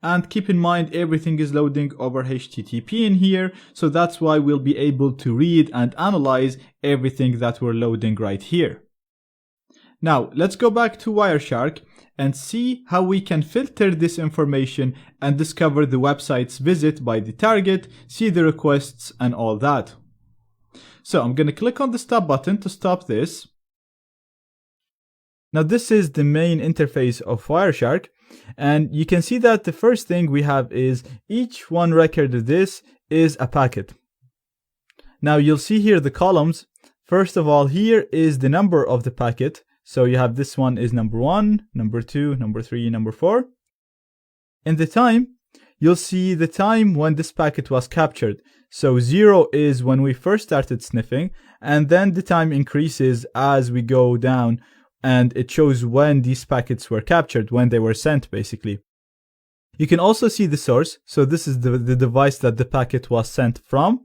And keep in mind, everything is loading over HTTP in here. So that's why we'll be able to read and analyze everything that we're loading right here. Now, let's go back to Wireshark and see how we can filter this information and discover the websites visit by the target, see the requests and all that. So I'm going to click on the stop button to stop this. Now this is the main interface of Wireshark, and you can see that the first thing we have is each one record of this is a packet. Now you'll see here the columns. First of all, here is the number of the packet. So you have this one is number 1, number 2, number 3, number 4. In the time, you'll see the time when this packet was captured. So 0 is when we first started sniffing, and then the time increases as we go down, and it shows when these packets were captured, when they were sent basically. You can also see the source. So this is the device that the packet was sent from.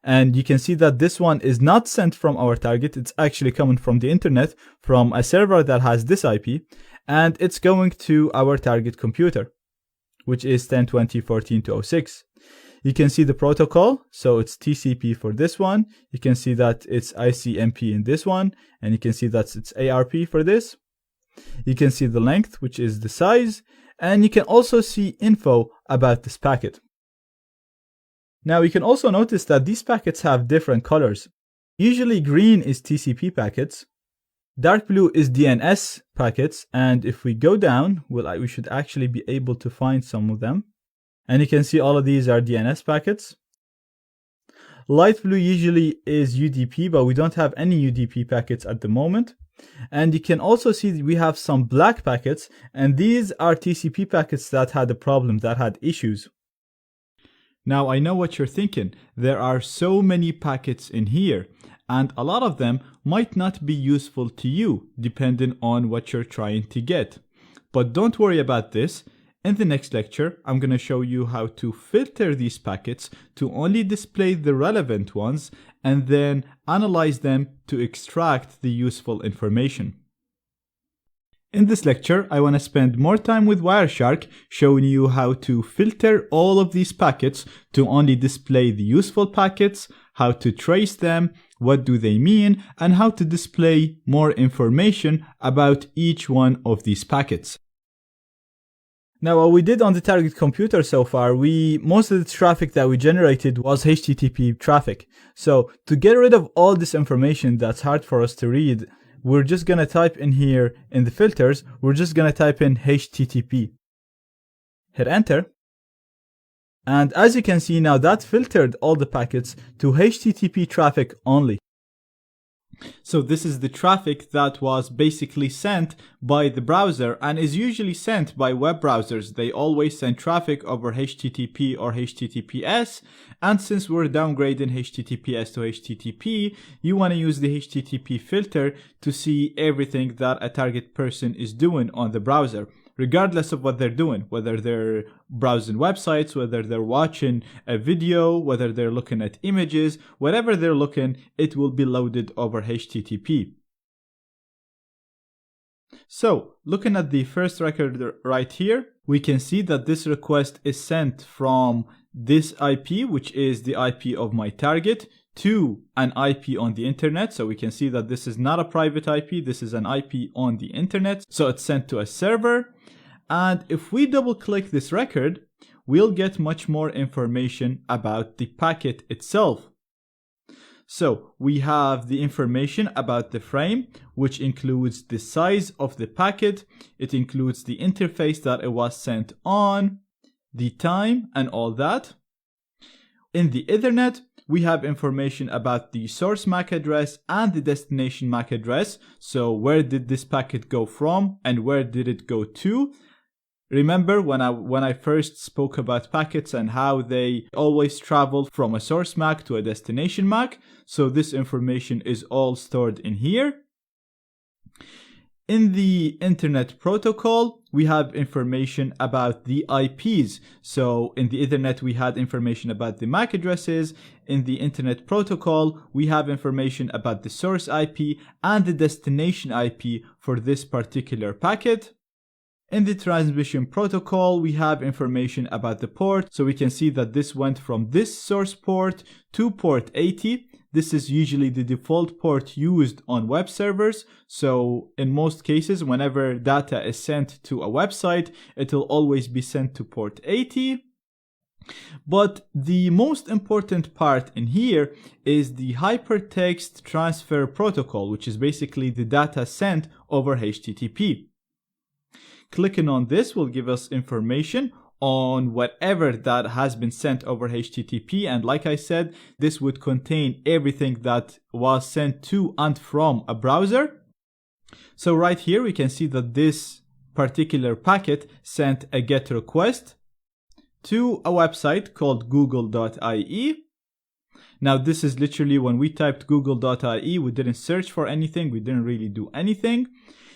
And you can see that this one is not sent from our target. It's actually coming from the internet, from a server that has this IP, and it's going to our target computer, which is 10.20.14.206. You can see the protocol, so it's TCP for this one. You can see that it's ICMP in this one, and you can see that it's ARP for this. You can see the length, which is the size, and you can also see info about this packet. Now you can also notice that these packets have different colors. Usually green is TCP packets, dark blue is DNS packets, and if we go down, we should actually be able to find some of them. And you can see all of these are DNS packets. Light blue usually is UDP, but we don't have any UDP packets at the moment. And you can also see that we have some black packets, and these are TCP packets that had a problem, that had issues. Now I know what you're thinking. There are so many packets in here, and a lot of them might not be useful to you, depending on what you're trying to get. But don't worry about this. In the next lecture, I'm going to show you how to filter these packets to only display the relevant ones and then analyze them to extract the useful information. In this lecture, I want to spend more time with Wireshark showing you how to filter all of these packets to only display the useful packets, how to trace them, what do they mean, and how to display more information about each one of these packets. Now, what we did on the target computer so far, most of the traffic that we generated was HTTP traffic. So to get rid of all this information that's hard for us to read, we're just going to type in here in the filters, we're just going to type in HTTP. Hit enter. And as you can see now, that filtered all the packets to HTTP traffic only. So this is the traffic that was basically sent by the browser and is usually sent by web browsers. They always send traffic over HTTP or HTTPS, and since we're downgrading HTTPS to HTTP, you want to use the HTTP filter to see everything that a target person is doing on the browser, regardless of what they're doing, whether they're browsing websites, whether they're watching a video, whether they're looking at images, whatever they're looking, it will be loaded over HTTP. So, looking at the first record right here, we can see that this request is sent from this IP, which is the IP of my target, to an IP on the internet. So we can see that this is not a private IP, this is an IP on the internet. So it's sent to a server. And if we double click this record, we'll get much more information about the packet itself. So we have the information about the frame, which includes the size of the packet. It includes the interface that it was sent on, the time, and all that. In the Ethernet, we have information about the source MAC address and the destination MAC address. So where did this packet go from and where did it go to? Remember when I first spoke about packets and how they always travel from a source MAC to a destination MAC? So this information is all stored in here. In the Internet Protocol, we have information about the IPs. So in the Ethernet, we had information about the MAC addresses. In the Internet Protocol, we have information about the source IP and the destination IP for this particular packet. In the Transmission Protocol, we have information about the port. So we can see that this went from this source port to port 80. This is usually the default port used on web servers. So in most cases, whenever data is sent to a website, it will always be sent to port 80. But the most important part in here is the Hypertext Transfer Protocol, which is basically the data sent over HTTP. Clicking on this will give us information on whatever that has been sent over HTTP, and like I said, this would contain everything that was sent to and from a browser. So right here we can see that this particular packet sent a GET request to a website called google.ie. Now this is literally when we typed google.ie, we didn't search for anything, we didn't really do anything.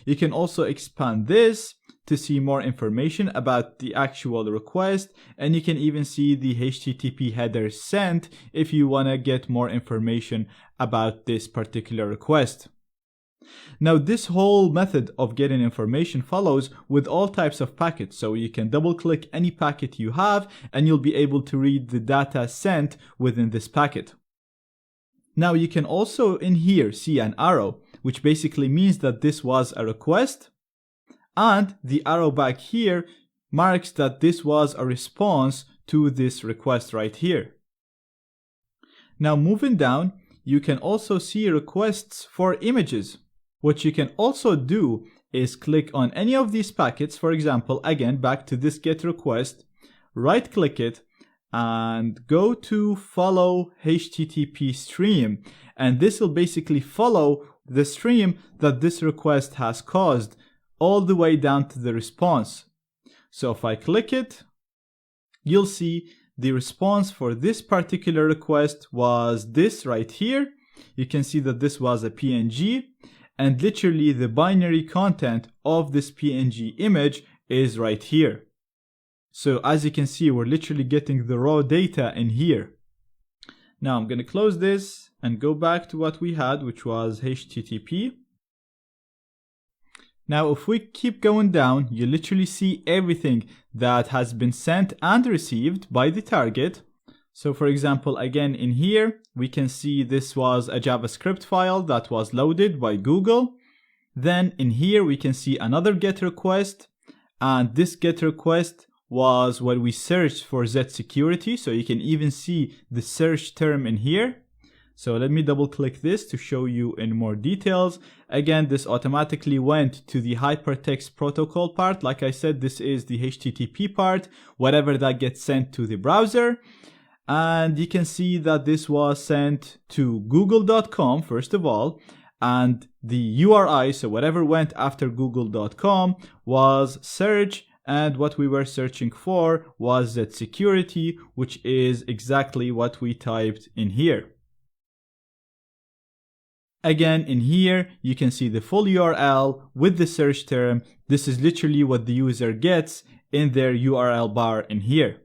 You can also expand this to see more information about the actual request, and you can even see the HTTP header sent if you want to get more information about this particular request. Now, this whole method of getting information follows with all types of packets, so you can double click any packet you have and you'll be able to read the data sent within this packet. Now, you can also in here see an arrow, which basically means that this was a request, and the arrow back here marks that this was a response to this request right here. Now, moving down, you can also see requests for images. What you can also do is click on any of these packets. For example, again, back to this GET request, right click it and go to follow HTTP stream. And this will basically follow the stream that this request has caused all the way down to the response. So if I click it, you'll see the response for this particular request was this right here. You can see that this was a PNG, and literally the binary content of this PNG image is right here. So as you can see, we're literally getting the raw data in here. Now I'm going to close this and go back to what we had, which was HTTP. Now, if we keep going down, you literally see everything that has been sent and received by the target. So for example, again, in here, we can see this was a JavaScript file that was loaded by Google. Then in here, we can see another GET request. And this GET request was what we searched for Z security. So you can even see the search term in here. So let me double click this to show you in more details. Again, this automatically went to the hypertext protocol part. Like I said, this is the HTTP part, whatever that gets sent to the browser. And you can see that this was sent to google.com first of all. And the URI, so whatever went after google.com was search. And what we were searching for was Z security, which is exactly what we typed in here. Again, in here, you can see the full URL with the search term. This is literally what the user gets in their URL bar in here.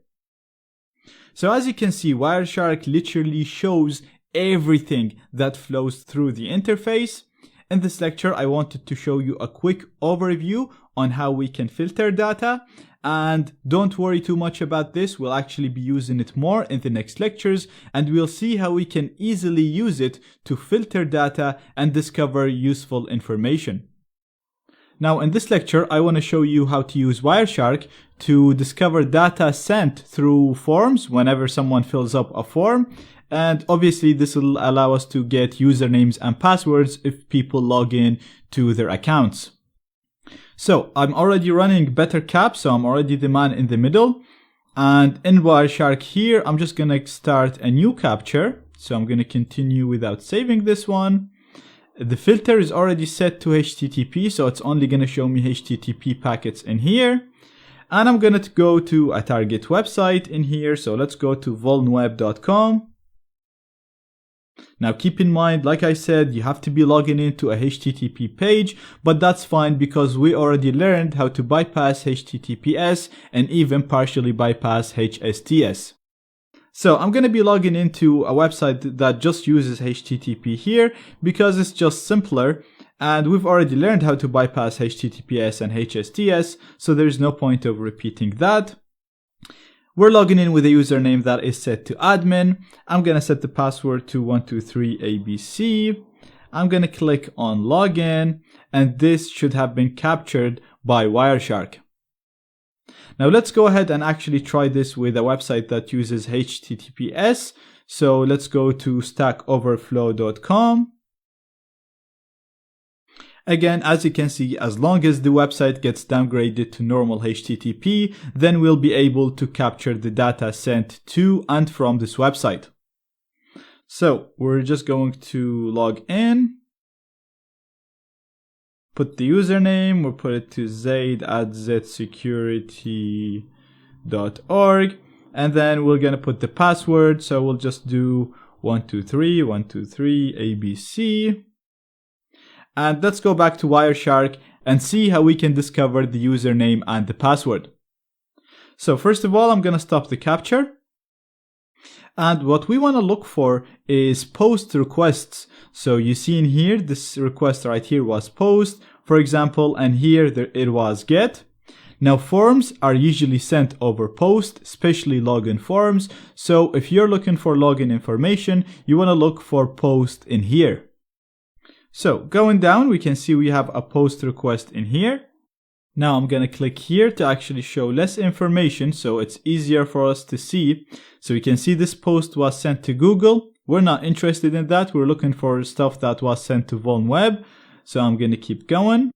So as you can see, Wireshark literally shows everything that flows through the interface. In this lecture, I wanted to show you a quick overview on how we can filter data. And don't worry too much about this. We'll actually be using it more in the next lectures, and we'll see how we can easily use it to filter data and discover useful information. Now, in this lecture, I want to show you how to use Wireshark to discover data sent through forms whenever someone fills up a form. And obviously, this will allow us to get usernames and passwords if people log in to their accounts. So I'm already running BetterCap, so I'm already the man in the middle. And in Wireshark here, I'm just going to start a new capture. So I'm going to continue without saving this one. The filter is already set to HTTP, so it's only going to show me HTTP packets in here. And I'm going to go to a target website in here. So let's go to vulnweb.com. Now keep in mind, like I said, you have to be logging into a HTTP page, but that's fine because we already learned how to bypass HTTPS and even partially bypass HSTS. So I'm going to be logging into a website that just uses HTTP here because it's just simpler, and we've already learned how to bypass HTTPS and HSTS, so there's no point of repeating that. We're logging in with a username that is set to admin. I'm going to set the password to 123ABC. I'm going to click on login, and this should have been captured by Wireshark. Now let's go ahead and actually try this with a website that uses HTTPS. So let's go to stackoverflow.com. Again, as you can see, as long as the website gets downgraded to normal HTTP, then we'll be able to capture the data sent to and from this website. So we're just going to log in, put the username, we'll put it to zaid@zsecurity.org, and then we're going to put the password. So we'll just do 123ABC. And let's go back to Wireshark and see how we can discover the username and the password. So first of all, I'm going to stop the capture. And what we want to look for is post requests. So you see in here, this request right here was post, for example, and here it was get. Now forms are usually sent over post, especially login forms. So if you're looking for login information, you want to look for post in here. So going down, we can see we have a post request in here. Now I'm going to click here to actually show less information so it's easier for us to see. So we can see this post was sent to Google. We're not interested in that. We're looking for stuff that was sent to VulnWeb. So I'm going to keep going.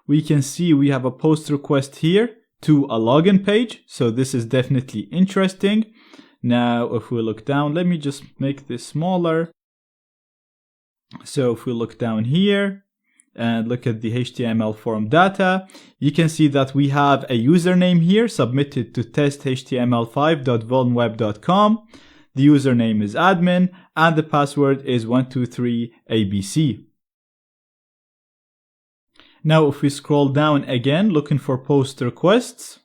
We can see we have a post request here to a login page. So this is definitely interesting. Now if we look down, let me just make this smaller. So if we look down here and look at the HTML form data, you can see that we have a username here submitted to testhtml5.vulnweb.com. The username is admin and the password is 123abc. Now if we scroll down again looking for post requests,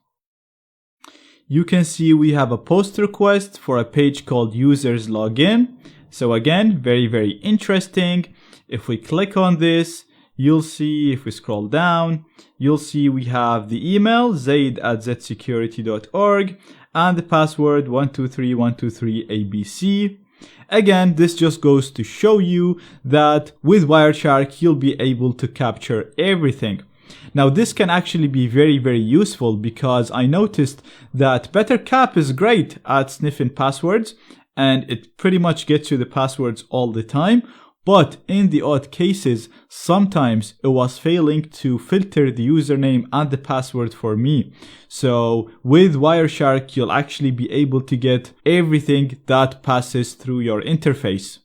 you can see we have a post request for a page called users login. So again, very interesting. If we click on this, you'll see, if we scroll down, you'll see we have the email zaid@zsecurity.org and the password 123abc. Again, this just goes to show you that with Wireshark, you'll be able to capture everything. Now, this can actually be very useful because I noticed that BetterCap is great at sniffing passwords and it pretty much gets you the passwords all the time. But in the odd cases, sometimes it was failing to filter the username and the password for me. So with Wireshark, you'll actually be able to get everything that passes through your interface.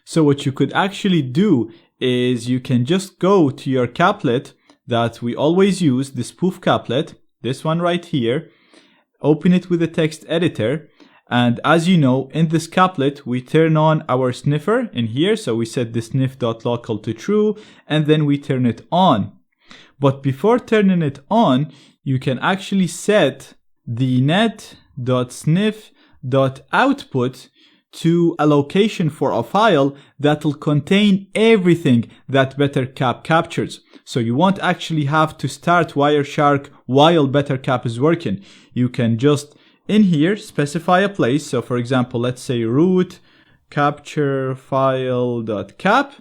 So what you could actually do is you can just go to your caplet that we always use, the spoof caplet, this one right here, open it with a text editor. And as you know, in this caplet, we turn on our sniffer in here. So we set the sniff.local to true, and then we turn it on. But before turning it on, you can actually set the net.sniff.output to a location for a file that will contain everything that BetterCap captures. So you won't actually have to start Wireshark while BetterCap is working. You can just in here specify a place. So for example, let's say root capture file.cap.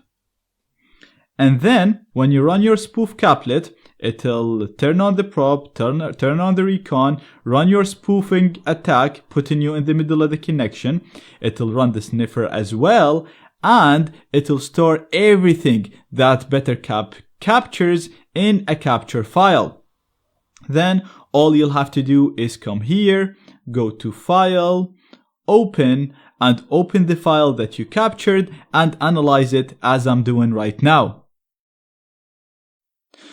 And then when you run your spoof caplet, it'll turn on the prop, turn on the recon, run your spoofing attack, putting you in the middle of the connection. It'll run the sniffer as well, and it'll store everything that BetterCap captures in a capture file. Then all you'll have to do is come here, go to File, Open, and open the file that you captured and analyze it as I'm doing right now.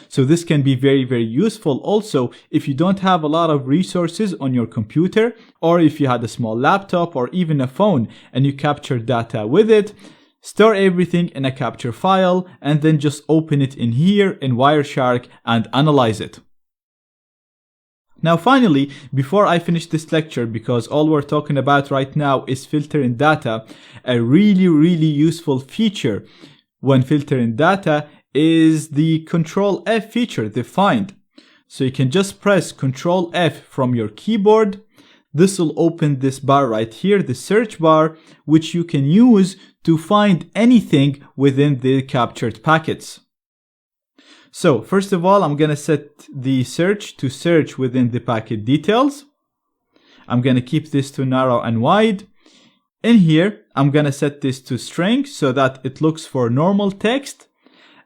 So this can be very useful also if you don't have a lot of resources on your computer, or if you had a small laptop or even a phone and you capture data with it. Store everything in a capture file and then just open it in here in Wireshark and analyze it. Now finally, before I finish this lecture, because all we're talking about right now is filtering data, a really useful feature when filtering data is the Control F feature, the find. So you can just press Control F from your keyboard. This will open this bar right here, the search bar, which you can use to find anything within the captured packets. So first of all, I'm going to set the search to search within the packet details. I'm going to keep this to narrow and wide. In here, I'm going to set this to string so that it looks for normal text.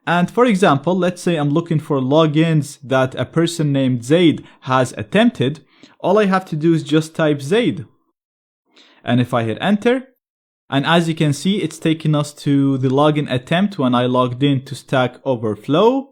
And for example, let's say I'm looking for logins that a person named Zaid has attempted. All I have to do is just type Zaid. And if I hit enter, and as you can see, it's taking us to the login attempt when I logged in to Stack Overflow.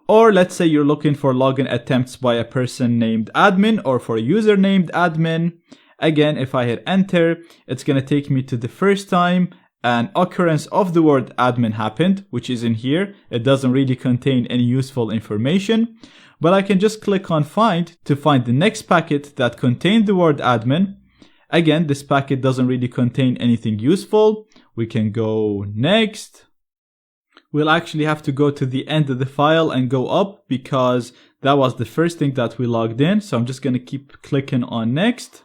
Or let's say you're looking for login attempts by a person named admin or for a user named admin. Again, if I hit enter, it's going to take me to the first time an occurrence of the word admin happened, which is in here. It doesn't really contain any useful information, but I can just click on find to find the next packet that contained the word admin. Again, this packet doesn't really contain anything useful. We can go next. We'll actually have to go to the end of the file and go up because that was the first thing that we logged in. So I'm just going to keep clicking on next.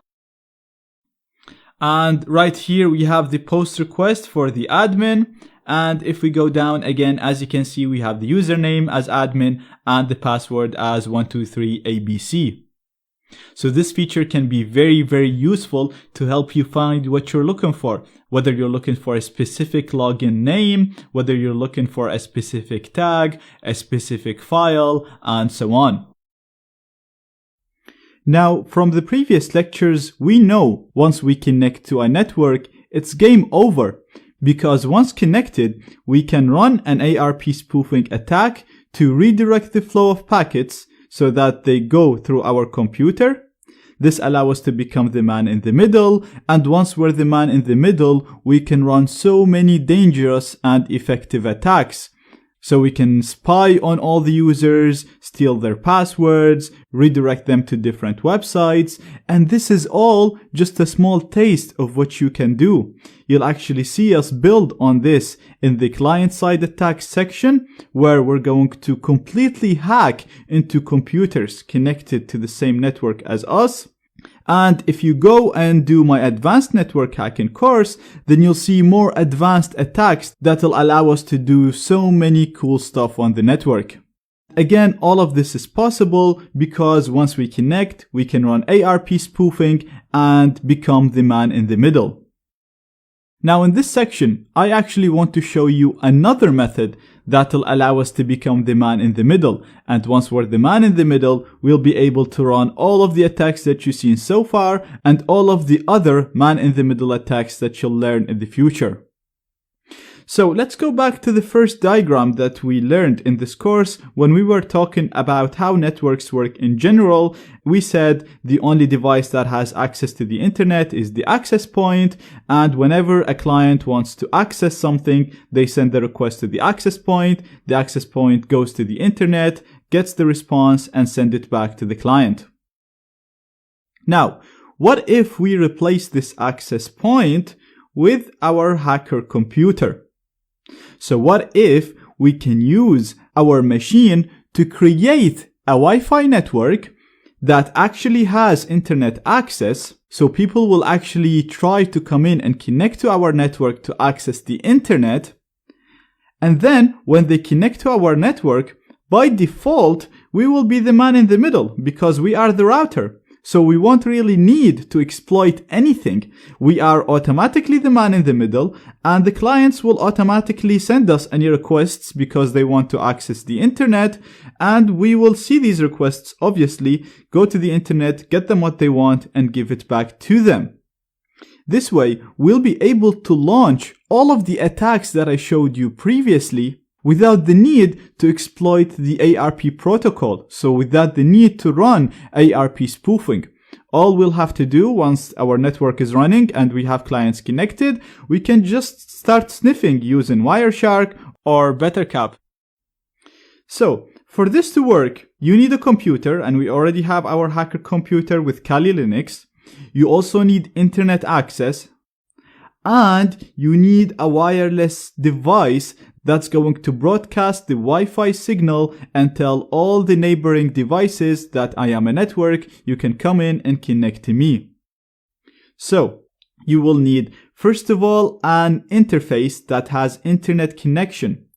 And right here we have the post request for the admin. And if we go down again, as you can see, we have the username as admin and the password as 123ABC. So this feature can be very, very useful to help you find what you're looking for. Whether you're looking for a specific login name, whether you're looking for a specific tag, a specific file, and so on. Now, from the previous lectures, we know once we connect to a network, it's game over. Because once connected, we can run an ARP spoofing attack to redirect the flow of packets so that they go through our computer. This allows us to become the man in the middle, and once we're the man in the middle, we can run so many dangerous and effective attacks. So we can spy on all the users, steal their passwords, redirect them to different websites, and this is all just a small taste of what you can do. You'll actually see us build on this in the client-side attacks section, where we're going to completely hack into computers connected to the same network as us. And if you go and do my advanced network hacking course, then you'll see more advanced attacks that'll allow us to do so many cool stuff on the network. Again, all of this is possible because once we connect, we can run ARP spoofing and become the man in the middle. Now in this section, I actually want to show you another method that'll allow us to become the man in the middle. And once we're the man in the middle, we'll be able to run all of the attacks that you've seen so far and all of the other man in the middle attacks that you'll learn in the future. So let's go back to the first diagram that we learned in this course. When we were talking about how networks work in general, we said the only device that has access to the internet is the access point, and whenever a client wants to access something, they send the request to the access point goes to the internet, gets the response, and send it back to the client. Now, what if we replace this access point with our hacker computer? So what if we can use our machine to create a Wi-Fi network that actually has internet access, so people will actually try to come in and connect to our network to access the internet, and then when they connect to our network, by default, we will be the man in the middle because we are the router. So we won't really need to exploit anything. We are automatically the man in the middle, and the clients will automatically send us any requests because they want to access the internet, and we will see these requests, obviously, go to the internet, get them what they want, and give it back to them. This way, we'll be able to launch all of the attacks that I showed you previously without the need to exploit the ARP protocol, so without the need to run ARP spoofing. All we'll have to do once our network is running and we have clients connected, we can just start sniffing using Wireshark or BetterCap. So, for this to work, you need a computer, and we already have our hacker computer with Kali Linux. You also need internet access, and you need a wireless device that's going to broadcast the Wi-Fi signal and tell all the neighboring devices that I am a network, you can come in and connect to me. So, you will need, first of all, an interface that has internet connection.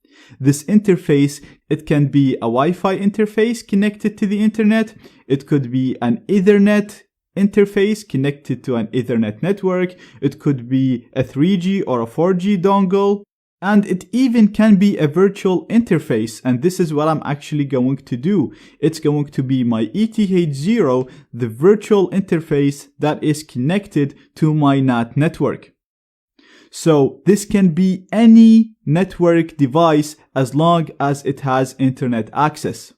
This interface, it can be a Wi-Fi interface connected to the internet, it could be an Ethernet interface connected to an Ethernet network, it could be a 3G or a 4G dongle, and it even can be a virtual interface, and this is what I'm actually going to do. It's going to be my ETH0, the virtual interface that is connected to my NAT network. So this can be any network device as long as it has internet access.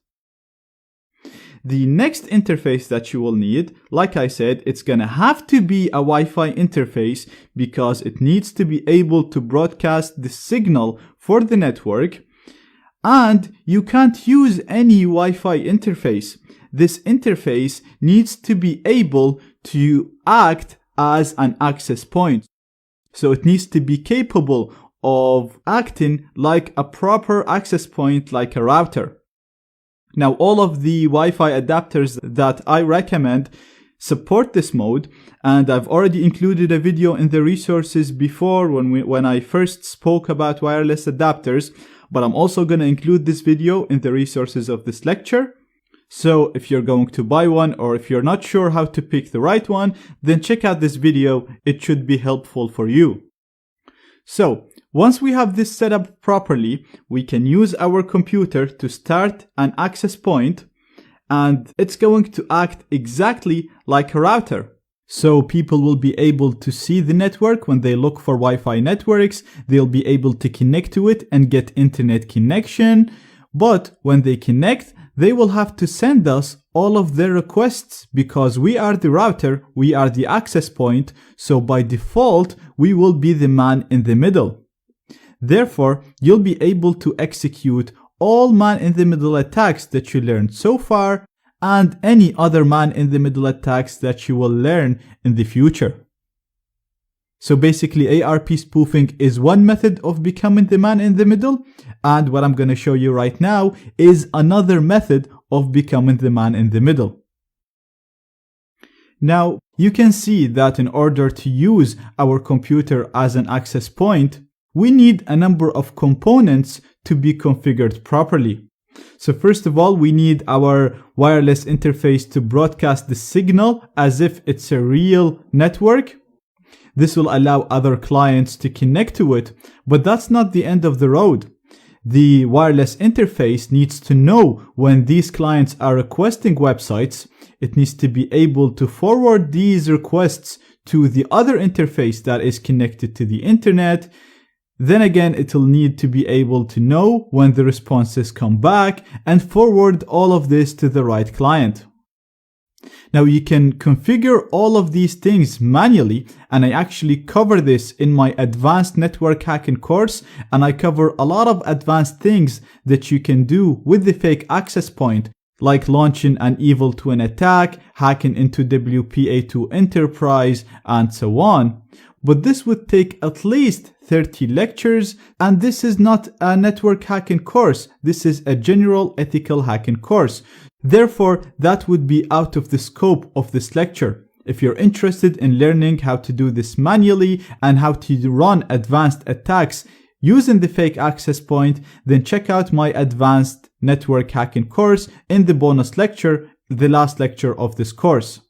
The next interface that you will need, like I said, it's gonna have to be a Wi-Fi interface because it needs to be able to broadcast the signal for the network. And you can't use any Wi-Fi interface. This interface needs to be able to act as an access point. So it needs to be capable of acting like a proper access point, like a router. Now, all of the Wi-Fi adapters that I recommend support this mode, and I've already included a video in the resources before when I first spoke about wireless adapters, but I'm also going to include this video in the resources of this lecture. So if you're going to buy one, or if you're not sure how to pick the right one, then check out this video. It should be helpful for you. So once we have this set up properly, we can use our computer to start an access point, and it's going to act exactly like a router. So people will be able to see the network when they look for Wi-Fi networks. They'll be able to connect to it and get internet connection. But when they connect, they will have to send us all of their requests because we are the router, we are the access point. So by default, we will be the man in the middle. Therefore, you'll be able to execute all man-in-the-middle attacks that you learned so far and any other man-in-the-middle attacks that you will learn in the future. So basically, ARP spoofing is one method of becoming the man in the middle, and what I'm going to show you right now is another method of becoming the man in the middle. Now, you can see that in order to use our computer as an access point, we need a number of components to be configured properly. So first of all, we need our wireless interface to broadcast the signal as if it's a real network. This will allow other clients to connect to it, but that's not the end of the road. The wireless interface needs to know when these clients are requesting websites. It needs to be able to forward these requests to the other interface that is connected to the internet. Then again, it will need to be able to know when the responses come back and forward all of this to the right client. Now you can configure all of these things manually, and I actually cover this in my advanced network hacking course, and I cover a lot of advanced things that you can do with the fake access point, like launching an evil twin attack, hacking into WPA2 Enterprise, and so on. But this would take at least 30 lectures, and this is not a network hacking course. This is a general ethical hacking course. Therefore, that would be out of the scope of this lecture. If you're interested in learning how to do this manually and how to run advanced attacks using the fake access point, then check out my advanced network hacking course in the bonus lecture, the last lecture of this course.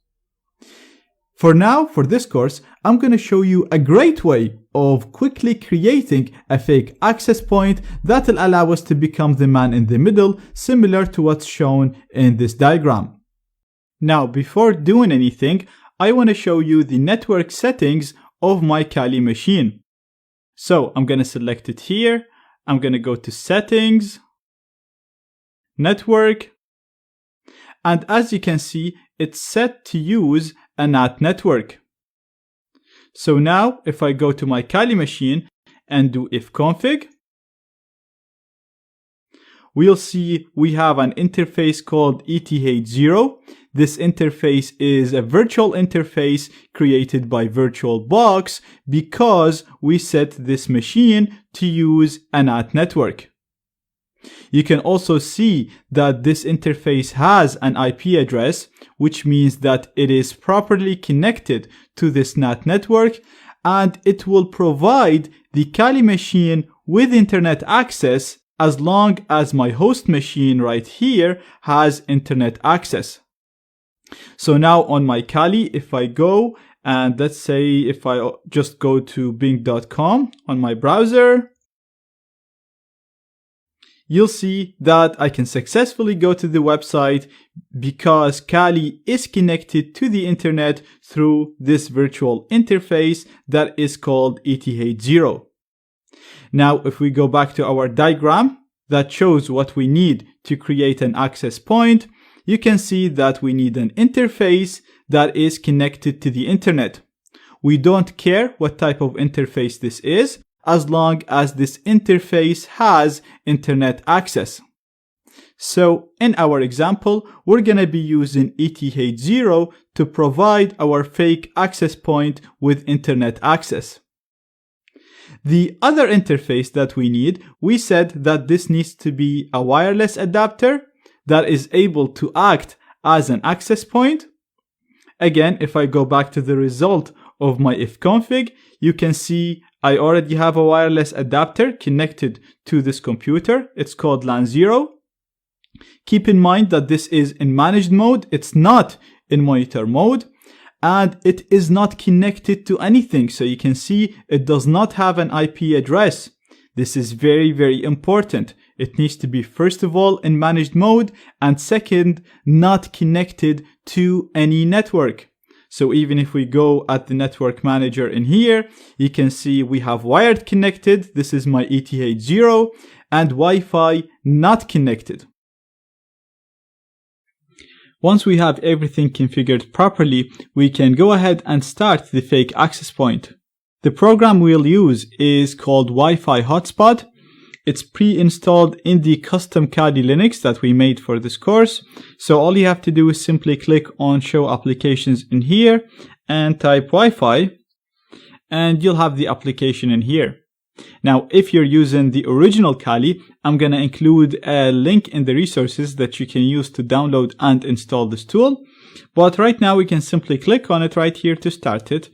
For now, for this course, I'm going to show you a great way of quickly creating a fake access point that will allow us to become the man in the middle, similar to what's shown in this diagram. Now, before doing anything, I want to show you the network settings of my Kali machine. So I'm going to select it here. I'm going to go to Settings, Network, and as you can see, it's set to use a NAT network. So now if I go to my Kali machine and do ifconfig, we'll see we have an interface called ETH0. This interface is a virtual interface created by VirtualBox because we set this machine to use a NAT network. You can also see that this interface has an IP address, which means that it is properly connected to this NAT network, and it will provide the Kali machine with internet access as long as my host machine right here has internet access. So now on my Kali, if I go and let's say if I just go to bing.com on my browser, you'll see that I can successfully go to the website because Kali is connected to the internet through this virtual interface that is called ETH0. Now, if we go back to our diagram that shows what we need to create an access point, you can see that we need an interface that is connected to the internet. We don't care what type of interface this is, as long as this interface has internet access. So in our example, we're going to be using ETH0 to provide our fake access point with internet access. The other interface that we need, we said that this needs to be a wireless adapter that is able to act as an access point. Again, if I go back to the result of my ifconfig, you can see I already have a wireless adapter connected to this computer. It's called LAN 0. Keep in mind that this is in managed mode. It's not in monitor mode, and it is not connected to anything. So you can see it does not have an IP address. This is very, very important. It needs to be, first of all, in managed mode, and second, not connected to any network. So even if we go at the network manager in here, you can see we have wired connected. This is my ETH0, and Wi-Fi not connected. Once we have everything configured properly, we can go ahead and start the fake access point. The program we'll use is called Wi-Fi Hotspot. It's pre-installed in the custom Kali Linux that we made for this course. So all you have to do is simply click on Show Applications in here and type Wi-Fi, and you'll have the application in here. Now, if you're using the original Kali, I'm going to include a link in the resources that you can use to download and install this tool. But right now we can simply click on it right here to start it.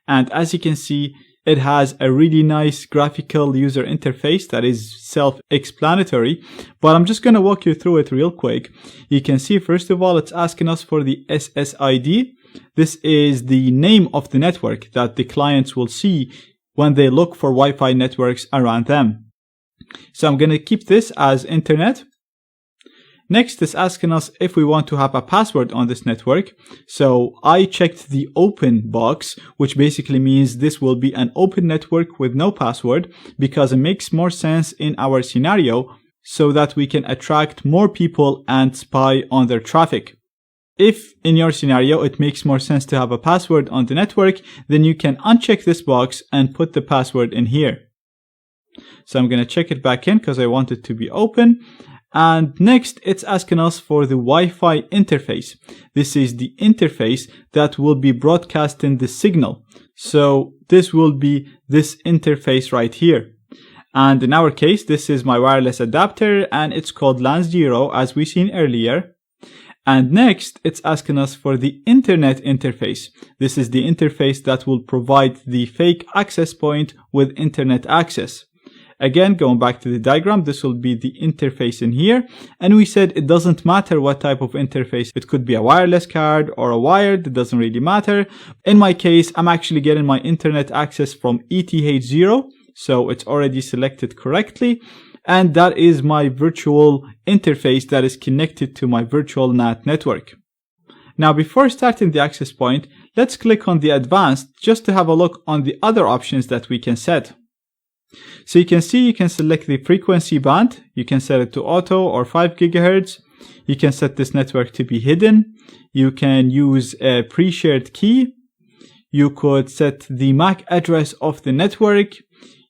And as you can see, it has a really nice graphical user interface that is self-explanatory, but I'm just going to walk you through it real quick. You can see, first of all, it's asking us for the SSID. This is the name of the network that the clients will see when they look for Wi-Fi networks around them. So I'm going to keep this as internet. Next, it's asking us if we want to have a password on this network. So I checked the open box, which basically means this will be an open network with no password, because it makes more sense in our scenario so that we can attract more people and spy on their traffic. If in your scenario it makes more sense to have a password on the network, then you can uncheck this box and put the password in here. So I'm going to check it back in because I want it to be open. And next, it's asking us for the Wi-Fi interface. This is the interface that will be broadcasting the signal. So this will be this interface right here. And in our case, this is my wireless adapter, and it's called LAN 0, as we seen earlier. And next, it's asking us for the internet interface. This is the interface that will provide the fake access point with internet access. Again, going back to the diagram, this will be the interface in here. And we said it doesn't matter what type of interface. It could be a wireless card or a wired. It doesn't really matter. In my case, I'm actually getting my internet access from ETH0. So it's already selected correctly. And that is my virtual interface that is connected to my virtual NAT network. Now, before starting the access point, let's click on the advanced just to have a look on the other options that we can set. So you can see you can select the frequency band. You can set it to auto or 5 GHz. You can set this network to be hidden. You can use a pre-shared key. You could set the MAC address of the network.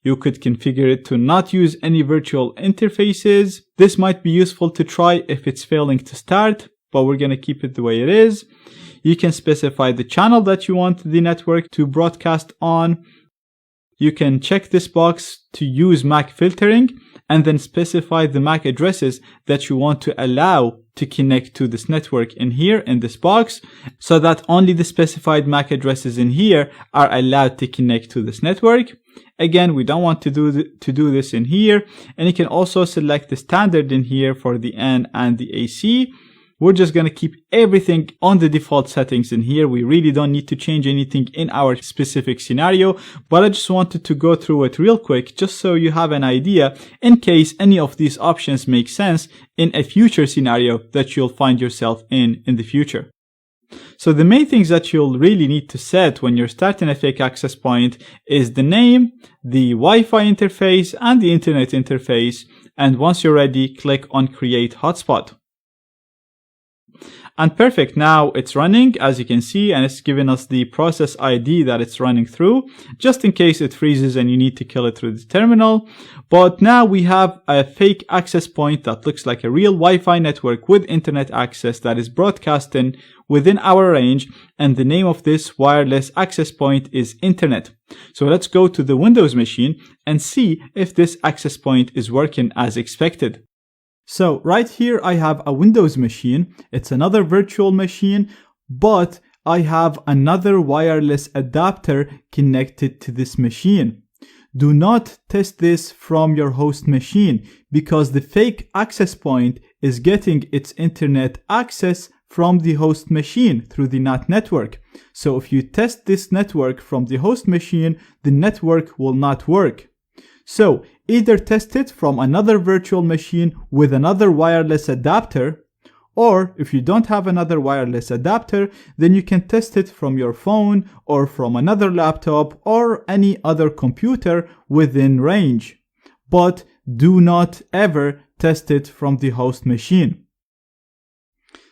You could configure it to not use any virtual interfaces. This might be useful to try if it's failing to start, but we're going to keep it the way it is. You can specify the channel that you want the network to broadcast on. You can check this box to use MAC filtering and then specify the MAC addresses that you want to allow to connect to this network in here in this box, so that only the specified MAC addresses in here are allowed to connect to this network. Again, we don't want to do this in here. And you can also select the standard in here for the N and the AC. We're just going to keep everything on the default settings in here. We really don't need to change anything in our specific scenario, but I just wanted to go through it real quick just so you have an idea in case any of these options make sense in a future scenario that you'll find yourself in the future. So the main things that you'll really need to set when you're starting a fake access point is the name, the Wi-Fi interface, and the internet interface. And once you're ready, click on Create Hotspot. And perfect, now it's running as you can see, and it's giving us the process ID that it's running through, just in case it freezes and you need to kill it through the terminal. But now we have a fake access point that looks like a real Wi-Fi network with internet access that is broadcasting within our range, and the name of this wireless access point is internet. So let's go to the Windows machine and see if this access point is working as expected. So right here I have a Windows machine. It's another virtual machine, but I have another wireless adapter connected to this machine. Do not test this from your host machine because the fake access point is getting its internet access from the host machine through the NAT network. So if you test this network from the host machine, the network will not work. So either test it from another virtual machine with another wireless adapter, or if you don't have another wireless adapter, then you can test it from your phone or from another laptop or any other computer within range. But do not ever test it from the host machine.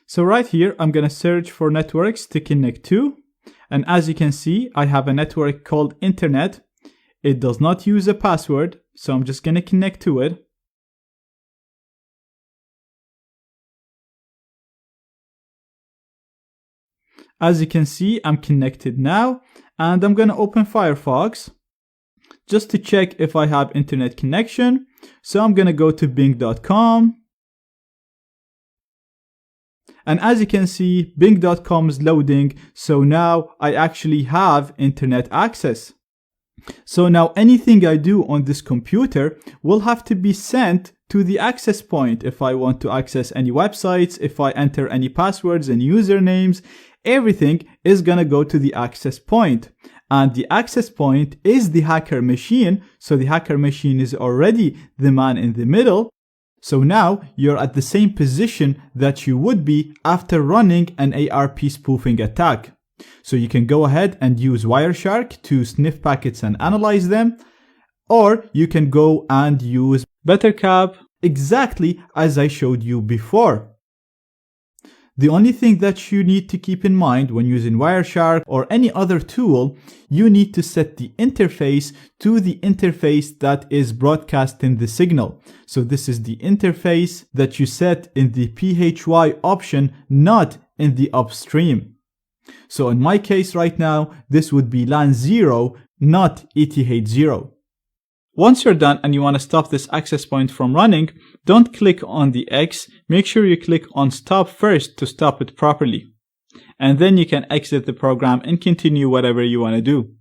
So right here, I'm going to search for networks to connect to. And as you can see, I have a network called internet. It does not use a password, so I'm just going to connect to it. As you can see, I'm connected now, and I'm going to open Firefox just to check if I have internet connection. So I'm going to go to bing.com. And as you can see, bing.com is loading, so now I actually have internet access. So now anything I do on this computer will have to be sent to the access point. If I want to access any websites, if I enter any passwords and usernames, everything is gonna go to the access point. And the access point is the hacker machine, so the hacker machine is already the man in the middle. So now you're at the same position that you would be after running an ARP spoofing attack. So you can go ahead and use Wireshark to sniff packets and analyze them, or you can go and use Bettercap exactly as I showed you before. The only thing that you need to keep in mind when using Wireshark or any other tool, you need to set the interface to the interface that is broadcasting the signal. So this is the interface that you set in the PHY option, not in the upstream. So in my case right now, this would be LAN 0, not ETH 0. Once you're done and you want to stop this access point from running, don't click on the X. Make sure you click on stop first to stop it properly. And then you can exit the program and continue whatever you want to do.